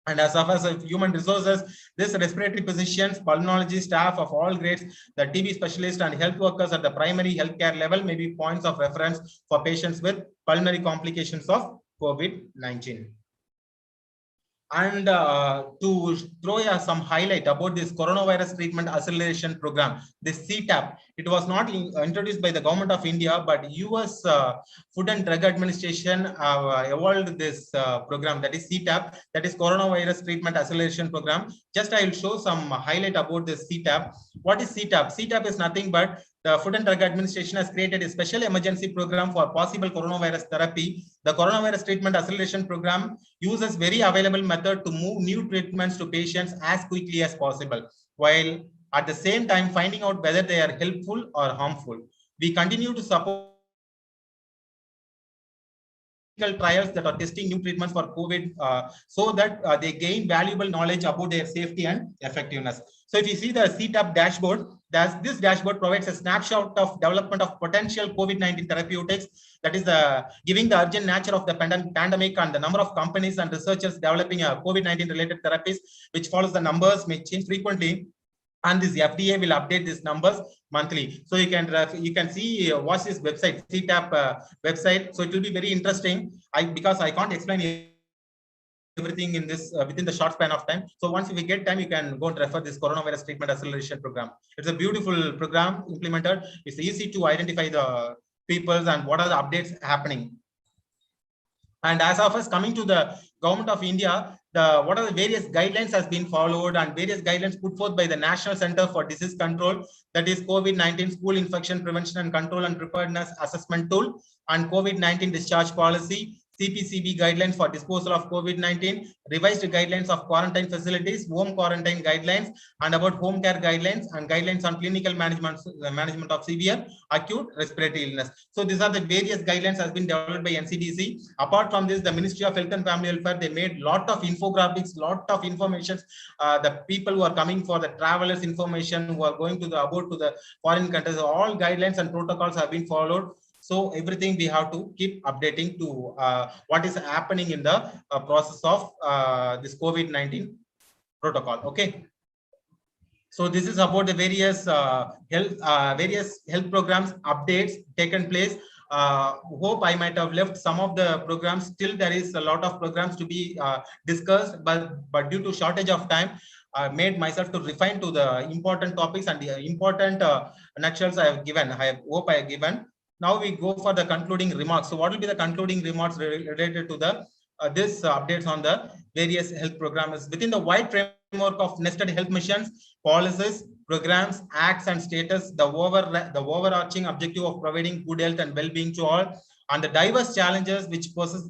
And as far as human resources, this respiratory physicians, pulmonology staff of all grades, the TB specialists and health workers at the primary healthcare level may be points of reference for patients with pulmonary complications of COVID-19. And to throw some highlight about this coronavirus treatment acceleration program, this CTAP, it was not introduced by the government of India, but US Food and Drug Administration evolved this program, that is CTAP, that is coronavirus treatment acceleration program. Just I will show some highlight about this CTAP. What is CTAP? CTAP is nothing but the Food and Drug Administration has created a special emergency program for possible coronavirus therapy. The coronavirus treatment acceleration program uses very available method to move new treatments to patients as quickly as possible, while at the same time finding out whether they are helpful or harmful. We continue to support trials that are testing new treatments for COVID so that they gain valuable knowledge about their safety and effectiveness. So if you see the CTAP dashboard, this dashboard provides a snapshot of development of potential COVID-19 therapeutics, that is giving the urgent nature of the pandemic and the number of companies and researchers developing COVID-19 related therapies, which follows the numbers may change frequently. And this FDA will update these numbers monthly. So you can see watch this website, CTAP website. So it will be very interesting. Because I can't explain everything in this within the short span of time. So once we get time, you can go and refer this coronavirus treatment acceleration program. It's a beautiful program implemented. It's easy to identify the peoples and what are the updates happening. And as of us coming to the government of India, what are the various guidelines has been followed and various guidelines put forth by the National Center for Disease Control, that is COVID-19 School Infection Prevention and Control and Preparedness Assessment Tool, and COVID-19 Discharge Policy, CPCB guidelines for disposal of COVID-19, revised guidelines of quarantine facilities, home quarantine guidelines, and about home care guidelines, and guidelines on clinical management of severe acute respiratory illness. So these are the various guidelines has been developed by NCDC. Apart from this, the Ministry of Health and Family Welfare, they made lot of infographics, lot of information. The people who are coming for the travelers information, who are going to the foreign countries, all guidelines and protocols have been followed. So everything we have to keep updating to what is happening in the process of this COVID-19 protocol. Okay. So this is about the various health programs updates taken place. Hope I might have left some of the programs. Still, there is a lot of programs to be discussed, but due to shortage of time, I made myself to refine to the important topics and the important nutshells I have given. I hope I have given. Now we go for the concluding remarks. So what will be the concluding remarks related to the this updates on the various health programs within the wide framework of nested health missions, policies, programs, acts, and status. The overarching objective of providing good health and well-being to all, and the diverse challenges which pose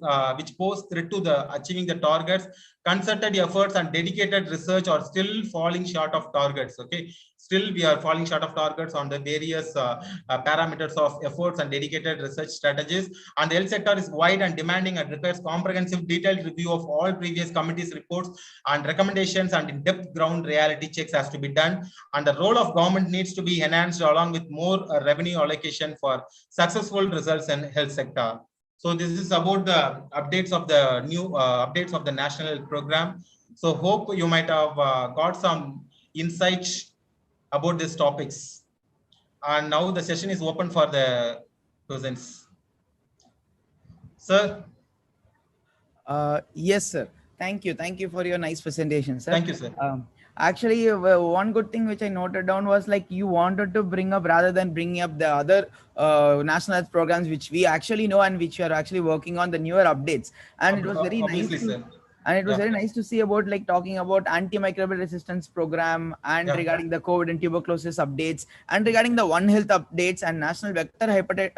threat to the achieving the targets. Concerted efforts and dedicated research are still falling short of targets. Okay, still we are falling short of targets on the various parameters of efforts and dedicated research strategies. And the health sector is wide and demanding and requires comprehensive, detailed review of all previous committees' reports and recommendations, and in-depth ground reality checks has to be done. And the role of government needs to be enhanced along with more revenue allocation for successful results in health sector. So this is about the updates of the new updates of the national health program. So hope you might have got some insights about these topics. And now the session is open for the questions. Sir. Yes, sir. Thank you. Thank you for your nice presentation, sir. Thank you, sir. Actually, one good thing which I noted down was like you wanted to bring up, rather than bringing up the other national health programs which we actually know and which we are actually working on, the newer updates. And it was very nice. And it was very nice to see about like talking about antimicrobial resistance program and regarding the COVID and tuberculosis updates, and regarding the One Health updates and national vector viral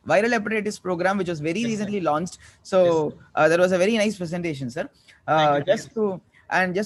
hepatitis program, which was very recently launched. So that was a very nice presentation, sir. Just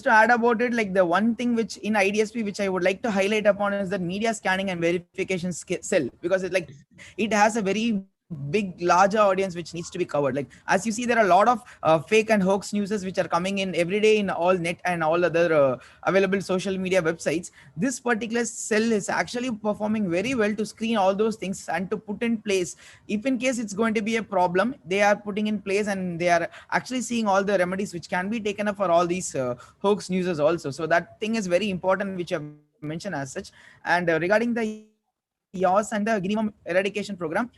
to add about it, like the one thing which in IDSP which I would like to highlight upon is that media scanning and verification cell, because it has a very big larger audience which needs to be covered. Like as you see, there are a lot of fake and hoax newses which are coming in every day in all net and all other available social media websites. This particular cell is actually performing very well to screen all those things and to put in place, if in case it's going to be a problem, they are putting in place, and they are actually seeing all the remedies which can be taken up for all these hoax newses also. So that thing is very important which I've mentioned as such. And regarding the yaws and the guinea worm eradication program,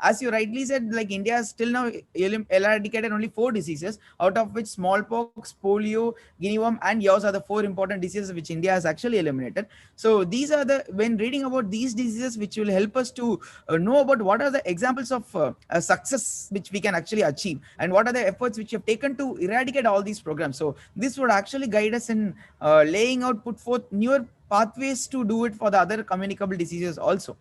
as you rightly said, like India has still now eradicated only 4 diseases, out of which smallpox, polio, guinea worm, and yaws are the 4 important diseases which India has actually eliminated. So these are when reading about these diseases, which will help us to know about what are the examples of success which we can actually achieve, and what are the efforts which have taken to eradicate all these programs. So this would actually guide us in put forth newer pathways to do it for the other communicable diseases also.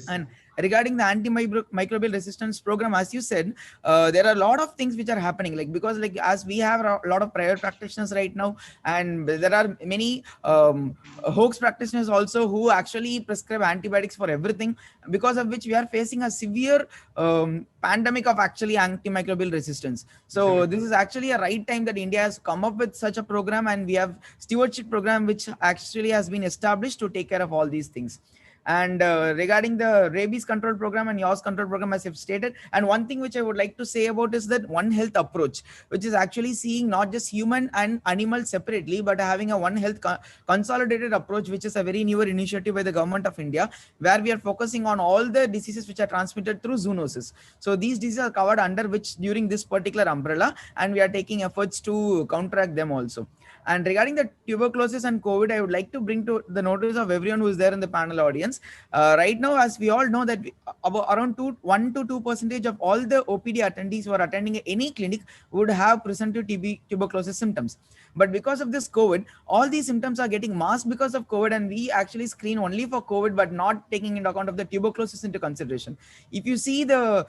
And regarding the antimicrobial resistance program, as you said, there are a lot of things which are happening, like because like as we have a lot of private practitioners right now, and there are many hoax practitioners also who actually prescribe antibiotics for everything, because of which we are facing a severe pandemic of actually antimicrobial resistance. So this is actually a right time that India has come up with such a program, and we have stewardship program which actually has been established to take care of all these things. And regarding the rabies control program and yaws control program, as I've stated, and one thing which I would like to say about is that One Health approach, which is actually seeing not just human and animal separately, but having a One Health consolidated approach, which is a very newer initiative by the government of India, where we are focusing on all the diseases which are transmitted through zoonosis. So these diseases are covered under which during this particular umbrella, and we are taking efforts to counteract them also. And regarding the tuberculosis and COVID, I would like to bring to the notice of everyone who is there in the panel audience. Right now, as we all know, that about around 1 to 2% of all the OPD attendees who are attending any clinic would have presented tuberculosis symptoms. But because of this COVID, all these symptoms are getting masked because of COVID, and we actually screen only for COVID, but not taking into account of the tuberculosis into consideration. If you see the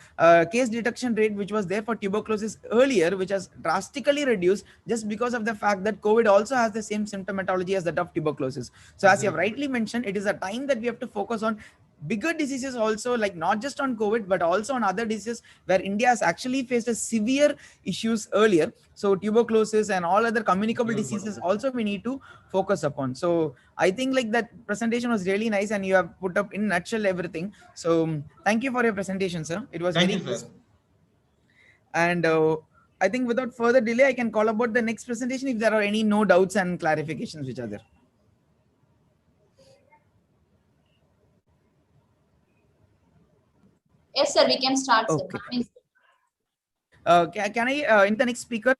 case detection rate, which was there for tuberculosis earlier, which has drastically reduced just because of the fact that COVID also has the same symptomatology as that of tuberculosis. So as you have rightly mentioned, it is a time that we have to focus on bigger diseases also, like not just on COVID, but also on other diseases where India has actually faced a severe issues earlier. So tuberculosis and all other communicable diseases also we need to focus upon. So I think like that presentation was really nice, and you have put up in nutshell everything. So thank you for your presentation, sir. It was very good. And I think without further delay, I can call about the next presentation if there are any no doubts and clarifications which are there. Yes, sir, we can start. Okay. Sir. Can I in the next speaker?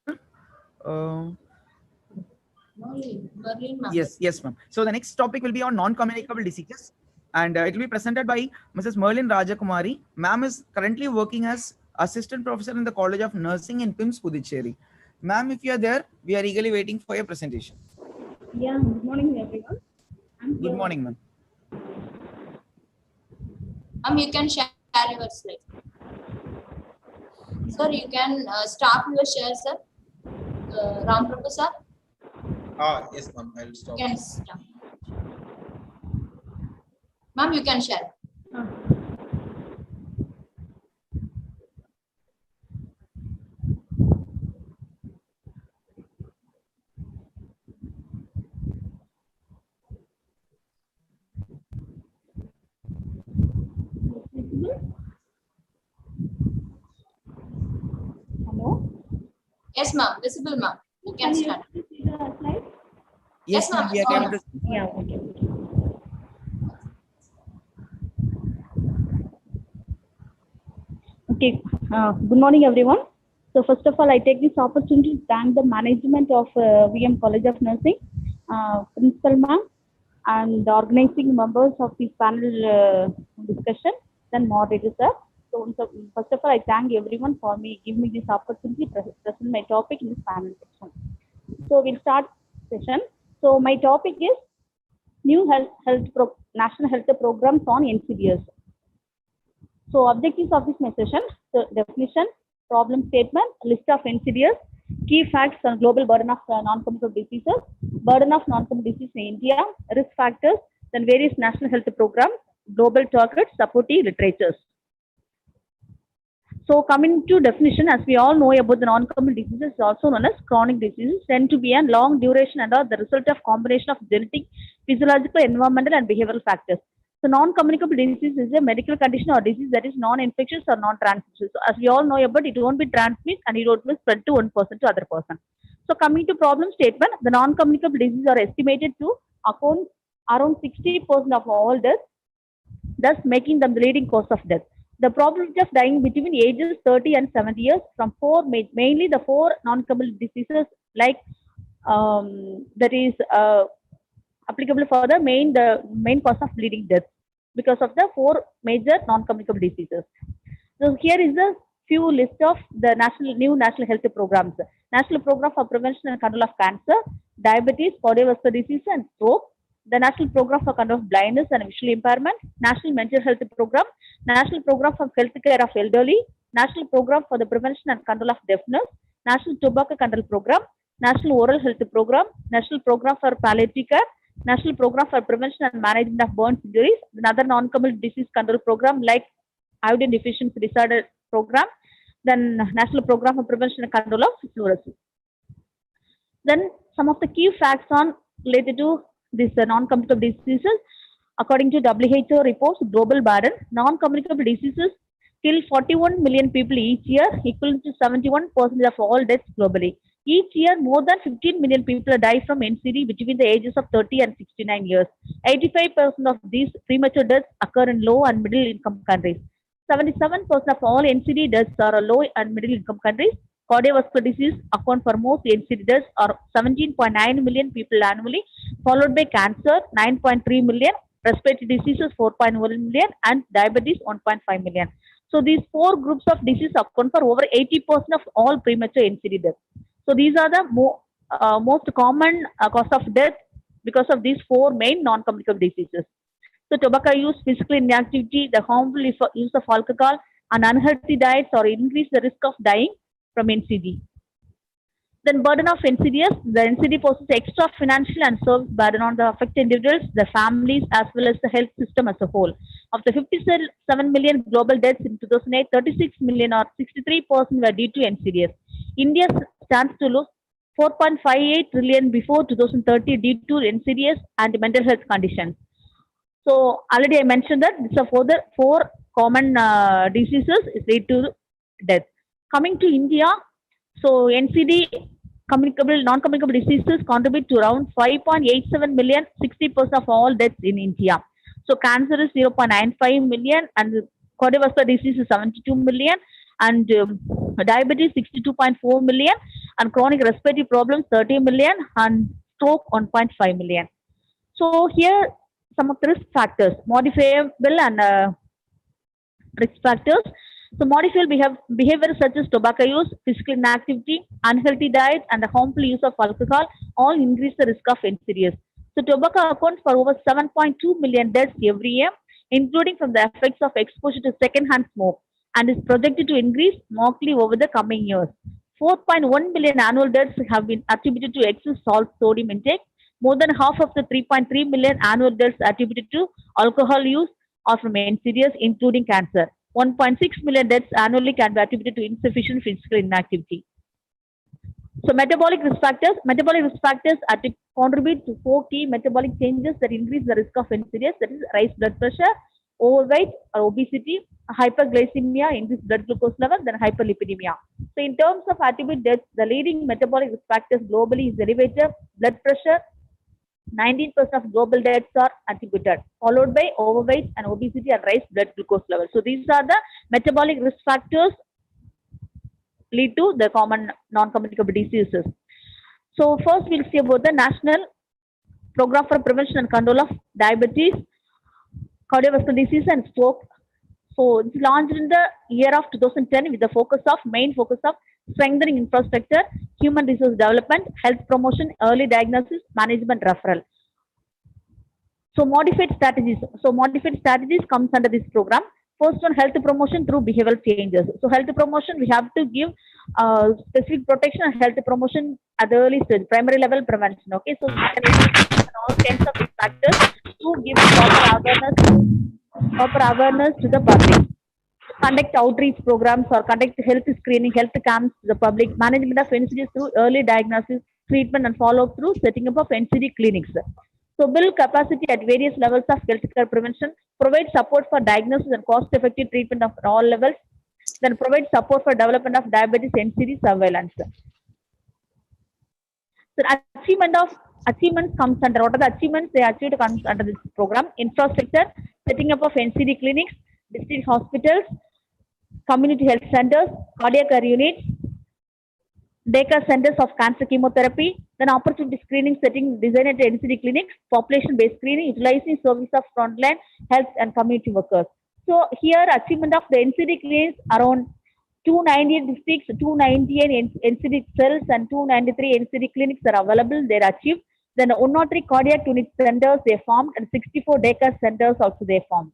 Merlin, ma'am. Yes, ma'am. So the next topic will be on non-communicable diseases, and it will be presented by Mrs. Merlin Rajakumari. Ma'am is currently working as assistant professor in the College of Nursing in PIMS, Puducherry. Ma'am, if you are there, we are eagerly waiting for your presentation. Yeah, good morning, everyone. Good morning, ma'am. Ma'am, you can share your slide. Sir, you can start your share, sir. Ram Professor. Yes, ma'am. I'll stop. You can start. Ma'am, you can share. Hello? Yes, ma'am. Visible, ma'am. You can start. You see the slide? Yes, ma'am. We are able to see. Yeah, okay. Okay, good morning, everyone. So first of all, I take this opportunity to thank the management of VM College of Nursing, Principal Ma'am, and the organizing members of this panel discussion, then moderator, sir. So first of all, I thank everyone for giving me this opportunity to present my topic in this panel section. So we'll start session. So my topic is new national health programs on NCDs. So objectives of this session: so definition, problem statement, list of NCDs, key facts on global burden of non-communicable diseases, burden of non-communicable disease in India, risk factors, then various national health programs, global targets, supportive literatures. So coming to definition, as we all know about the non-communicable diseases, also known as chronic diseases, tend to be a long duration and are the result of combination of genetic, physiological, environmental, and behavioral factors. So non-communicable disease is a medical condition or disease that is non-infectious or non-transmissible. So as we all know about it, won't be transmitted and it won't be spread to one person to other person. So coming to problem statement, the non-communicable diseases are estimated to account around 60% of all deaths, thus making them the leading cause of death. The probability of dying between ages 30 and 70 years from mainly the four non-communicable diseases like that is applicable for the main cause of bleeding death because of the four major non-communicable diseases. So here is the few list of the new national health programs. National Program for Prevention and Control of Cancer, Diabetes, Cardiovascular Disease and Stroke, the National Program for Control of Blindness and Visual Impairment, National Mental Health Program, National Program for Health Care of Elderly, National Program for the Prevention and Control of Deafness, National Tobacco Control Program, National Oral Health Program, National Program for Palliative Care, National Program for Prevention and Management of Burns Injuries, another non-communicable disease control program like iodine deficiency disorder program, then National Program for Prevention and Control of Fluorosis. Then some of the key facts on related to these non-communicable diseases. According to WHO reports, global burden, non-communicable diseases kill 41 million people each year, equal to 71% of all deaths globally. Each year, more than 15 million people die from NCD between the ages of 30 and 69 years. 85% of these premature deaths occur in low and middle income countries. 77% of all NCD deaths are low and middle income countries. Cardiovascular disease account for most NCD deaths are 17.9 million people annually, followed by cancer 9.3 million, respiratory diseases 4.1 million, and diabetes 1.5 million. So these four groups of disease account for over 80% of all premature NCD deaths. So these are the most common cause of death because of these four main non-communicable diseases. So tobacco use, physical inactivity, the harmful use of alcohol, and unhealthy diets or increase the risk of dying from NCD. Then burden of NCDs, the NCD poses extra financial and service burden on the affected individuals, the families, as well as the health system as a whole. Of the 57 million global deaths in 2008, 36 million or 63% were due to NCDs. India stands to lose 4.58 trillion before 2030 due to NCDs and mental health conditions. So already I mentioned that these are further four common diseases is lead to death. Coming to India, so NCD non-communicable diseases contribute to around 5.87 million, 60% of all deaths in India. So cancer is 0.95 million, and cardiovascular disease is 72 million, and diabetes 62.4 million, and chronic respiratory problems 30 million, and stroke 1.5 million. So here some of the risk factors, modifiable and risk factors. So modifiable behavior such as tobacco use, physical inactivity, unhealthy diet, and the harmful use of alcohol all increase the risk of insidious. So tobacco accounts for over 7.2 million deaths every year, including from the effects of exposure to secondhand smoke, and is projected to increase markedly over the coming years. 4.1 million annual deaths have been attributed to excess salt sodium intake. More than half of the 3.3 million annual deaths attributed to alcohol use are from insidious, including cancer. 1.6 million deaths annually can be attributed to insufficient physical inactivity. So metabolic risk factors. Metabolic risk factors contribute to 4 key metabolic changes that increase the risk of insidious, that is raised blood pressure, overweight or obesity, hyperglycemia, increased blood glucose level, then hyperlipidemia. So in terms of attribute deaths, the leading metabolic risk factors globally is elevated blood pressure. 19% of global deaths are attributed, followed by overweight and obesity and raised blood glucose level. So these are the metabolic risk factors lead to the common non-communicable diseases. So first we'll see about the National Program for Prevention and Control of Diabetes, Cardiovascular Disease and Stroke. So it's launched in the year of 2010 with the main focus of strengthening infrastructure, human resource development, health promotion, early diagnosis, management, referral. So modified strategies. So modified strategies comes under this program. First one, health promotion through behavioral changes. So health promotion, we have to give specific protection and health promotion at the early stage, primary level prevention. Okay, so we can use all kinds of factors to give proper awareness to the public. Conduct outreach programs or conduct health screening, health camps to the public, management of NCDs through early diagnosis, treatment and follow-up through setting up of NCD clinics. So build capacity at various levels of healthcare prevention, provide support for diagnosis and cost-effective treatment of all levels, then provide support for development of diabetes NCD surveillance. So achievements comes under, what are the achievements they achieved comes under this program? Infrastructure, setting up of NCD clinics, district hospitals, community health centers, cardiac care units, daycare centers of cancer chemotherapy, then opportunity screening setting designed at NCD clinics, population-based screening, utilizing service of frontline health and community workers. So here achievement of the NCD clinics around 298 districts, 298 NCD cells and 293 NCD clinics are available, they are achieved. Then 103 cardiac unit centers they formed and 64 daycare centers also they formed.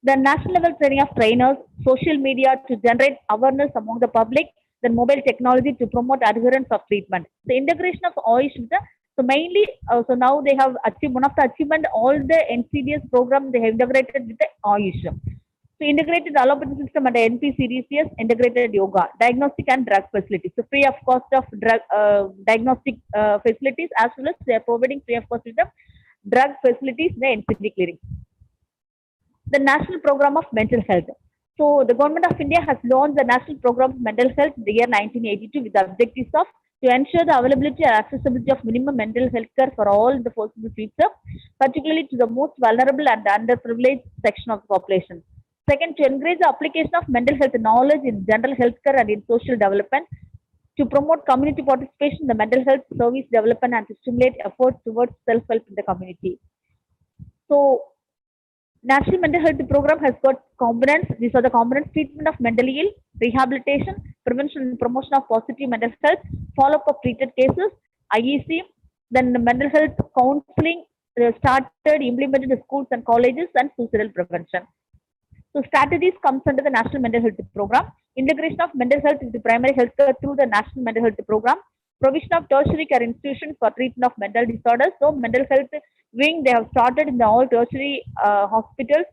The national level training of trainers, social media to generate awareness among the public, then mobile technology to promote adherence of treatment. The integration of AYUSH with the, so mainly, so now they have achieved one of the achievement, all the NCDS program they have integrated with the AYUSH. So integrated allopathy system and NPCDCS, integrated yoga, diagnostic and drug facilities. So free of cost of drug diagnostic facilities, as well as they are providing free of cost with the drug facilities in the NCD clinics. The National Program of Mental Health. So the Government of India has launched the National Program of Mental Health in the year 1982 with the objectives of to ensure the availability and accessibility of minimum mental health care for all in the foreseeable future, particularly to the most vulnerable and underprivileged section of the population. Second, to encourage the application of mental health knowledge in general healthcare and in social development, to promote community participation in the mental health service development and to stimulate efforts towards self-help in the community. So National Mental Health Program has got components. These are the components: treatment of mentally ill, rehabilitation, prevention and promotion of positive mental health, follow-up of treated cases, IEC, then the mental health counseling started, implemented in schools and colleges, and suicidal prevention. So strategies comes under the National Mental Health Program. Integration of mental health into primary health care through the National Mental Health Program. Provision of tertiary care institutions for treatment of mental disorders. So mental health wing they have started in the all tertiary hospitals.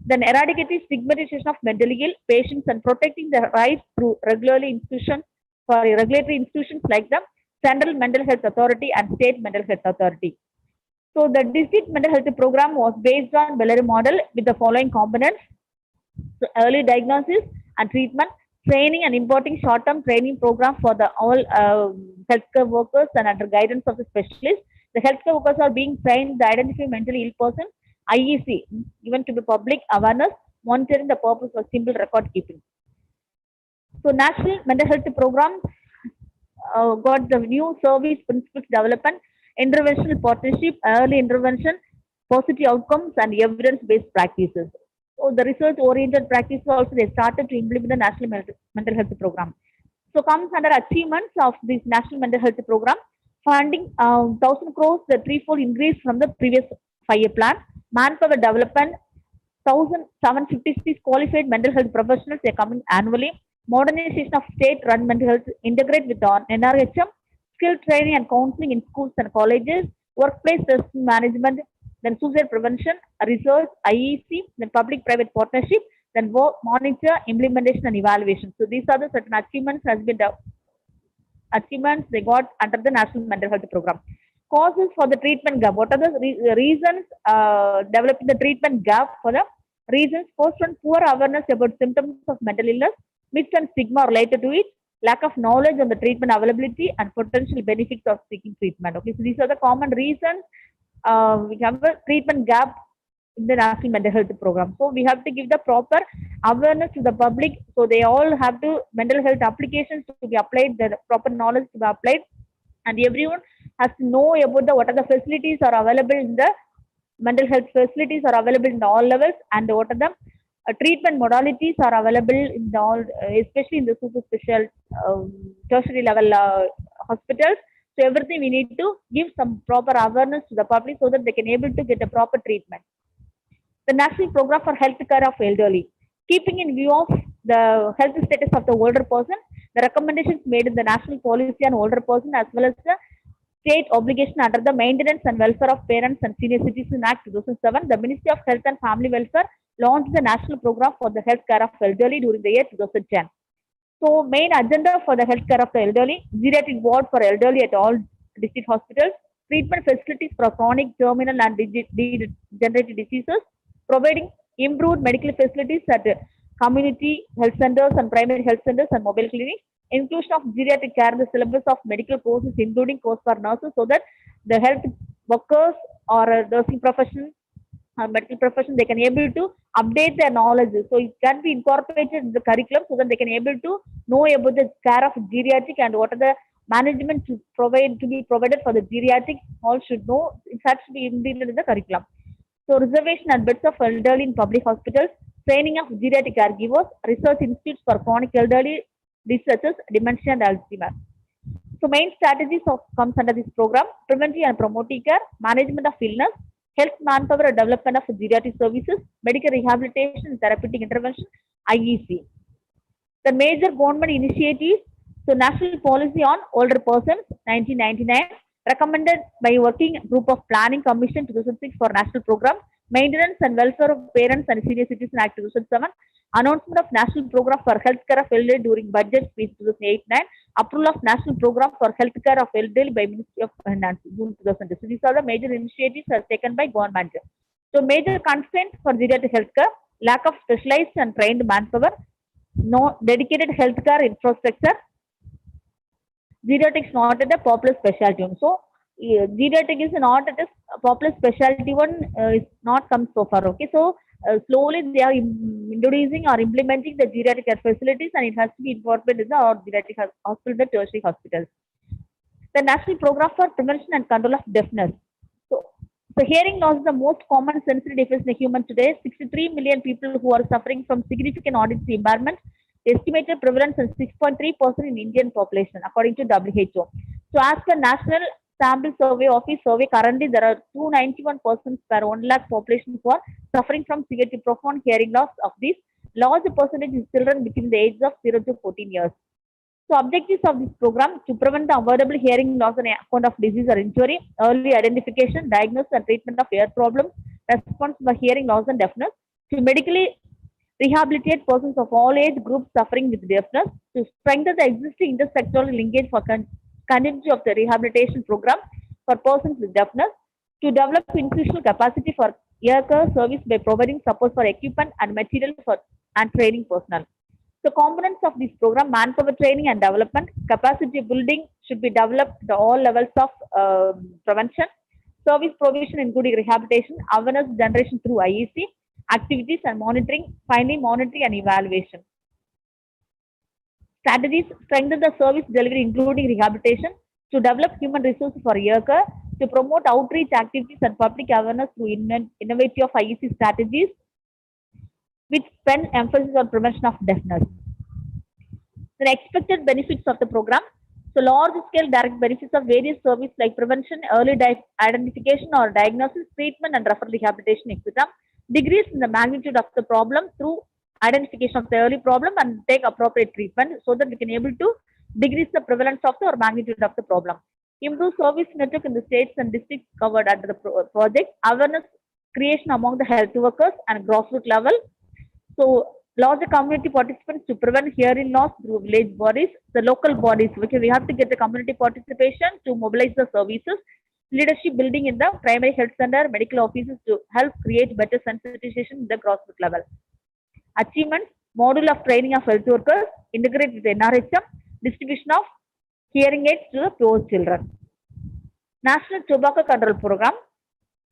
Then eradicating stigmatization of mentally ill patients and protecting their rights through regulatory institutions like the Central Mental Health Authority and State Mental Health Authority. So the district mental health program was based on Bellary model with the following components: so early diagnosis and treatment, training and importing short-term training program for the all healthcare workers and under guidance of the specialists. The healthcare workers are being trained to identify mentally ill person. IEC given to the public awareness, monitoring the purpose of simple record keeping. So National Mental Health Program got the new service principles development, interventional partnership, early intervention, positive outcomes, and evidence-based practices. So the research-oriented practices also they started to implement the national mental health program. So comes under achievements of this national mental health program, funding 1,000 crores, the threefold increase from the previous 5-year plan, manpower development, 1,756 qualified mental health professionals are coming annually, modernization of state-run mental health, integrate with the NRHM, skill training and counseling in schools and colleges, workplace risk management, then suicide prevention, research, IEC, then public-private partnership, then monitor, implementation and evaluation. So these are the certain achievements achievements they got under the National Mental Health Program. Causes for the treatment gap. What are the reasons developing the treatment gap for the reasons? First one, poor awareness about symptoms of mental illness, myths and stigma related to it, lack of knowledge on the treatment availability and potential benefits of seeking treatment. Okay, so these are the common reasons we have a treatment gap in the National Mental Health Program. So we have to give the proper awareness to the public. So they all have to mental health applications to be applied, the proper knowledge to be applied, and everyone has to know about the what are the facilities are available in the mental health facilities are available in all levels, and what are the treatment modalities are available in the all, especially in the super special tertiary level hospitals. So everything we need to give some proper awareness to the public so that they can able to get a proper treatment. The National Program for Health Care of Elderly. Keeping in view of the health status of the older person, the recommendations made in the National Policy on Older Person as well as the state obligation under the Maintenance and Welfare of Parents and Senior Citizens Act 2007, the Ministry of Health and Family Welfare launched the National Program for the Health Care of Elderly during the year 2010. So main agenda for the health care of the elderly, geriatric ward for elderly at all district hospitals, treatment facilities for chronic, terminal and degenerative diseases, providing improved medical facilities at community health centers and primary health centers and mobile clinics, inclusion of geriatric care in the syllabus of medical courses, including course for nurses, so that the health workers or nursing profession or medical profession, they can able to update their knowledge. So it can be incorporated in the curriculum so that they can able to know about the care of geriatric and what are the management to be provided for the geriatric. All should know it has to be included in the curriculum. So reservation and beds of elderly in public hospitals, training of geriatric caregivers, research institutes for chronic elderly researchers, dementia and Alzheimer. So main strategies comes under this program: preventing and promoting care, management of illness, health manpower and development of geriatric services, medical rehabilitation and therapeutic intervention, IEC. The major government initiatives, so National Policy on Older Persons 1999, recommended by Working Group of Planning Commission 2006 for National Program, Maintenance and Welfare of Parents and Senior Citizens Act 2007, announcement of National Program for Health Care of Elderly during Budget Speech 2008-9, approval of National Program for Health Care of Elderly by Ministry of Finance June 2002. So these are the major initiatives as taken by government. So major constraints for geriatric healthcare: lack of specialized and trained manpower, no dedicated healthcare infrastructure. Geriatrics not at a popular specialty one. So geriatric is not at a popular specialty one. Is not come so far. Okay, so slowly they are introducing or implementing the geriatric care facilities, and it has to be incorporated in the geriatric hospital, the tertiary hospitals. The National Program for Prevention and Control of Deafness. So hearing loss is the most common sensory deficit in a human today. 63 million people who are suffering from significant auditory impairment. Estimated prevalence is 6.3% in Indian population, according to WHO. So as per National Sample Survey Office survey, currently there are 291 persons per 1 lakh population who are suffering from severe to profound hearing loss. Of this, large percentage is children between the ages of 0 to 14 years. So objectives of this program: to prevent the avoidable hearing loss on account of disease or injury, early identification, diagnosis and treatment of ear problems, response for hearing loss and deafness, to medically rehabilitate persons of all age groups suffering with deafness, to strengthen the existing intersectoral linkage for continuity of the rehabilitation program for persons with deafness, to develop institutional capacity for ear care service by providing support for equipment and material for and training personnel. The components of this program: manpower training and development, capacity building should be developed at all levels of prevention, service provision including rehabilitation, awareness generation through IEC, activities and monitoring, finally monitoring and evaluation. Strategies strengthen the service delivery, including rehabilitation, to develop human resources for year care, to promote outreach activities and public awareness through innovative IEC strategies, which spend emphasis on prevention of deafness. The expected benefits of the program. So large-scale direct benefits of various services like prevention, early identification or diagnosis, treatment and referral rehabilitation, etc. Decrease in the magnitude of the problem through identification of the early problem and take appropriate treatment so that we can able to decrease the prevalence of the or magnitude of the problem. Improve service network in the states and districts covered under the project. Awareness creation among the health workers and grassroots level. So larger community participants to prevent hearing loss through village bodies, the local bodies, because we have to get the community participation to mobilize the services, leadership building in the primary health center, medical offices to help create better sensitization in the grassroots level. Achievements, module of training of health workers, integrate with NRHM, distribution of hearing aids to the poor children. National Tobacco Control Program.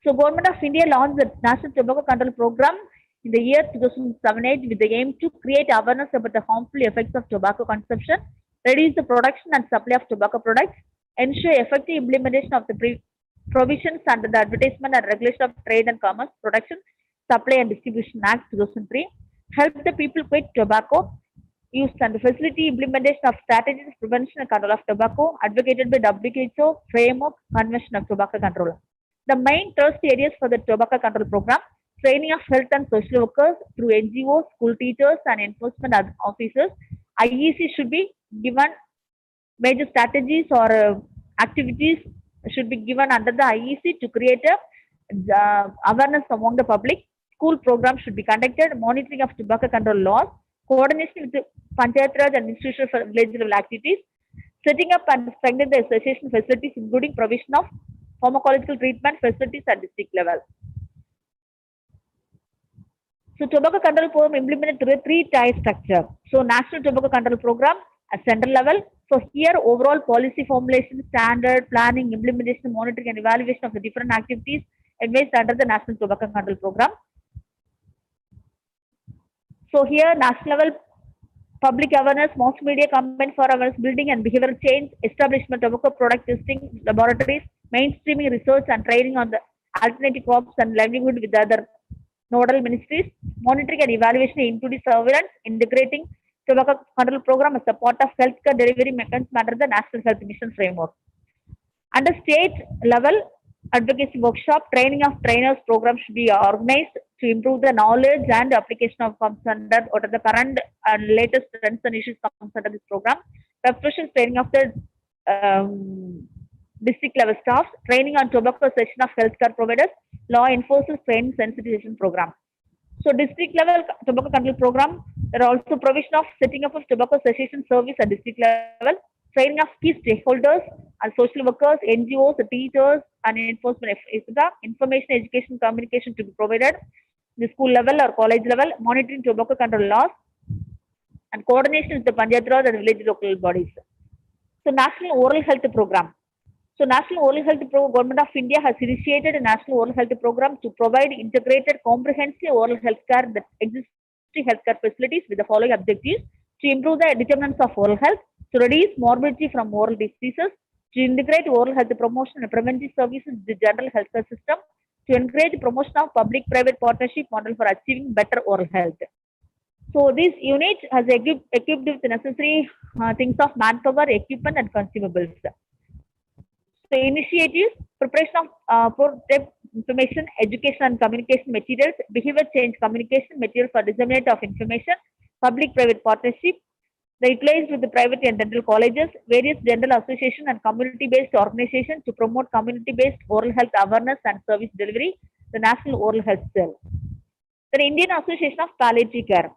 So Government of India launched the National Tobacco Control Program in the year 2007-8 with the aim to create awareness about the harmful effects of tobacco consumption, reduce the production and supply of tobacco products, ensure effective implementation of the provisions under the Advertisement and Regulation of Trade and Commerce, Production, Supply and Distribution Act 2003, help the people quit tobacco use and facility implementation of strategies of prevention and control of tobacco advocated by WHO Framework Convention of Tobacco Control. The main thrust areas for the tobacco control program: training of health and social workers through NGOs, school teachers, and enforcement officers. IEC should be given major strategies or activities should be given under the IEC to create a awareness among the public. School programs should be conducted, monitoring of tobacco control laws, coordination with the Panchayat Raj and institutional for village level activities, setting up and strengthening the association facilities, including provision of pharmacological treatment facilities at district level. So tobacco control program implemented through a three-tier structure. So National Tobacco Control Program at central level. So here overall policy formulation, standard, planning, implementation, monitoring and evaluation of the different activities advised under the National Tobacco Control Program. So here national level public awareness, mass media campaign for awareness building and behavioral change, establishment of tobacco product testing laboratories, mainstreaming research and training on the alternative crops and livelihood with other nodal ministries, monitoring and evaluation including surveillance, integrating tobacco control program as a part of healthcare delivery mechanism under the National Health Mission framework. Under state level, advocacy workshop, training of trainers program should be organized to improve the knowledge and application of comes under what are the current and latest trends and issues comes under this program. Professional training of the district level staff, training on tobacco session of healthcare providers, law enforcement training sensitization program. So district level tobacco control program, there are also provision of setting up of tobacco cessation service at district level, training of key stakeholders and social workers, NGOs, teachers, and enforcement, etc. Information, education, communication to be provided the school level or college level, monitoring tobacco control laws, and coordination with the Panchayat Raj and village local bodies. So National Oral Health Program. So National Oral Health Program, Government of India has initiated a National Oral Health Program to provide integrated, comprehensive oral health care that existing healthcare facilities with the following objectives: to improve the determinants of oral health, to reduce morbidity from oral diseases, to integrate oral health promotion and preventive services in the general healthcare system, to encourage promotion of public-private partnership model for achieving better oral health. So this unit has equipped with the necessary things of manpower, equipment, and consumables. So initiatives: preparation of pro-tip information, education and communication materials, behavior change communication material for dissemination of information, public-private partnership, the utilized with the private and dental colleges, various dental association and community-based organizations to promote community-based oral health awareness and service delivery, the National Oral Health Cell. The Indian Association of Palliative Care.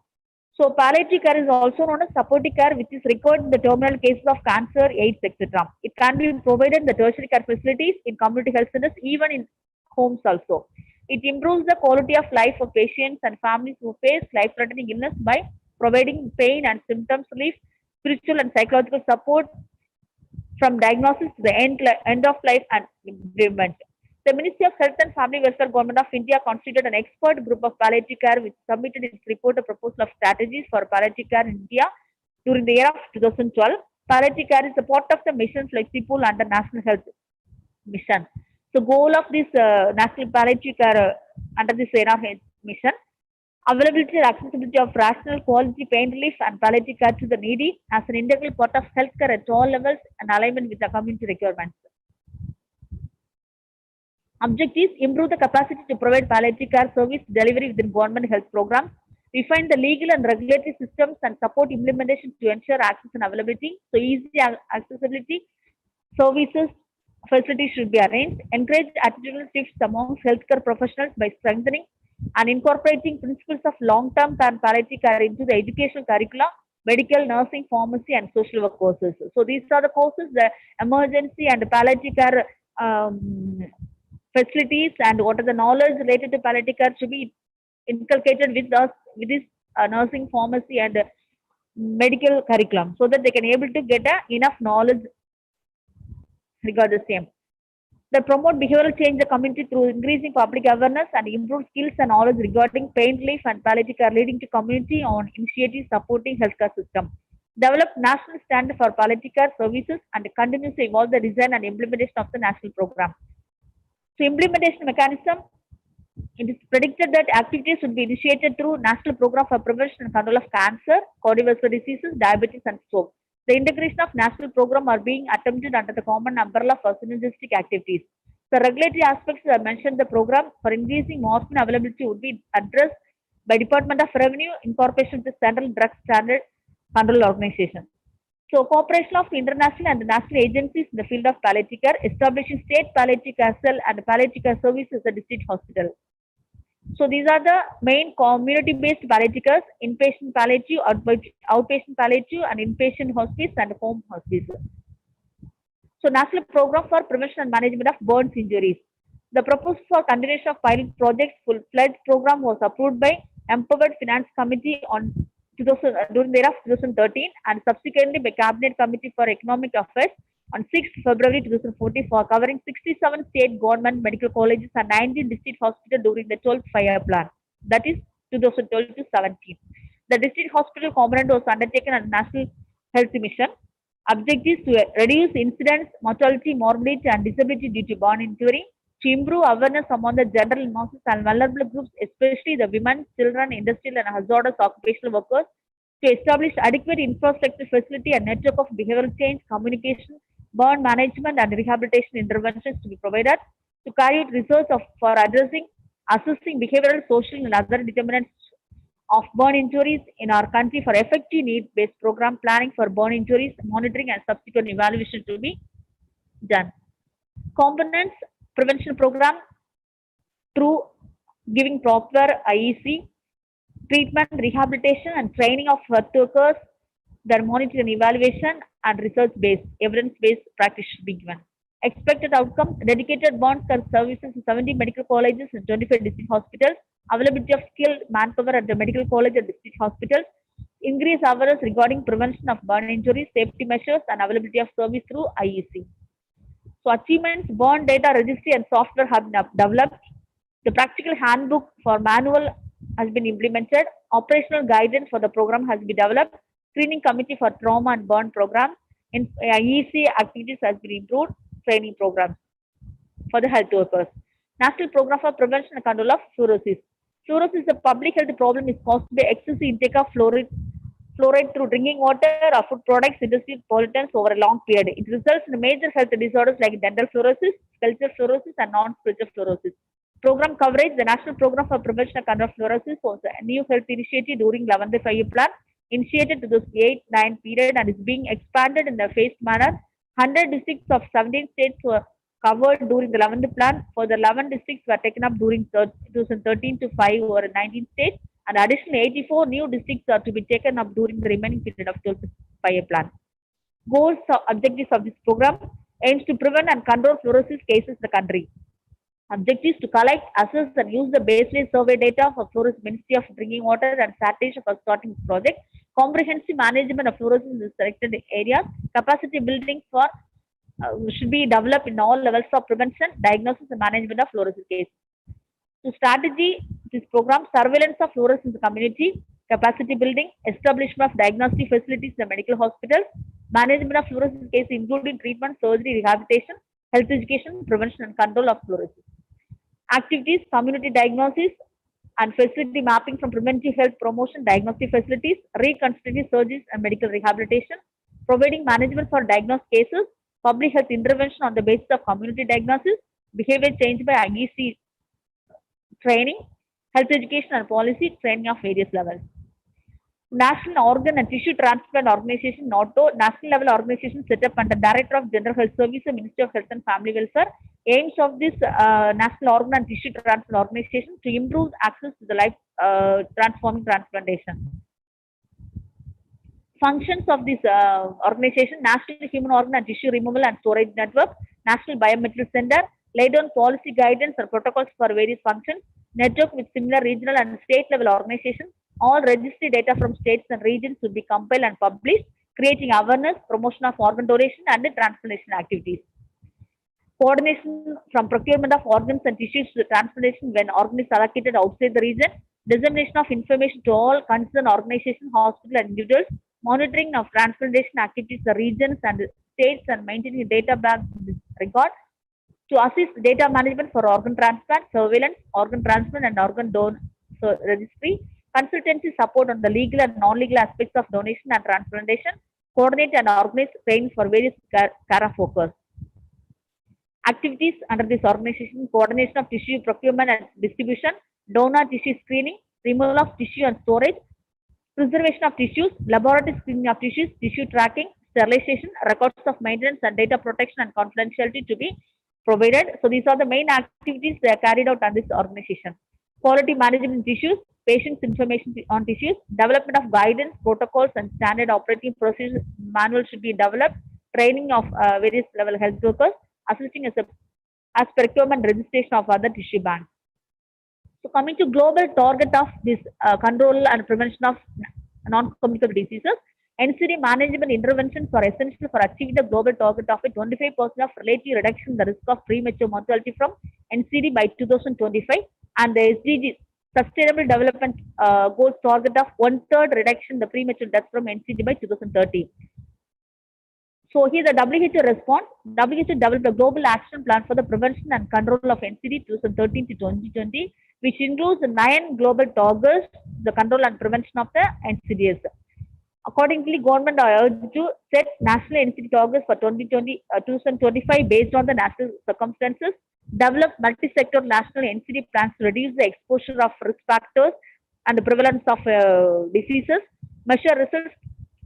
So palliative care is also known as supportive care, which is required in the terminal cases of cancer, AIDS, etc. It can be provided in the tertiary care facilities, in community health centers, even in homes also. It improves the quality of life of patients and families who face life-threatening illness by providing pain and symptoms relief, spiritual and psychological support from diagnosis to the end of life and bereavement. The Ministry of Health and Family Welfare, Government of India constituted an expert group of palliative care which submitted its report a proposal of strategies for palliative care in India during the year of 2012. Palliative care is a part of the mission Flexipool under National Health Mission. So, goal of this National Palliative Care under this era mission, availability and accessibility of rational quality pain relief and palliative care to the needy as an integral part of healthcare at all levels and alignment with the community requirements. Objectives: improve the capacity to provide palliative care service delivery within government health programs, refine the legal and regulatory systems and support implementation to ensure access and availability. So, easy accessibility services facilities should be arranged, encourage attitudinal shifts amongst healthcare professionals by strengthening and incorporating principles of long-term care and palliative care into the educational curricula, medical, nursing, pharmacy, and social work courses. So these are the courses, the emergency and palliative care facilities, and what are the knowledge related to palliative care should be inculcated with us with this nursing, pharmacy, and medical curriculum, so that they can able to get enough knowledge regarding the same. They promote behavioral change in the community through increasing public awareness and improve skills and knowledge regarding pain relief and palliative care, leading to community on initiatives supporting healthcare system. Develop national standard for palliative care services and continues to evolve the design and implementation of the national program. So, implementation mechanism. It is predicted that activities should be initiated through National Program for Prevention and Control of Cancer, Cardiovascular Diseases, Diabetes, and Stroke. The integration of national program are being attempted under the common umbrella for synergistic activities. The regulatory aspects that I mentioned the program for increasing morphine availability would be addressed by Department of Revenue in cooperation with the Central Drug Standard Control Organization. So, cooperation of international and national agencies in the field of palliative care, establishing state palliative care cell and palliative care services at district hospital. So these are the main community-based palliative care: inpatient palliative, outpatient palliative, and inpatient hospice and home hospice. So National Program for Prevention and Management of Burns Injuries. The proposal for continuation of pilot projects full-fledged program was approved by Empowered Finance Committee on during the year of 2013 and subsequently by Cabinet Committee for Economic Affairs on 6 February 2014 for covering 67 state government medical colleges and 19 district hospitals during the 12th 5-year plan, that is 2012 to 17. The district hospital component was undertaken under National Health Mission. Objectives to reduce incidence, mortality, morbidity, and disability due to burn injury, to improve awareness among the general masses and vulnerable groups, especially the women, children, industrial, and hazardous occupational workers, to establish adequate infrastructure facility and network of behavioral change, communication, burn management, and rehabilitation interventions to be provided, to carry out research for assessing behavioral, social, and other determinants of burn injuries in our country for effective need-based program planning for burn injuries, monitoring, and subsequent evaluation to be done. Components prevention program through giving proper IEC, treatment, rehabilitation, and training of health workers, their monitoring and evaluation, and research-based, evidence-based practice should be given. Expected outcome: dedicated burn care services in 70 medical colleges and 25 district hospitals, availability of skilled manpower at the medical college and district hospitals, increase awareness regarding prevention of burn injuries, safety measures, and availability of service through IEC. So achievements: burn data registry and software have been developed. The practical handbook for manual has been implemented. Operational guidance for the program has been developed. Screening committee for trauma and burn program. In IEC activities has been improved. Training programs for the health workers. National Program for Prevention and Control of Fluorosis. Fluorosis is a public health problem is caused by excessive intake of fluoride through drinking water or food products, industrial pollutants over a long period. It results in major health disorders like dental fluorosis, skeletal fluorosis, and non-skeletal fluorosis. Program coverage: the National Program for Prevention and Control of Fluorosis was a new health initiative during 11th 5-year plan, initiated to this 8-9 period, and is being expanded in a phased manner. 100 districts of 17 states were covered during the 11th plan. Further 11 districts were taken up during 2013 to 5 over 19 states, and additionally 84 new districts are to be taken up during the remaining period of 12th 5-year plan. Goals or objectives of this program: aims to prevent and control fluorosis cases in the country. Objectives: to collect, assess, and use the baseline survey data for fluorosis Ministry of Drinking Water and sanitation for starting this project. Comprehensive management of fluorosis in the selected areas. Capacity building for should be developed in all levels of prevention, diagnosis, and management of fluorosis cases. So strategy: This program surveillance of fluorescence in the community, capacity building, establishment of diagnostic facilities in the medical hospitals, management of fluorescence cases including treatment, surgery, rehabilitation, health education, prevention and control of fluorescence. Activities, community diagnosis and facility mapping from preventive health promotion, diagnostic facilities, reconstructive surgeries and medical rehabilitation, providing management for diagnosed cases, public health intervention on the basis of community diagnosis, behavior change by IEC training, health education and policy training of various levels. National Organ and Tissue Transplant Organization, NATO, national level organization set up under Director of General Health Services, Ministry of Health and Family Welfare. Aims of this National Organ and Tissue Transplant Organization to improve access to the life transforming transplantation. Functions of this organization: National Human Organ and Tissue Removal and Storage Network, National Biometric Center, laid down policy guidance and protocols for various functions, network with similar regional and state level organizations. All registry data from states and regions will be compiled and published, creating awareness, promotion of organ donation and transplantation activities. Coordination from procurement of organs and tissues to transplantation when organ is allocated outside the region, dissemination of information to all concerned organizations, hospitals and individuals, monitoring of transplantation activities in the regions and states and maintaining a data bank record to assist data management for organ transplant, surveillance, organ transplant and organ donor registry, consultancy support on the legal and non-legal aspects of donation and transplantation, coordinate and organize training for various CARA focus. Activities under this organization: coordination of tissue procurement and distribution, donor tissue screening, removal of tissue and storage, preservation of tissues, laboratory screening of tissues, tissue tracking, sterilization, records of maintenance and data protection and confidentiality to be provided. So these are the main activities that are carried out on this organization. Quality management in tissues, patients' information on tissues, development of guidance, protocols and standard operating procedures manual should be developed, training of various level health workers, assisting as procurement registration of other tissue banks. So coming to global target of this control and prevention of non-communicable diseases, NCD management interventions are essential for achieving the global target of a 25% of relative reduction in the risk of premature mortality from NCD by 2025 and the SDG Sustainable Development Goals target of 1/3 reduction in the premature death from NCD by 2030. So here the WHO response. WHO developed a global action plan for the prevention and control of NCD 2013 to 2020, which includes 9 global targets, the control and prevention of the NCDs. Accordingly, government are urged to set national NCD targets for 2025 based on the national circumstances, develop multi-sector national NCD plans to reduce the exposure of risk factors and the prevalence of diseases, measure results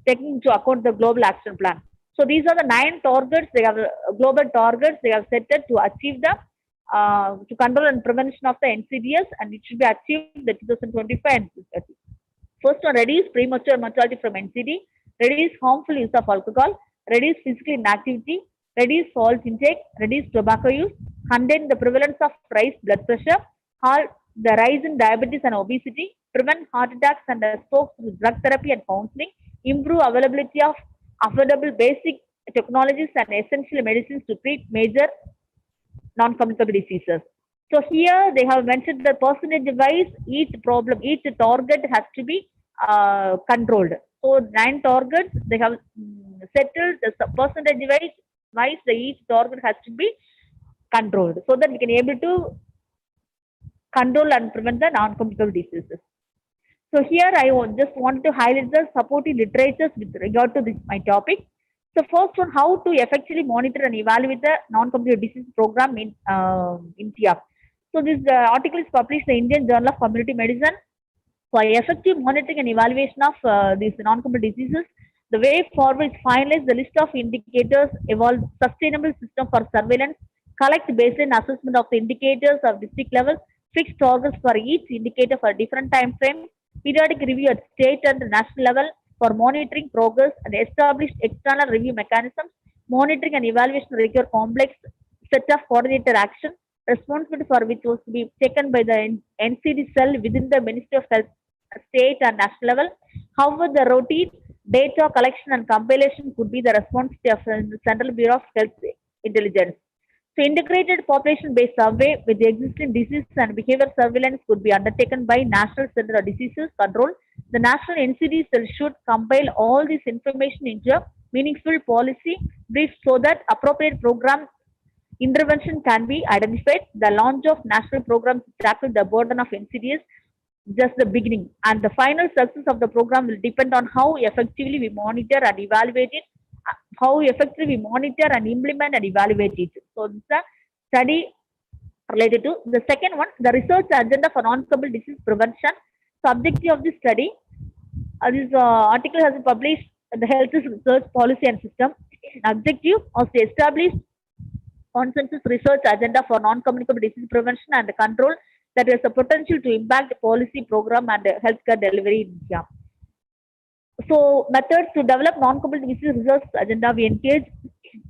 taking into account the global action plan. So these are the 9 targets they have, global targets they have set to achieve the to control and prevention of the NCDs, and it should be achieved the 2025 and 2030. First one, reduce premature mortality from NCD, reduce harmful use of alcohol, reduce physical inactivity, reduce salt intake, reduce tobacco use, contain the prevalence of raised blood pressure, halt the rise in diabetes and obesity, prevent heart attacks and strokes with drug therapy and counseling, improve availability of affordable basic technologies and essential medicines to treat major non-communicable diseases. So here they have mentioned that percentage-wise, each target has to be controlled. So 9 targets they have settled. The percentage-wise, each target has to be controlled so that we can able to control and prevent the non-communicable diseases. So here I just want to highlight the supporting literatures with regard to this my topic. So first one, how to effectively monitor and evaluate the non-communicable disease program in India. So this article is published in the Indian Journal of Community Medicine. For effective monitoring and evaluation of these non-communicable diseases, the way forward is finalize the list of indicators, evolve sustainable system for surveillance, collect baseline assessment of the indicators of district level, fix targets for each indicator for different time frames, periodic review at state and national level for monitoring progress, and establish external review mechanisms. Monitoring and evaluation require complex set of coordinated action, responsibility for which was to be taken by the NCD cell within the Ministry of Health, state and national level. However, the routine data collection and compilation could be the responsibility of the Central Bureau of Health Intelligence. So integrated population-based survey with the existing disease and behavior surveillance could be undertaken by National Center of Diseases Control. The national NCD cell should compile all this information into a meaningful policy brief so that appropriate program intervention can be identified. The launch of national programs to tackle the burden of NCD is just the beginning, and the final success of the program will depend on how effectively we monitor and evaluate it, how effectively we monitor and implement and evaluate it. So this is a study related to the second one, the research agenda for non-communicable disease prevention. So objective of this study, this article has been published in the Health Research Policy and System. Objective was to establish consensus research agenda for non-communicable disease prevention and control that has the potential to impact policy program and healthcare delivery in India. So methods to develop non-communicable disease research agenda, we engage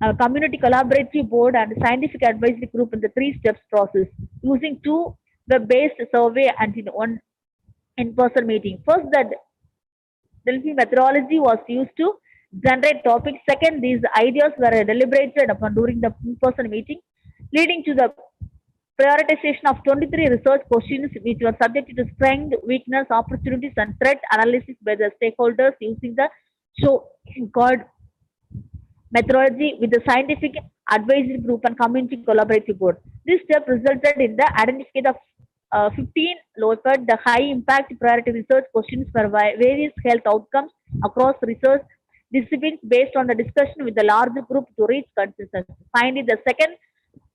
a community collaborative board and scientific advisory group in the 3 steps process using 2 web-based survey and in 1 in-person meeting. First, the Delphi methodology was used to generate topics. Second, these ideas were deliberated upon during the in-person meeting, leading to the prioritization of 23 research questions which were subjected to strength, weakness, opportunities, and threat analysis by the stakeholders using the show called methodology with the scientific advisory group and community collaborative board. This step resulted in the identification of 15 low-effort, the high-impact priority research questions for various health outcomes across research disciplines based on the discussion with the larger group to reach consensus. Finally, the second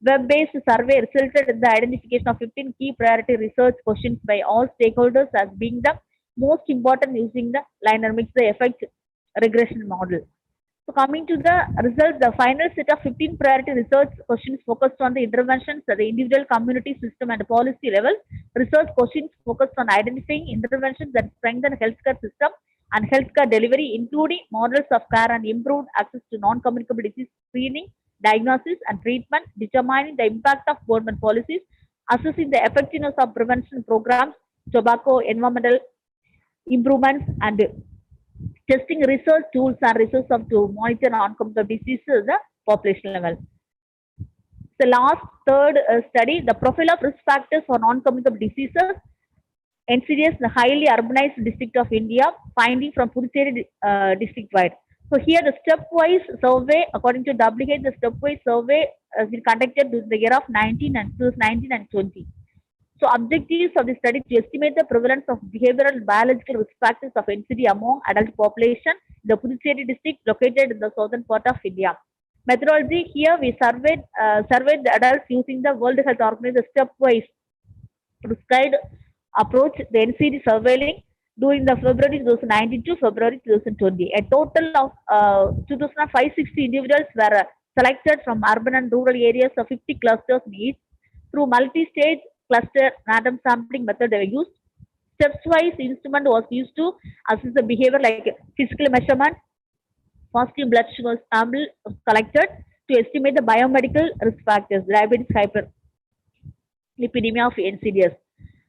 web-based survey resulted in the identification of 15 key priority research questions by all stakeholders as being the most important using the linear mix effect regression model. So coming to the results, the final set of 15 priority research questions focused on the interventions at the individual, community, system, and policy level. Research questions focused on identifying interventions that strengthen healthcare system and healthcare delivery, including models of care and improved access to non-communicable disease screening, diagnosis, and treatment, determining the impact of government policies, assessing the effectiveness of prevention programs, tobacco, environmental improvements, and testing research tools and resources to monitor non-communicable diseases at the population level. The last third study, the profile of risk factors for non-communicable diseases, NCDs, the highly urbanized district of India, finding from Puducherry district-wide. So here the stepwise survey, according to WHO, the stepwise survey has been conducted during the year of 19 and 2020. So objectives of the study to estimate the prevalence of behavioral and biological risk factors of NCD among adult population in the Puducherry district located in the southern part of India. Methodology, here we surveyed the adults using the World Health Organization stepwise prescribed approach, the NCD surveilling during the February 2019 to February 2020. A total of 2,560 individuals were selected from urban and rural areas of 50 clusters in each. Through multi-stage cluster random sampling method they were used. Steps-wise instrument was used to assess the behavior like physical measurement, positive blood sugar sample collected to estimate the biomedical risk factors, diabetes, hyperlipidemia of NCDs.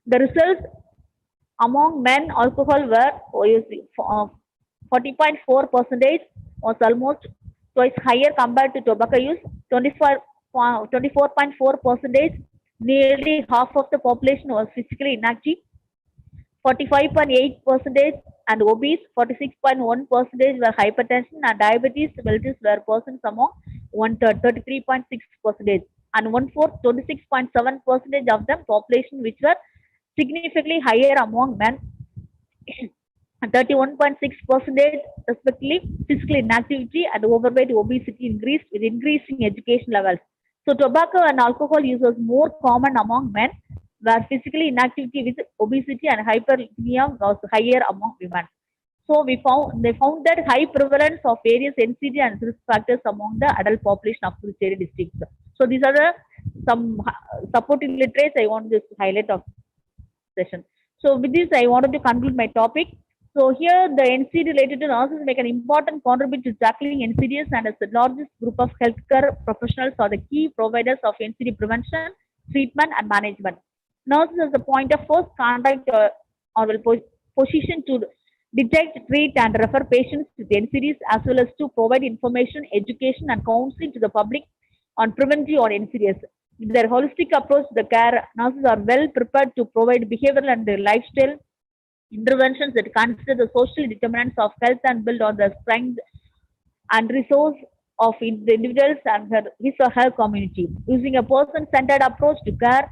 The results among men, alcohol were 40.4% was almost twice higher compared to tobacco use, 24.4%, nearly half of the population was physically inactive, 45.8% and obese, 46.1% were hypertension and diabetes relatives were persons among 1/3, 33.6%, and 1/4, 26.7% of the population which were significantly higher among men, 31.6% respectively. Physical inactivity and overweight obesity increased with increasing education levels. So tobacco and alcohol use was more common among men, where physical inactivity with obesity and hyperlipidemia was higher among women. So they found that high prevalence of various NCD and risk factors among the adult population of Puducherry districts. So these are some supporting literature I want to highlight of session. So with this, I wanted to conclude my topic. So here the NCD related to nurses make an important contribution to tackling NCDs, and as the largest group of healthcare professionals are the key providers of NCD prevention, treatment, and management. Nurses as the point of first contact or will position to detect, treat, and refer patients with NCDs as well as to provide information, education, and counseling to the public on preventive or insidious. With their holistic approach to the care, nurses are well prepared to provide behavioral and lifestyle interventions that consider the social determinants of health and build on the strength and resource of the individuals and his or her community. Using a person-centered approach to care,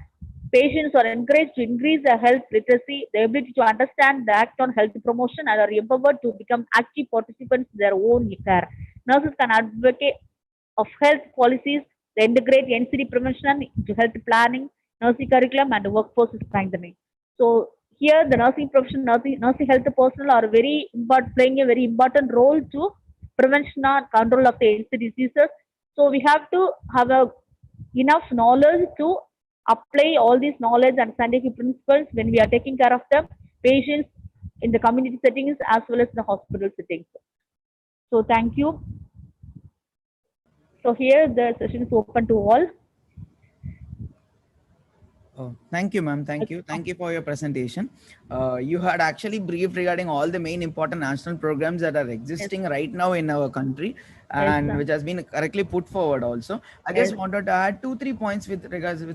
patients are encouraged to increase their health literacy, the ability to understand the act on health promotion, and are empowered to become active participants in their own care. Nurses can advocate of health policies, they integrate NCD prevention into health planning, nursing curriculum, and workforce strengthening. So here, the nursing profession, nursing health personnel are playing a very important role to prevention and control of the NCD diseases. So we have to have enough knowledge to apply all these knowledge and scientific principles when we are taking care of the patients in the community settings as well as the hospital settings. So thank you. So here the session is open to all. Oh, thank you, ma'am. Thank you. Thank you for your presentation. You had actually briefed regarding all the main important national programs that are existing right now in our country, and which has been correctly put forward also. I just wanted to add 2-3 points with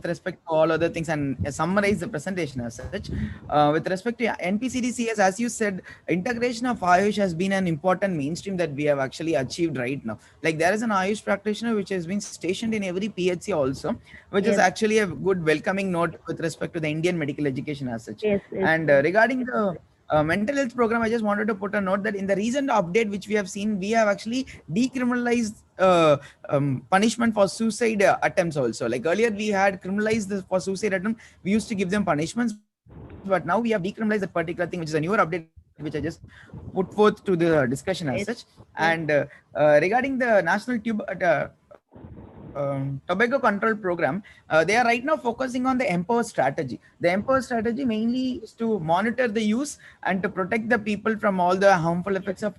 respect to all other things and summarize the presentation as such. With respect to NPCDCS, as you said, integration of Ayush has been an important mainstream that we have actually achieved right now. Like there is an Ayush practitioner which has been stationed in every PHC also, which is actually a good welcoming note with respect to the Indian medical education as such. And regarding the mental health program, I just wanted to put a note that in the recent update which we have seen, we have actually decriminalized punishment for suicide attempts also. Like earlier we had criminalized for suicide attempt, we used to give them punishments, but now we have decriminalized that particular thing, which is a newer update which I just put forth to the discussion as such. And regarding the national tobacco control program, they are right now focusing on the Empower strategy. The Empower strategy mainly is to monitor the use and to protect the people from all the harmful effects of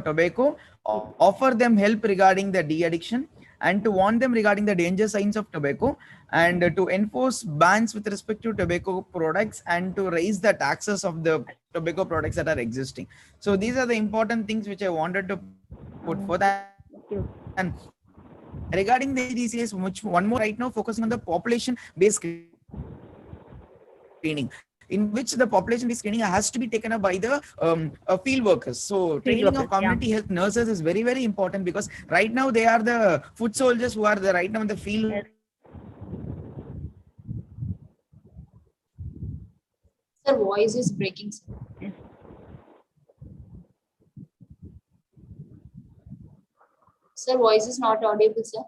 tobacco, offer them help regarding the de-addiction, and to warn them regarding the danger signs of tobacco, and to enforce bans with respect to tobacco products, and to raise the taxes of the tobacco products that are existing. So these are the important things which I wanted to put forth. And regarding the DCS, which one more right now focusing on the population-based screening, in which the population-based screening has to be taken up by the field workers. So training of community health nurses is very, very important, because right now they are the foot soldiers who are right now in the field. Sir, voice is breaking. Sir, voice is not audible, sir.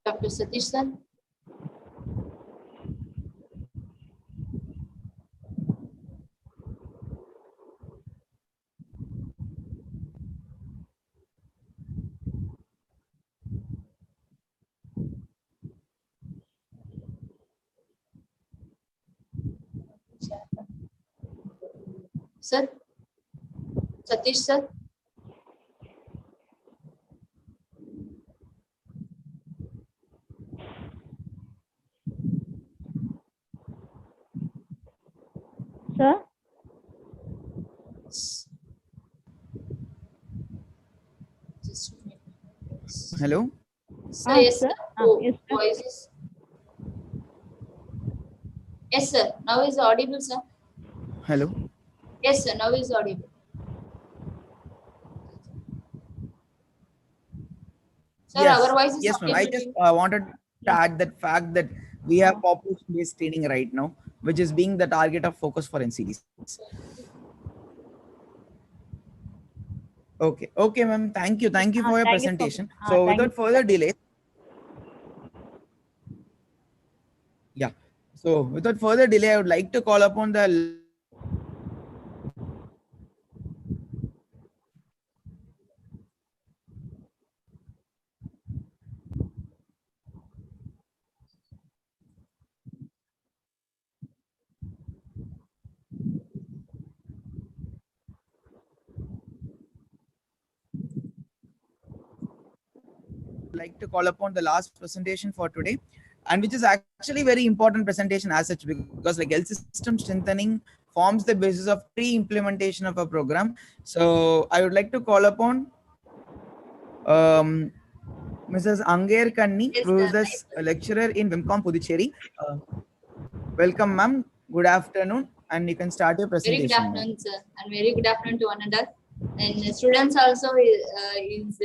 Dr. Satish, sir. Sir, Satish, sir. Sir? Hello? Sir, yes, sir. Oh, Yes, sir. voice is. Yes, sir. Now is audible, sir. Hello? Yes, sir. Now is audible. Sir, Yes, our voice is yes, ma'am. I audible. just wanted to add that fact that we have population-based screening right now, which is being the target of focus for NCDs. Okay, okay, ma'am. Thank you for your presentation. So without further delay, yeah. So without further delay, I would like to call upon the last presentation for today, and which is actually very important presentation as such, because like health system strengthening forms the basis of pre-implementation of a program. So I would like to call upon Mrs. Anger Kanni, Yes, who is sir. a lecturer in VMCON Puducherry. Welcome, ma'am. Good afternoon, and you can start your Very good presentation. afternoon, sir, and very good afternoon to one another. And students also is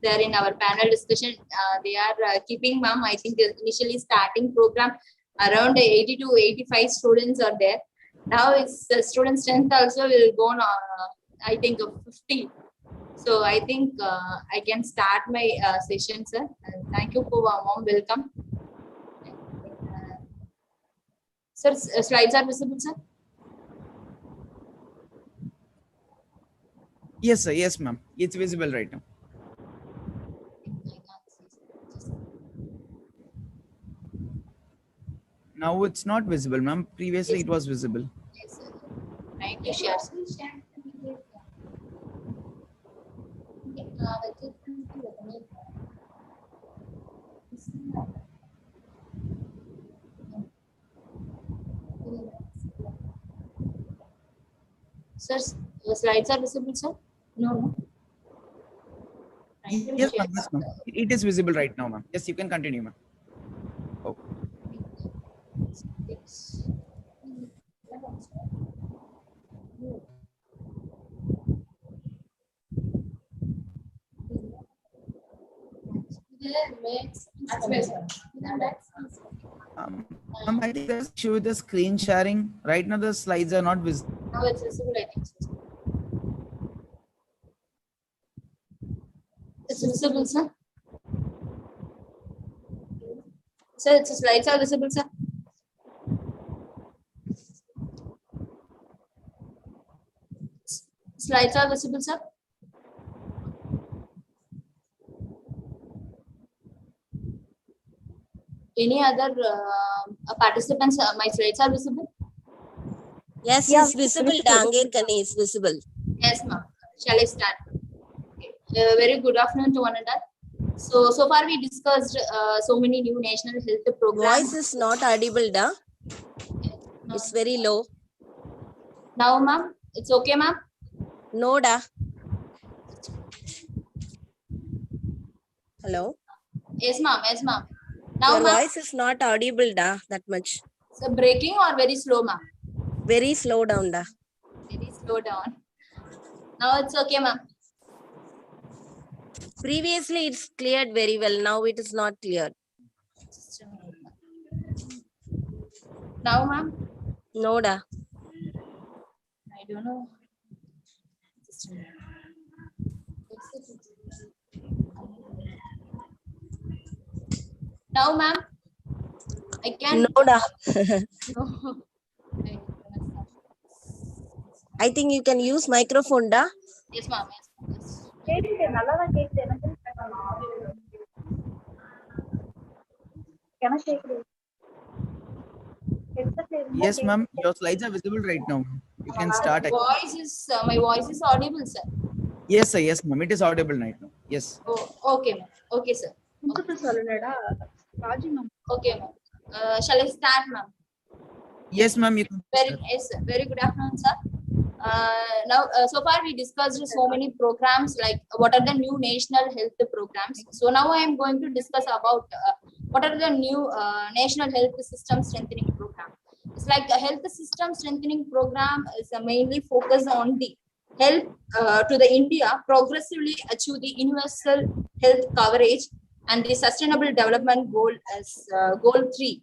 there in our panel discussion. They are keeping, ma'am. I think the initially starting program around 80 to 85 students are there. Now it's the student strength also will go on. I think 50. So I think I can start my session, sir. And thank you for a warm welcome. Sir, slides are visible, sir. Yes, sir. Yes, ma'am. It's visible right now. Now it's not visible, ma'am. Previously it was visible. Yes, sir. Trying to share. Sir, slides are visible, sir? No. Trying to Yes, share. ma'am. Yes, ma'am. It is visible right now, ma'am. Yes, you can continue, ma'am. Oh. Ma'am, I think there's issue with the screen sharing. Right now, the slides are not visible. Now it's visible, I think. It's visible, sir. Sir, its slides are visible, sir. Slides are visible, sir. Any other participants? My slides are visible. Yes, it's visible. Anger Kanni is visible. Yes, ma'am. Shall I start? Okay. Very good afternoon to one another. So far we discussed so many new national health programs. Voice is not audible, da. It's very low. Now, ma'am, it's okay, ma'am. No, da. Hello. Yes, ma'am. Yes, ma'am. Now, Your ma'am, voice is not audible, da. That much. so breaking or very slow, ma'am? Very slow down, da. Very slow down. Now it's okay, ma'am. Previously, it's cleared very well. Now it is not cleared. Now, ma'am, No, da. I don't know. Now, ma'am, I can. No, da. No. I think you can use microphone, da. Yes, ma'am. Yes. Yes, ma'am. Your slides are visible right now. You can start. My voice is audible, sir. Yes, sir. Yes, ma'am. It is audible right now. Yes. Oh, okay, ma'am. Okay, sir. Okay, ma'am. Shall I start, ma'am? Yes, ma'am. You can. Yes, sir. Very good afternoon, sir. Now, so far we discussed so many programs, like what are the new national health programs. So now I am going to discuss about what are the new national health system strengthening program. It's like a health system strengthening program is mainly focused on the help to the India progressively achieve the universal health coverage and the sustainable development goal as goal 3.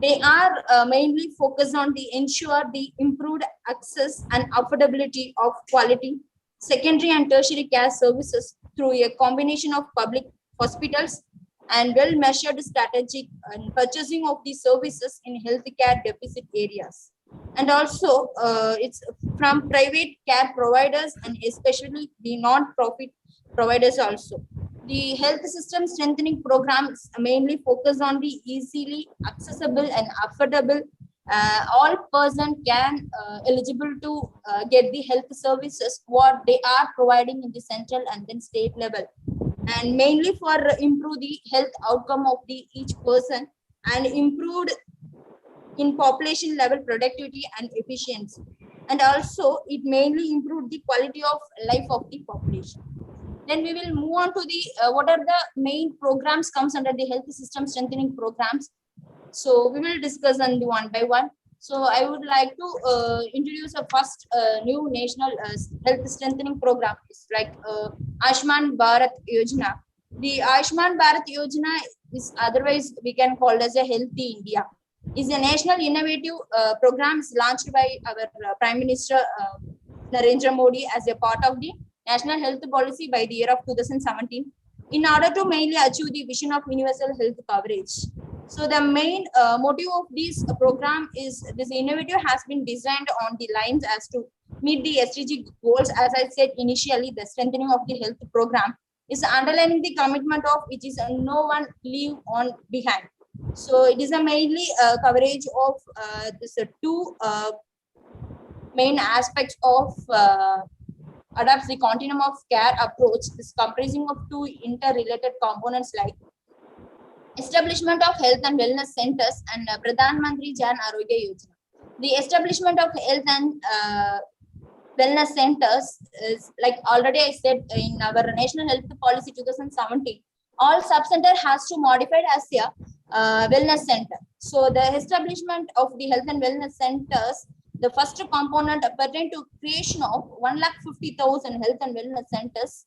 They are mainly focused on the ensure the improved access and affordability of quality secondary and tertiary care services through a combination of public hospitals and well-measured strategic and purchasing of these services in healthcare deficit areas. And also, it's from private care providers and especially the non-profit providers also. The health system strengthening programs mainly focus on the easily accessible and affordable. All person can eligible to get the health services what they are providing in the central and then state level, and mainly for improve the health outcome of the each person and improved in population level productivity and efficiency. and also it mainly improved the quality of life of the population. Then we will move on to the what are the main programs comes under the health system strengthening programs. So we will discuss on the one by one. So I would like to introduce a first new national health strengthening program. It's like Ayushman Bharat Yojana. The Ayushman Bharat Yojana is otherwise we can call as a Healthy India. Is a national innovative program launched by our Prime Minister Narendra Modi as a part of the National Health Policy by the year of 2017 in order to mainly achieve the vision of universal health coverage. So the main motive of this program is this innovative has been designed on the lines as to meet the SDG goals. As I said initially, the strengthening of the health program is underlining the commitment of which is no one leave on behind. So it is a mainly coverage of this two main aspects of adopts the continuum of care approach. This comprising of two interrelated components like establishment of health and wellness centers and Pradhan Mantri Jan Arogya Yojana. The establishment of health and wellness centers is like already I said in our National Health Policy 2017. All sub-center has to modify as a wellness center. So the establishment of the health and wellness centers, the first component pertain to creation of 1,50,000 health and wellness centers,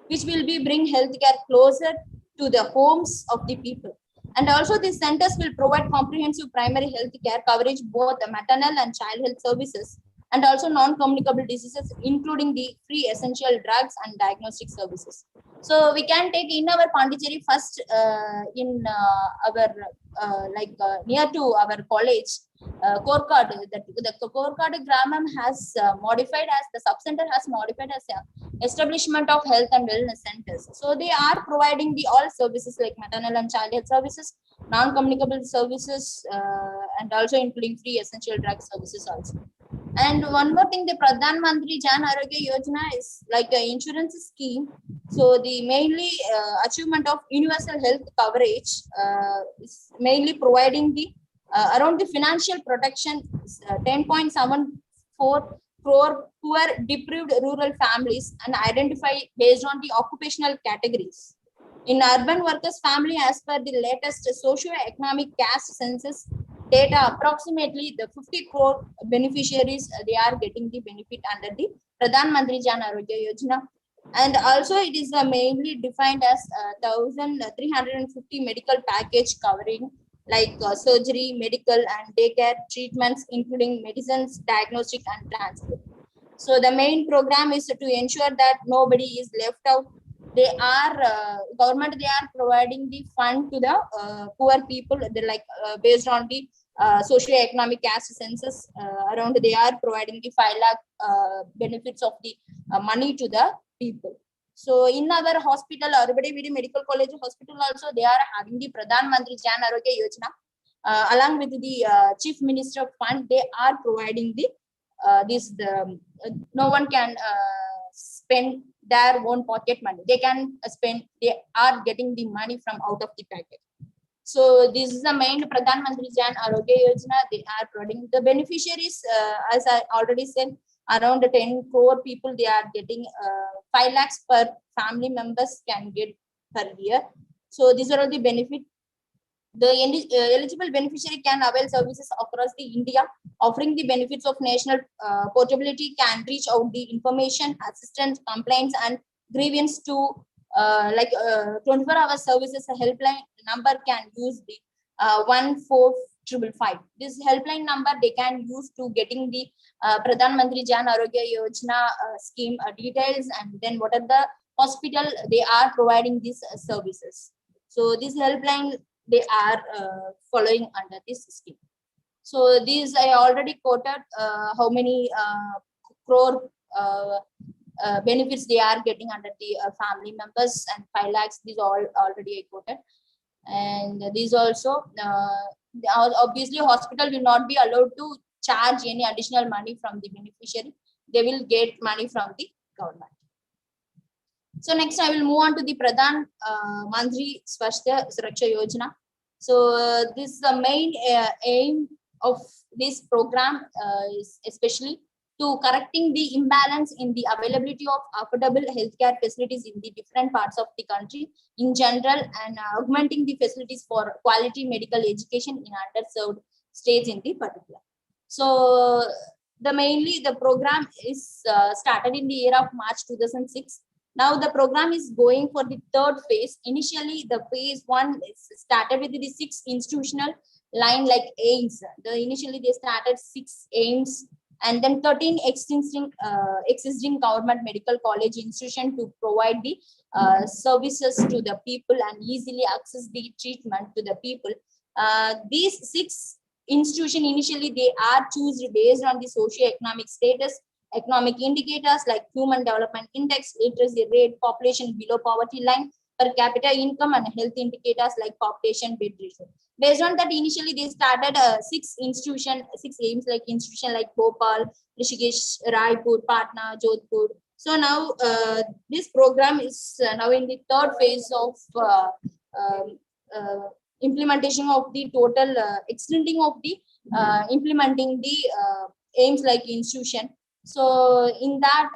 which will be bring healthcare closer to the homes of the people. And also these centers will provide comprehensive primary health care coverage, both the maternal and child health services, and also non-communicable diseases, including the free essential drugs and diagnostic services. So we can take in our Puducherry first in our near to our college, Korkad. The Korkad Gramam has modified as the sub-center has modified as establishment of health and wellness centers. So they are providing the all services like maternal and child health services, non-communicable services, and also including free essential drug services also. And one more thing, the Pradhan Mantri Jan Arogya Yojana is like an insurance scheme. So the mainly achievement of universal health coverage is mainly providing the around the financial protection 10.74 crore poor deprived rural families and identify based on the occupational categories. In urban workers family, as per the latest socio-economic caste census data, approximately the 50 crore beneficiaries, they are getting the benefit under the Pradhan Mantri Jan Arogya Yojana. And also it is mainly defined as 1,350 medical package covering like surgery, medical and daycare treatments, including medicines, diagnostic and transport. So the main program is to ensure that nobody is left out. They are government, they are providing the fund to the poor people. They like based on the socio-economic caste census around, they are providing the 5 lakh benefits of the money to the people. So in our hospital, Arubadi Medical College Hospital also, they are having the Pradhan Mantri Jan Arogya Yojana along with the Chief Minister Fund. They are providing the no one can spend their own pocket money. They can spend, they are getting the money from out of the packet. So this is the main Pradhan Mantri Jan Arogya Yojana. They are providing the beneficiaries, as I already said, around 10 crore people, they are getting 5 lakhs per family members can get per year. So these are all the benefit. The eligible beneficiary can avail services across the India, offering the benefits of national portability, can reach out the information, assistance, complaints, and grievance to 24-hour services. A helpline number can use the 14555. This helpline number they can use to getting the Pradhan Mantri Jan Arogya Yojana scheme details, and then what are the hospital they are providing these services. So this helpline they are following under this scheme. So these I already quoted how many crore benefits they are getting under the family members, and 5 lakhs, these all already I quoted. And these also obviously hospital will not be allowed to charge any additional money from the beneficiary. They will get money from the government. So next I will move on to the Pradhan Mantri Swasthya Suraksha Yojana. So this is the main aim of this program is especially to correcting the imbalance in the availability of affordable healthcare facilities in the different parts of the country in general, and augmenting the facilities for quality medical education in underserved states in the particular. So the program is started in the year of March 2006. Now the program is going for the third phase. Initially, the phase 1 is started with the 6 institutional line like aims. Initially they started 6 aims, and then 13 existing government medical college institution to provide the services to the people and easily access the treatment to the people. These 6 institution initially they are chosen based on the socio-economic status, economic indicators like human development index, literacy rate, population below poverty line, per capita income, and health indicators like population bed ratio. Based on that, initially they started 6 aims like institution like Bhopal, Rishikesh, Raipur, Patna, Jodhpur. So now this program is now in the third phase of implementation of the total extending of the implementing the aims like institution. So in that,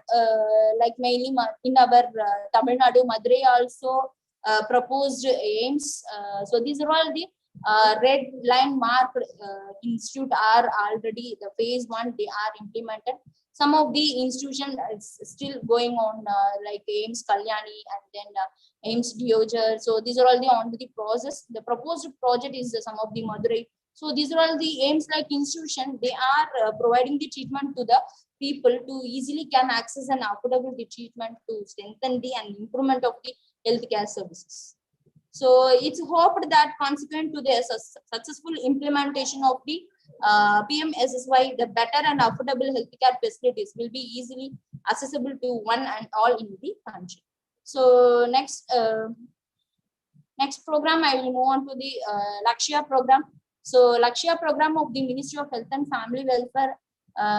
like mainly in our Tamil Nadu, Madurai also proposed aims. So these are all the red line marked institute are already the phase 1 they are implemented. Some of the institution is still going on like aims Kalyani and then aims Dioger. So these are all the on the process. The proposed project is some of the Madurai. So these are all the aims like institution. They are providing the treatment to the people to easily can access and affordable the treatment to strengthen the and improvement of the healthcare services. So it's hoped that consequent to the successful implementation of the PMSSY, the better and affordable healthcare facilities will be easily accessible to one and all in the country. So next program, I will move on to the Lakshya program. So Lakshya program of the Ministry of Health and Family Welfare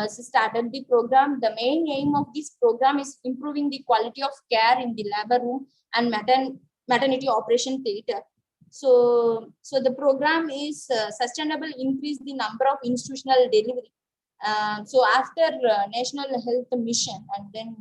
started the program. The main aim of this program is improving the quality of care in the labor room and maternity operation theater. So the program is sustainable increase the number of institutional delivery. So after National Health Mission and then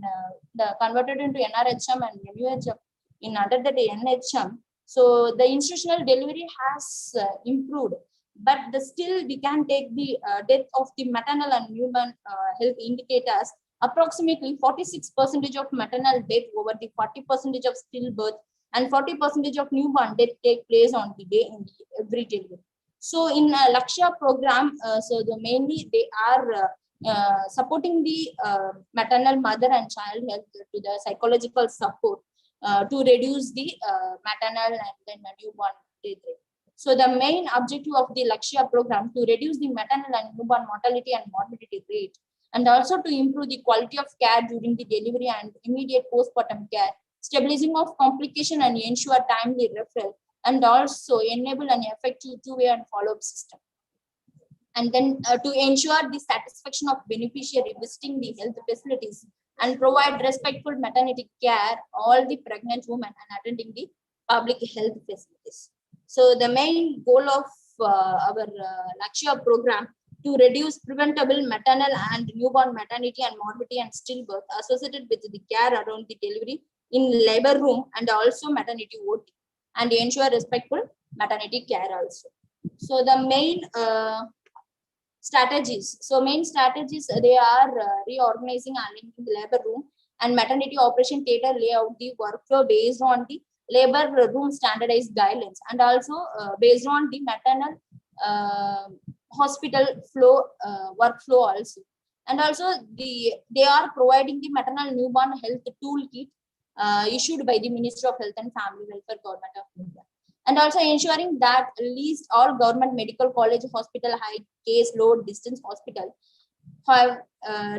the converted into NRHM and NUHM in under the NHM. So the institutional delivery has improved, but still we can take the death of the maternal and newborn health indicators. Approximately 46% of maternal death over the 40% of stillbirth and 40% of newborn death take place on the day in every delivery. So in Lakshya program, so mainly they are supporting the maternal mother and child health to the psychological support to reduce the maternal and then newborn death rate. So the main objective of the Lakshya program to reduce the maternal and newborn mortality and morbidity rate, and also to improve the quality of care during the delivery and immediate postpartum care, stabilizing of complication and ensure timely referral, and also enable an effective two-way and follow-up system. And then to ensure the satisfaction of beneficiary visiting the health facilities and provide respectful maternity care all the pregnant women and attending the public health facilities. So the main goal of our Lakshya program to reduce preventable maternal and newborn maternity and morbidity and stillbirth associated with the care around the delivery in labor room and also maternity OT, and ensure respectful maternity care also. So the main strategies. So main strategies, they are reorganizing and linking the labor room and maternity operation theater layout, the workflow based on the labor room standardized guidelines, and also based on the maternal hospital flow workflow also. And also they are providing the maternal newborn health toolkit issued by the Ministry of Health and Family Welfare, Government of India. And also ensuring that at least all government medical college hospital, high case load distance hospital have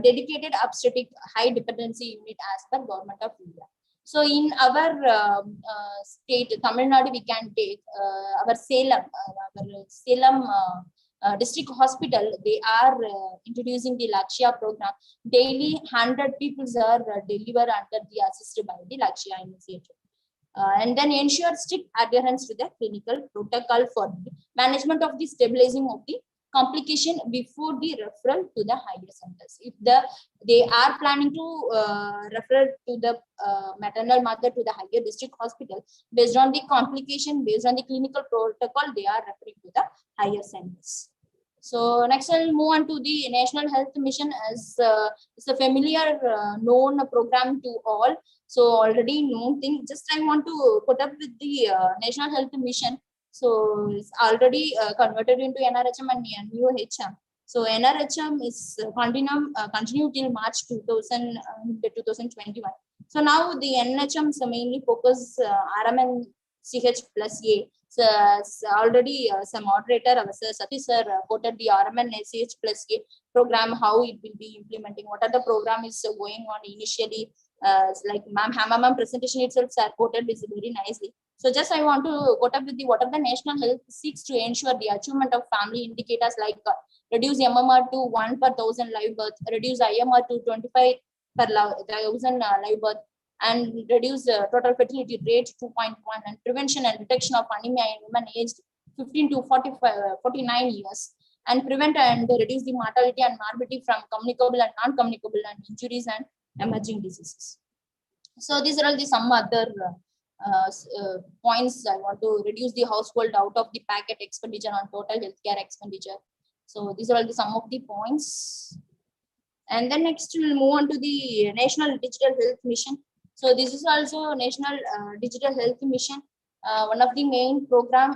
dedicated obstetric high dependency unit as per Government of India. So in our state, Tamil Nadu, we can take our Salem district hospital. They are introducing the Lakshya program. Daily 100 people are delivered under the assisted by the Lakshya initiative. And then ensure strict adherence to the clinical protocol for the management of the stabilizing of the complication before the referral to the higher centers. If they are planning to refer to the maternal mother to the higher district hospital, based on the complication, based on the clinical protocol, they are referring to the higher centers. So next I'll move on to the National Health Mission. As it's a familiar known program to all. So already known thing. Just I want to put up with the National Health Mission. So it's already converted into NRHM and NUHM. So NRHM is continue till March 2021. So now the NHM mainly focus RMN CH plus A. So already some moderator, Satish sir, quoted the RMN CH plus A program, how it will be implementing, what are the program is going on initially. Like Ma'am Hama Ma'am presentation itself sir quoted is very nicely. So just I want to quote up with the what are the national health seeks to ensure the achievement of family indicators like reduce MMR to 1 per 1,000 live birth, reduce IMR to 25 per 1,000 live birth, and reduce total fertility rate to 2.1, and prevention and detection of anemia in women aged 15 to 49 years, and prevent and reduce the mortality and morbidity from communicable and non-communicable and injuries and emerging diseases. So these are all the some other points. I want to reduce the household out of the packet expenditure on total healthcare expenditure. So these are all the some of the points. And then next we'll move on to the National Digital Health Mission. So this is also National Digital Health Mission, one of the main program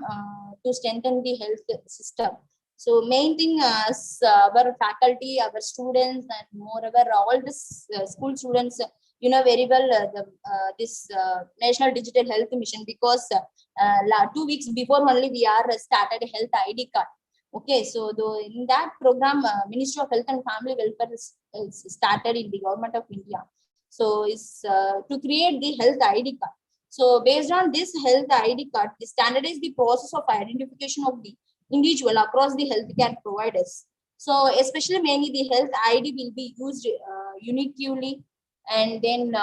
to strengthen the health system. So main thing as our faculty, our students, and moreover all this school students, you know very well this National Digital Health Mission, because 2 weeks before only we are started a health ID card. Okay, so in that program, Ministry of Health and Family Welfare is started in the Government of India. So it's to create the health ID card. So based on this health ID card, the standardize the process of identification of the individual across the healthcare providers. So especially mainly the health ID will be used uniquely, and then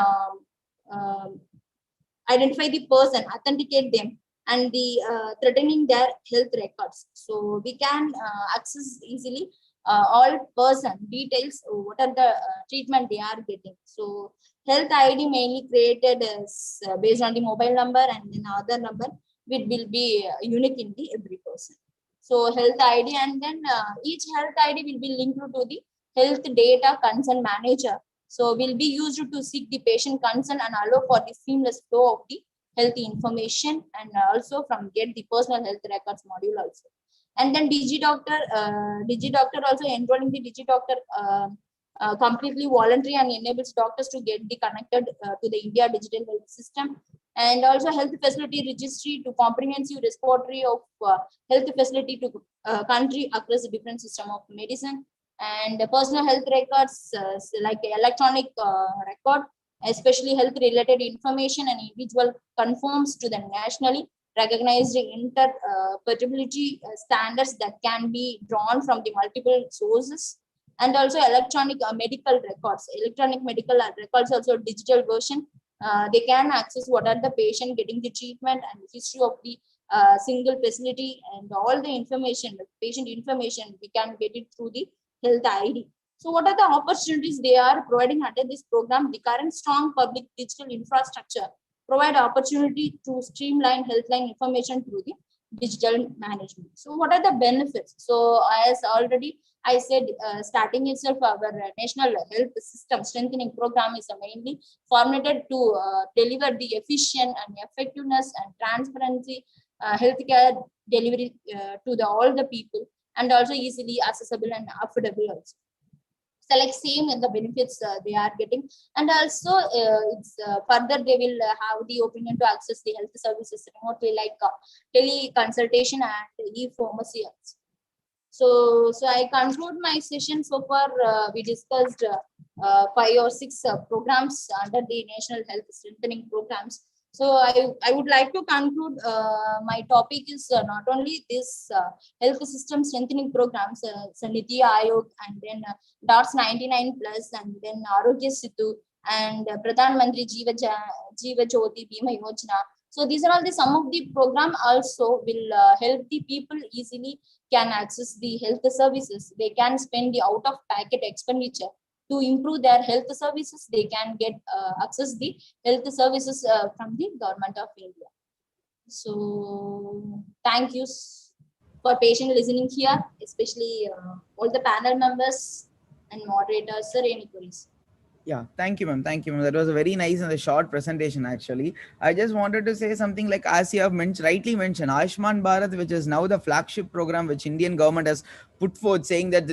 identify the person, authenticate them, and the threatening their health records. So we can access easily all person details, what are the treatment they are getting. So health ID mainly created as based on the mobile number, and then other number which will be unique in the every person. So health ID, and then each health ID will be linked to the health data consent manager. So will be used to seek the patient consent and allow for the seamless flow of the health information, and also from get the personal health records module also. And then DigiDoctor also enrolling the DigiDoctor completely voluntary and enables doctors to get the connected to the India digital health system. And also health facility registry to comprehensive repository of health facility to country across the different system of medicine. And personal health records like electronic record, especially health related information, and individual conforms to the nationally recognized interoperability standards that can be drawn from the multiple sources. And also electronic medical records. Electronic medical records also digital version. They can access what are the patient getting the treatment and the history of the single facility, and all the information, patient information, we can get it through the health ID. So what are the opportunities they are providing under this program? The current strong public digital infrastructure provide opportunity to streamline healthline information through the digital management. So what are the benefits? So as already I said, starting itself, our national health system strengthening program is mainly formulated to deliver the efficient and effectiveness and transparency healthcare delivery to all the people, and also easily accessible and affordable also. So like same in the benefits they are getting, and also it's further they will have the opinion to access the health services remotely, like tele-consultation and e-pharmacy also. So I conclude my session. So far we discussed 5 or 6 programs under the National Health Strengthening Programs. So I would like to conclude my topic is not only this health system strengthening programs, so Niti Aayog, and then DOTS 99 plus, and then Arogya Setu, and Pradhan Mantri Jiva Jyoti Bima Yojana, So these are all the some of the program also will help the people easily can access the health services. They can spend the out of pocket expenditure to improve their health services. They can get access the health services from the government of India. So thank you for patient listening here, especially all the panel members and moderators. Sir, any queries? Yeah, thank you, ma'am. Thank you, ma'am. That was a very nice and a short presentation, actually. I just wanted to say something like, as you have rightly mentioned, Ayushman Bharat, which is now the flagship program which Indian government has put forth, saying that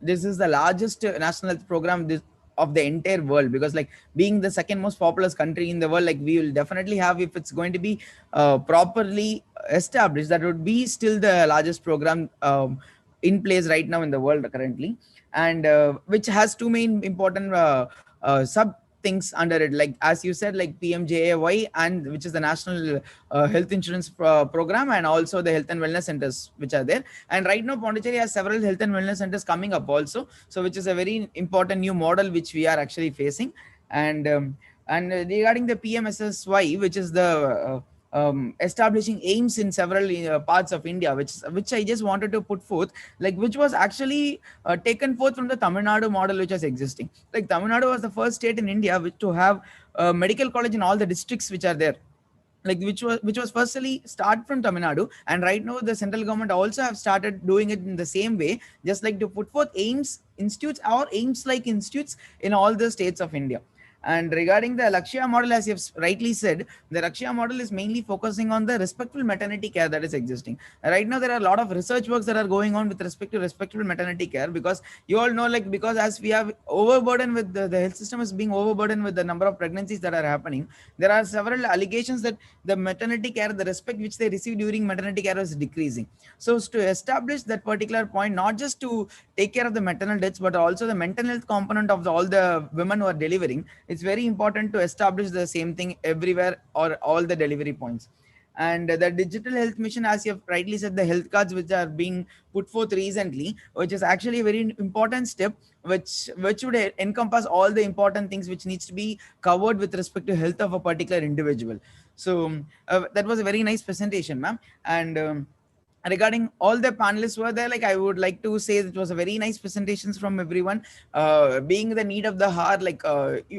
this is the largest national health program of the entire world, because like being the second most populous country in the world, like we will definitely have, if it's going to be properly established, that would be still the largest program in place right now in the world currently, and which has two main important sub things under it, like as you said, like PMJAY, and which is the national health insurance program, and also the health and wellness centers which are there. And right now Puducherry has several health and wellness centers coming up also, so which is a very important new model which we are actually facing. And regarding the PMSSY, which is the establishing aims in several parts of India, which I just wanted to put forth, like which was actually taken forth from the Tamil Nadu model which was existing. Like Tamil Nadu was the first state in India to have a medical college in all the districts which are there, like which was firstly start from Tamil Nadu, and right now the central government also have started doing it in the same way, just like to put forth aims institutes or aims like institutes in all the states of India. And regarding the Lakshya model, as you've rightly said, the Lakshya model is mainly focusing on the respectful maternity care that is existing. Right now, there are a lot of research works that are going on with respect to respectful maternity care, because you all know, like, because as we have overburdened with the health system is being overburdened with the number of pregnancies that are happening, there are several allegations that the maternity care, the respect which they receive during maternity care is decreasing. So to establish that particular point, not just to take care of the maternal deaths, but also the mental health component of all the women who are delivering, it's very important to establish the same thing everywhere or all the delivery points. And the digital health mission, as you have rightly said, the health cards which are being put forth recently, which is actually a very important step, which would encompass all the important things which needs to be covered with respect to health of a particular individual. So that was a very nice presentation, ma'am. And regarding all the panelists were there, like I would like to say it was a very nice presentations from everyone. Being the need of the heart, like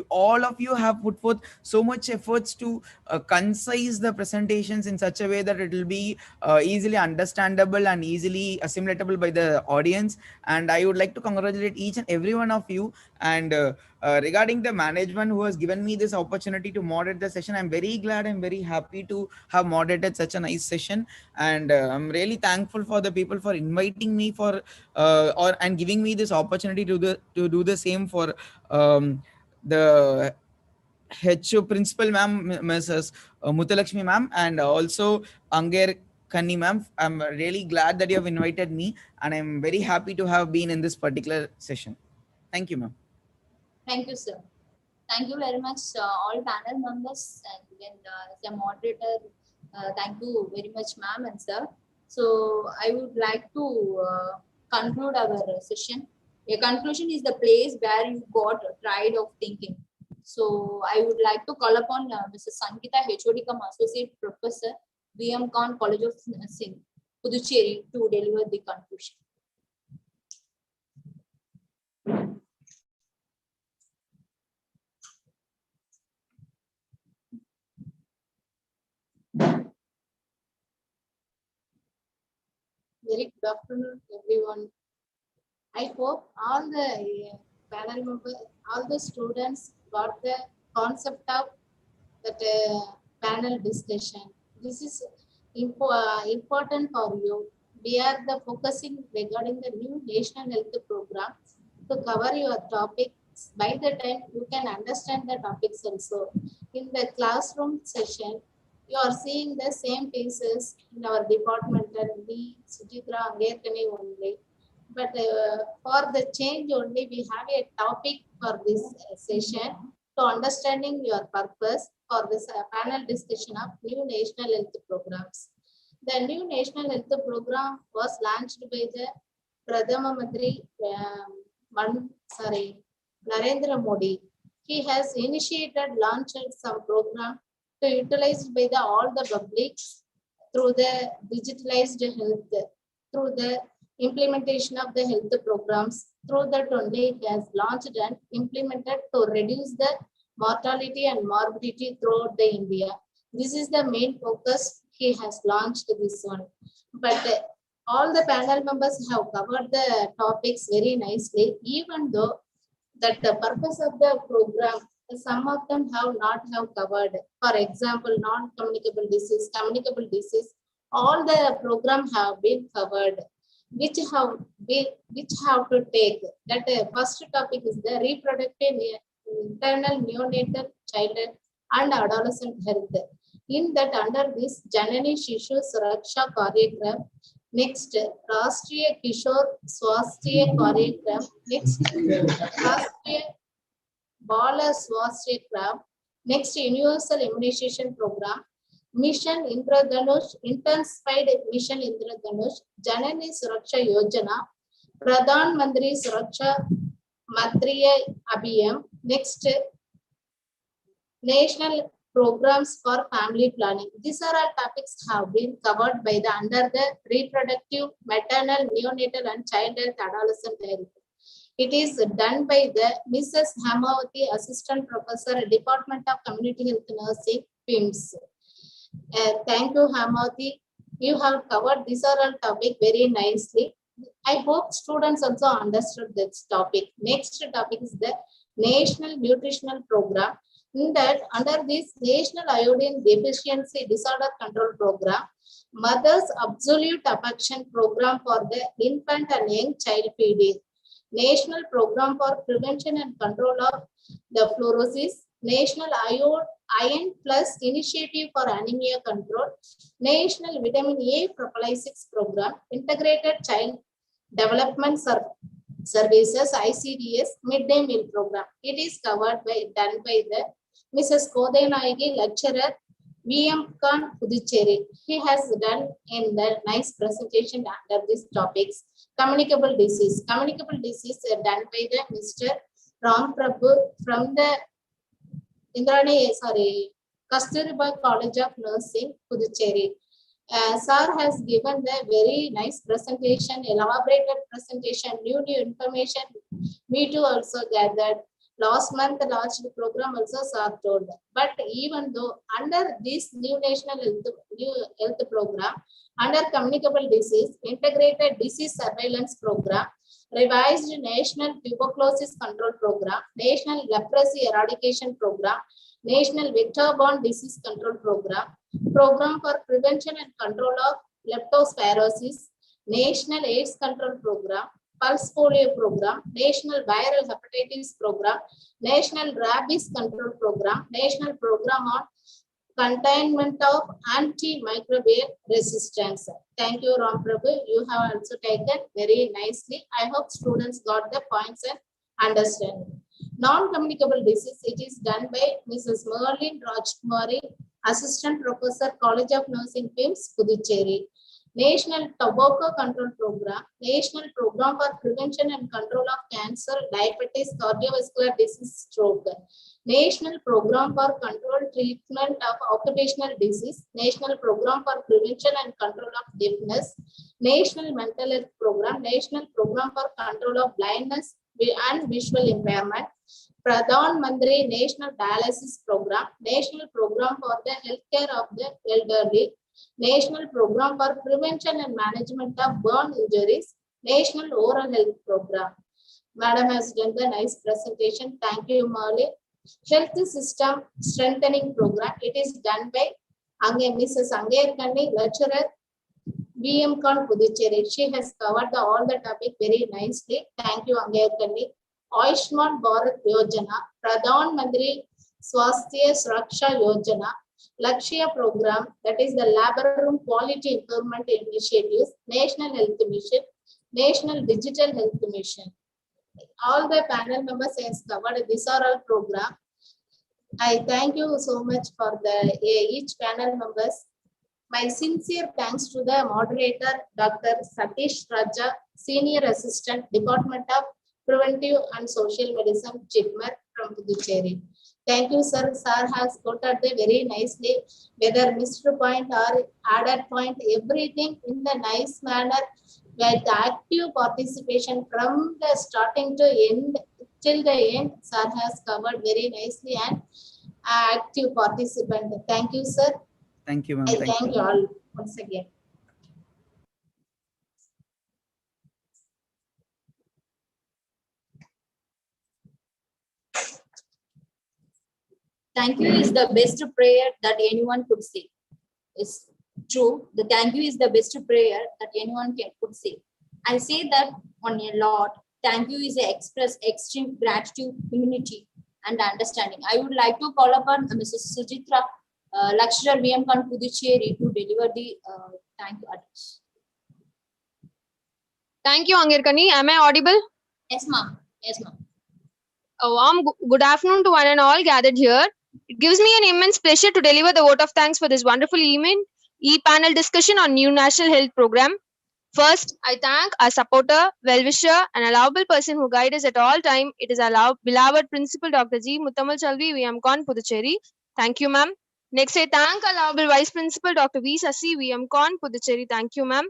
all of you have put forth so much efforts to concise the presentations in such a way that it will be easily understandable and easily assimilatable by the audience. And I would like to congratulate each and every one of you. And regarding the management who has given me this opportunity to moderate the session, I'm very glad, I'm very happy to have moderated such a nice session. And I'm really thankful for the people for inviting me for and giving me this opportunity to do the same for the HO principal ma'am, Mrs. Mutalakshmi ma'am, and also Anger Kanni ma'am. I'm really glad that you have invited me, and I'm very happy to have been in this particular session. Thank you, ma'am. Thank you, sir. Thank you very much, all panel members, and then the moderator. Thank you very much, ma'am and sir. So I would like to conclude our session. A conclusion is the place where you got tired of thinking. So I would like to call upon Mrs. Sangeeta HOD, Associate Professor, VMCON College of Nursing, Puducherry, to deliver the conclusion. Very good afternoon, everyone. I hope all the panel members, all the students got the concept of that panel discussion. This is important for you. We are the focusing regarding the new national health program to cover your topics. By the time you can understand the topics also. In the classroom session, you are seeing the same faces in our department and me, Sujitra, Angerkani only. But for the change only, we have a topic for this session to understanding your purpose for this panel discussion of new national health programs. The new national health program was launched by the Pradhana Mantri Narendra Modi. He has initiated launched some program to utilized by the all the public through the digitalized health, through the implementation of the health programs. Through that only it has launched and implemented to reduce the mortality and morbidity throughout the India. This is the main focus he has launched this one. But all the panel members have covered the topics very nicely, even though that the purpose of the program, some of them have not have covered. For example, non-communicable disease, communicable disease, all the program have been covered, which have to take. That first topic is the reproductive, internal, neonatal, child and adolescent health. In that, under this Janani Shishu Suraksha Karyagram, next Rashtriya Kishore Swasthya Karyagram, next Rashtriya Bala Swasthya, next Universal Immunization Program, Mission Indradhanush, Intensified Mission Indradhanush, Janani Suraksha Yojana, Pradhan Mantri Suraksha Matriya Abhiyam, next National Programs for Family Planning. These are all topics have been covered by the under the reproductive, maternal, neonatal and child health, adolescent health. It is done by the Mrs. Hemavati, Assistant Professor, Department of Community Health Nursing, PIMS. Thank you, Hemavati. You have covered this oral topic very nicely. I hope students also understood this topic. Next topic is the National Nutritional Program. In that, under this National Iodine Deficiency Disorder Control Program, Mother's Absolute Affection Program for the Infant and Young Child Feeding, National Program for Prevention and Control of the Fluorosis, National Iron Plus Initiative for Anemia Control, National Vitamin A Prophylaxis Program, Integrated Child Development Services, ICDS, Midday Meal Program. It is covered by, done by the Mrs. Kodayanagi, lecturer, VMCON Puducherry. He has done in the nice presentation under these topics. Communicable disease. Communicable disease done by the Mr. Ram Prabhu from the Kasturba College of Nursing, Puducherry. Sir has given the very nice presentation, elaborated presentation, new information. Me too also gathered. Last month launched program also sir told. But even though under this new national health program, under communicable disease, integrated disease surveillance program, revised national tuberculosis control program, national leprosy eradication program, national vector-borne disease control program, program for prevention and control of leptospirosis, national AIDS control program, pulse polio program, national viral hepatitis program, national rabies control program, national program on containment of antimicrobial resistance. Thank you, Ram Prabhu. You have also taken very nicely. I hope students got the points and understanding. Non-communicable disease, it is done by Mrs. Merlin Rajkumari, Assistant Professor, College of Nursing, PIMS, Puducherry. National Tobacco Control Program, National Program for Prevention and Control of Cancer, Diabetes, Cardiovascular Disease, Stroke, National Program for Control Treatment of Occupational Disease, National Program for Prevention and Control of Deafness, National Mental Health Program, National Program for Control of Blindness and Visual Impairment, Pradhan Mantri National Dialysis Program, National Program for the Healthcare of the Elderly, National Program for Prevention and Management of Burn Injuries, National Oral Health Program. Madam has done the nice presentation. Thank you, Marley. Health System Strengthening Program. It is done by Mrs. Angayar Kanni, lecturer, VMCON Puducherry. She has covered all the topic very nicely. Thank you, Angayar Kanni. Ayushman Bharat Yojana, Pradhan Mantri Swasthya Suraksha Yojana, Lakshya Program, that is the Labor Room Quality Improvement Initiatives, National Health Mission, National Digital Health Mission. All the panel members has covered this oral program. I thank you so much for the each panel members. My sincere thanks to the moderator, Dr. Satish Raja, Senior Assistant, Department of Preventive and Social Medicine, Jigmar from Puducherry. Thank you, sir. Sir has quoted the very nicely, whether missed point or added point, everything in the nice manner with active participation from the starting to end till the end. Sir has covered very nicely and active participant. Thank you, sir. Thank you, ma'am. I thank you all once again. Thank you is the best prayer that anyone could say. It's true. The thank you is the best prayer that anyone could say. I say that on a lot. Thank you is a express extreme gratitude, humility, and understanding. I would like to call upon Mrs. Sujitra, lecturer VMCON Puducherry, to deliver the thank you address. Thank you, Angirkani. Am I audible? Yes, ma'am. Yes, ma'am. A warm good afternoon to one and all gathered here. It gives me an immense pleasure to deliver the vote of thanks for this wonderful e-panel discussion on new National Health Program. First, I thank our supporter, well-wisher, and allowable person who guides us at all time. It is our beloved Principal Dr. G. Muthamal Chalvi, VMCON, Puducherry. Thank you, ma'am. Next, I thank allowable Vice Principal Dr. V. Sasi, VMCON, Puducherry. Thank you, ma'am.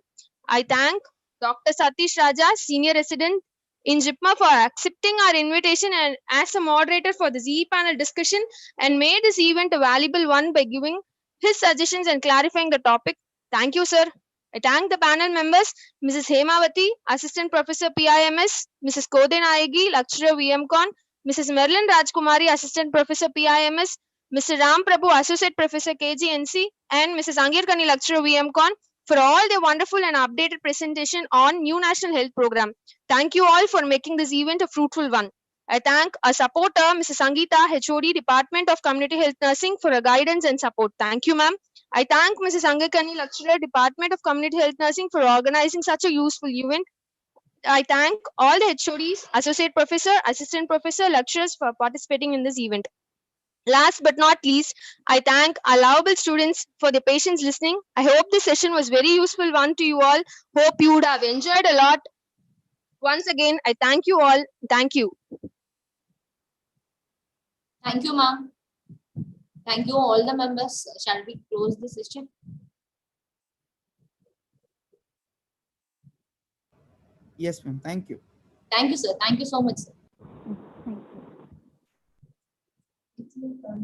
I thank Dr. Satish Raja, Senior Resident in JIPMA, for accepting our invitation and as a moderator for this e-panel discussion and made this event a valuable one by giving his suggestions and clarifying the topic. Thank you, sir. I thank the panel members, Mrs. Hemavati, Assistant Professor PIMS, Mrs. Kodin Ayagi, Lecturer VMCON, Mrs. Merlin Rajkumari, Assistant Professor PIMS, Mr. Ram Prabhu, Associate Professor KGNC, and Mrs. Angirkani, Lecturer VMCON, for all their wonderful and updated presentation on new National Health Program. Thank you all for making this event a fruitful one. I thank our supporter, Mrs. Sangeeta, HOD, Department of Community Health Nursing, for her guidance and support. Thank you, ma'am. I thank Mrs. Angirkani, Lecturer, Department of Community Health Nursing, for organizing such a useful event. I thank all the HODs, Associate Professor, Assistant Professor, Lecturers for participating in this event. Last but not least, I thank allowable students for their patience listening. I hope this session was very useful one to you all. Hope you would have enjoyed a lot. Once again, I thank you all. Thank you. Thank you, ma'am. Thank you, all the members. Shall we close the session? Yes, ma'am. Thank you. Thank you, sir. Thank you so much, sir. Thank you.